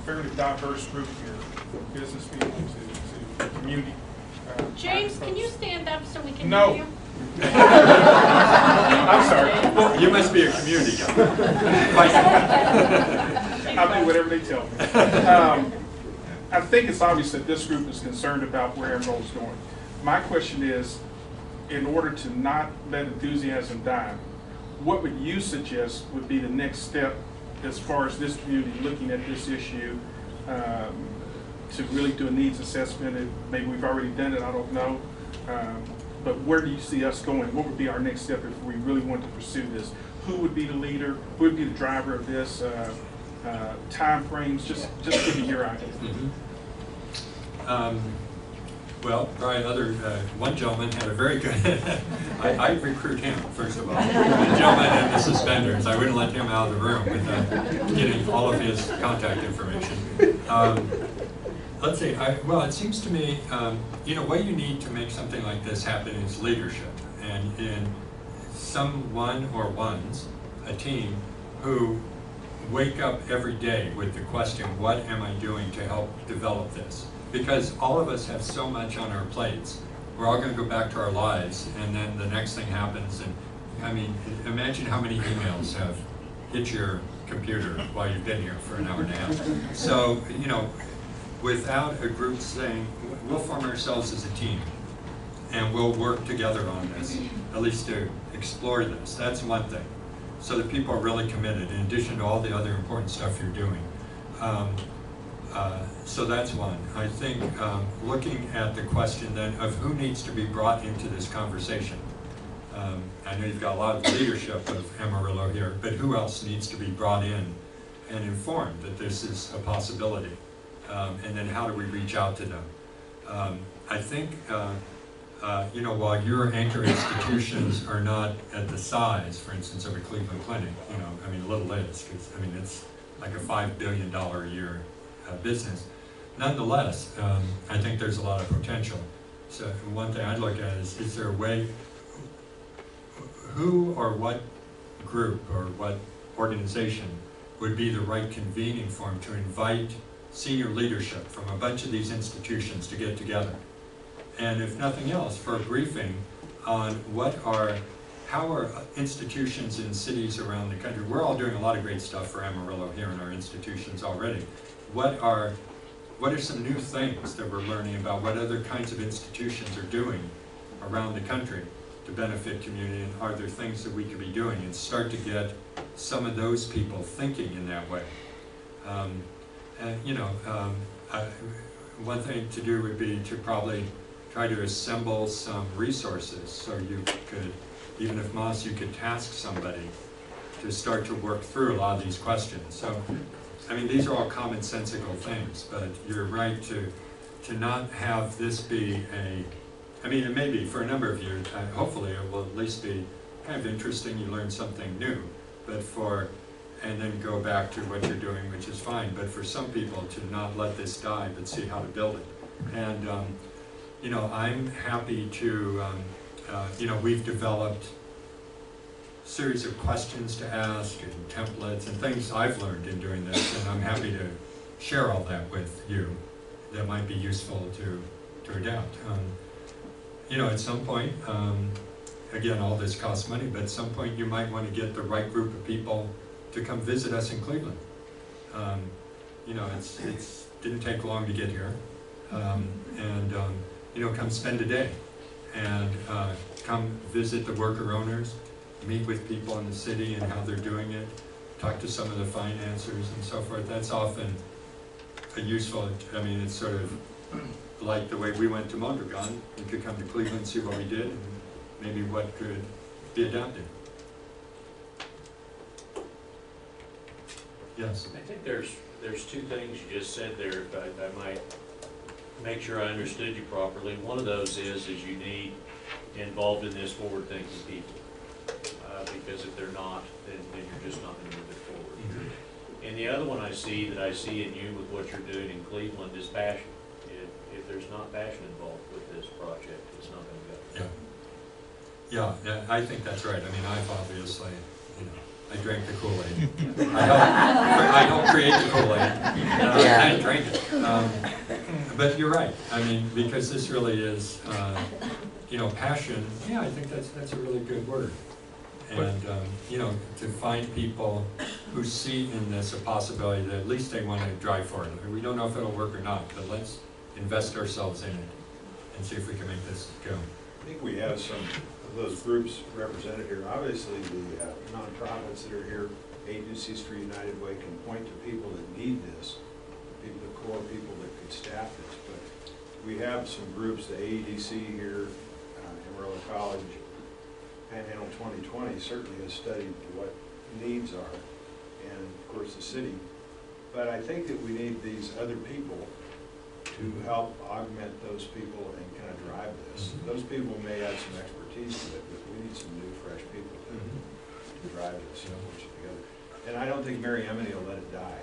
fairly diverse group here, from business people to community. James, can you stand up so we can No. hear you? I'm sorry. Well, you must be a community guy. I'll do whatever they tell me. I think it's obvious that this group is concerned about where Amarillo is going. My question is, in order to not let enthusiasm die, what would you suggest would be the next step as far as this community looking at this issue, to really do a needs assessment. And maybe we've already done it, I don't know. But where do you see us going? What would be our next step if we really want to pursue this? Who would be the leader? Who would be the driver of this? Time frames? Just give me your idea. Well, probably one gentleman had a very good, I recruit him, first of all. The gentleman in the suspenders, I wouldn't let him out of the room without getting all of his contact information. Let's see, well, it seems to me, you know, what you need to make something like this happen is leadership. And in someone or ones, a team, who wake up every day with the question, what am I doing to help develop this? Because all of us have so much on our plates. We're all going to go back to our lives, and then the next thing happens. And I mean, imagine how many emails have hit your computer while you've been here for an hour and a half. So, you know, without a group saying, we'll form ourselves as a team, and we'll work together on this, at least to explore this. That's one thing. So that people are really committed, in addition to all the other important stuff you're doing. So that's one. I think looking at the question then of who needs to be brought into this conversation. I know you've got a lot of leadership of Amarillo here, but who else needs to be brought in and informed that this is a possibility? And then how do we reach out to them? I think, you know, while your anchor institutions are not at the size, for instance, of a Cleveland Clinic, you know, I mean, little is, because, I mean, it's like a $5 billion a year business. Nonetheless, I think there's a lot of potential. So one thing I'd look at is there a way, who or what group or what organization would be the right convening forum to invite senior leadership from a bunch of these institutions to get together? And if nothing else, for a briefing on how are institutions in cities around the country, we're all doing a lot of great stuff for Amarillo here in our institutions already. What are some new things that we're learning about what other kinds of institutions are doing around the country to benefit community, and are there things that we could be doing, and start to get some of those people thinking in that way. And you know, one thing to do would be to probably try to assemble some resources, so you could, even if Moss, you could task somebody to start to work through a lot of these questions. So, I mean, these are all commonsensical things, but you're right to not have this be I mean, it may be for a number of years, hopefully it will at least be kind of interesting, you learn something new, but and then go back to what you're doing, which is fine, but for some people to not let this die, but see how to build it. And, you know, I'm happy to, you know, we've developed a series of questions to ask and templates and things I've learned in doing this, and I'm happy to share all that with you that might be useful to adapt. You know, at some point, again, all this costs money, but at some point you might want to get the right group of people to come visit us in Cleveland. You know, it's didn't take long to get here. You know, come spend a day and come visit the worker owners, meet with people in the city and how they're doing it, talk to some of the financiers and so forth. That's often a useful, I mean, it's sort of like the way we went to Mondragon. You could come to Cleveland, see what we did, and maybe what could be adapted. Yes? I think there's two things you just said there, if I might make sure I understood you properly. One of those is you need involved in this forward-thinking people. Because if they're not, then you're just not going to move it forward. Mm-hmm. And the other one I see in you with what you're doing in Cleveland is passion. If there's not passion involved with this project, it's not going to go. Yeah, I think that's right. I mean, I've obviously, you know, I drank the Kool-Aid. I helped create the Kool-Aid. I didn't drink it. But you're right. I mean, because this really is, you know, passion. Yeah, I think that's a really good word. And, you know, to find people who see in this a possibility that at least they want to drive for it. We don't know if it'll work or not, but let's invest ourselves in it and see if we can make this go. I think we have some of those groups represented here. Obviously, the nonprofits that are here Agencies for United Way can point to people that need this, people, the core people that could staff this. But we have some groups, the AEDC here, Amarillo College, Panhandle 2020 certainly has studied what needs are, and of course the city. But I think that we need these other people to help augment those people and kind of drive this. Those people may add some expertise to it, but we need some new, fresh people to drive this and push it together. And I don't think Mary Emily will let it die.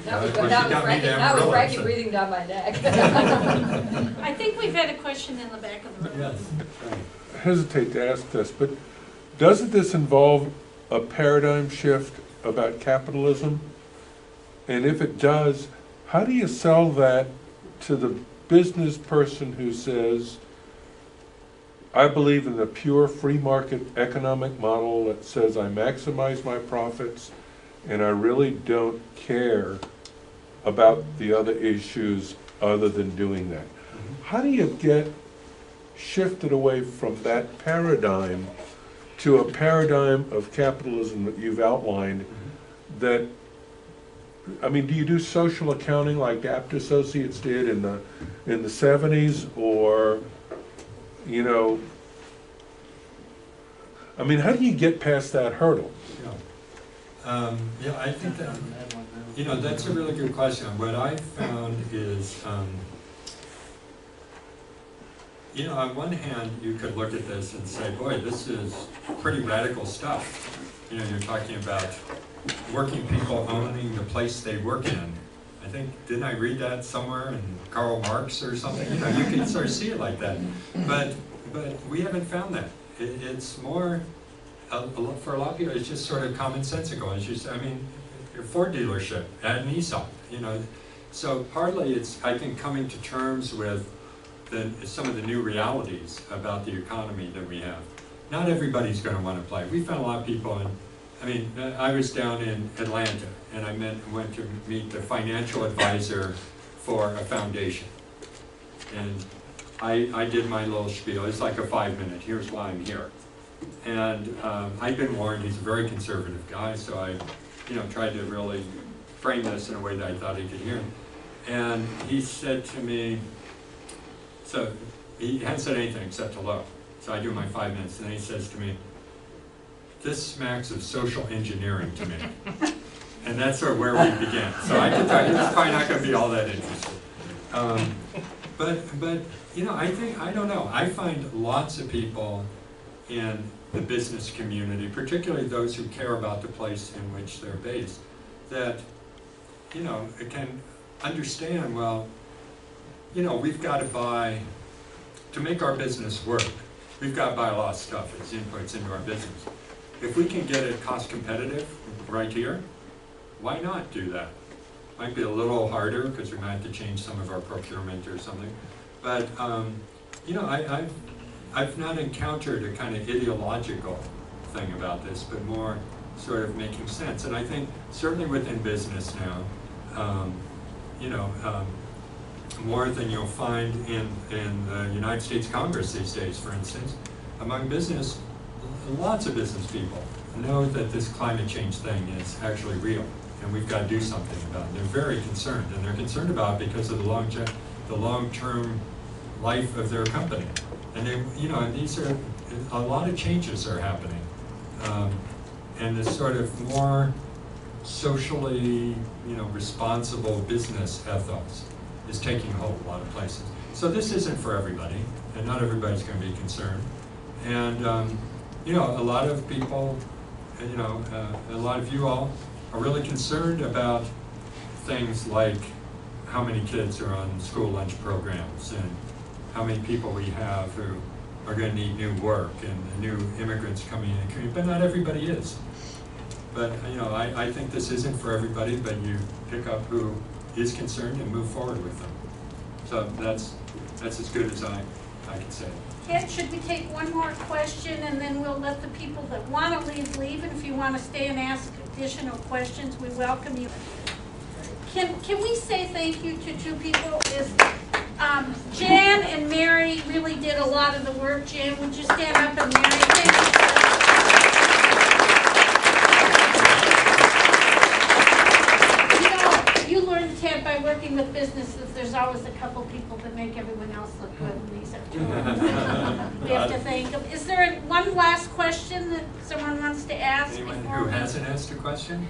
That was bracket breathing down my neck. I think we've had a question in the back of the room. Yes. I hesitate to ask this, but doesn't this involve a paradigm shift about capitalism? And if it does, how do you sell that to the business person who says, I believe in the pure free market economic model that says I maximize my profits and I really don't care about the other issues other than doing that? How do you get shifted away from that paradigm to a paradigm of capitalism that you've outlined that, I mean, do you do social accounting like Apt Associates did in the 70s, or, you know, I mean, how do you get past that hurdle? Yeah, I think that, you know, that's a really good question. What I found is, you know, on one hand, you could look at this and say, boy, this is pretty radical stuff. You know, you're talking about working people owning the place they work in. I think, didn't I read that somewhere in Karl Marx or something? You know, you can sort of see it like that. But we haven't found that. It's more, for a lot of people, it's just sort of commonsensical. It's just, I mean, your Ford dealership at an ESOP, you know. So partly it's, I think, coming to terms with some of the new realities about the economy that we have. Not everybody's going to want to play. We found a lot of people, and I mean, I was down in Atlanta, and I went to meet the financial advisor for a foundation. And I did my little spiel. It's like a 5-minute, here's why I'm here. And I'd been warned, he's a very conservative guy, so I, you know, tried to really frame this in a way that I thought he could hear. And he said to me, so he hadn't said anything except hello. So I do my 5 minutes, and then he says to me, this smacks of social engineering to me. And that's sort of where we began. So I can tell you, it's probably not going to be all that interesting. But you know, I don't know. I find lots of people in the business community, particularly those who care about the place in which they're based, that, you know, can understand, well, you know, we've got to buy, to make our business work, we've got to buy a lot of stuff as inputs into our business. If we can get it cost competitive right here, why not do that? Might be a little harder because we might have to change some of our procurement or something. But, you know, I've not encountered a kind of ideological thing about this, but more sort of making sense. And I think certainly within business now, you know, more than you'll find in the United States Congress these days, for instance, among business, lots of business people know that this climate change thing is actually real, and we've got to do something about it. They're very concerned, and they're concerned about it because of the long-term life of their company. And they, you know, and these are, a lot of changes are happening, and this sort of more socially, you know, responsible business ethos is taking hold a lot of places. So this isn't for everybody, and not everybody's going to be concerned. And you know, a lot of people, you know, a lot of you all are really concerned about things like how many kids are on school lunch programs and how many people we have who are going to need new work and the new immigrants coming in the community, but not everybody is. But, you know, I think this isn't for everybody, but you pick up who is concerned and move forward with them. So that's as good as I can say. Ken, should we take one more question and then we'll let the people that want to leave, and if you want to stay and ask additional questions, we welcome you. Can we say thank you to two people? Jan and Mary really did a lot of the work. Jan, would you stand up, and Mary, thank you. with businesses, there's always a couple people that make everyone else look good, and these are two of them. We have to thank them. Is there one last question that someone wants to ask Anyone before who we- hasn't asked a question?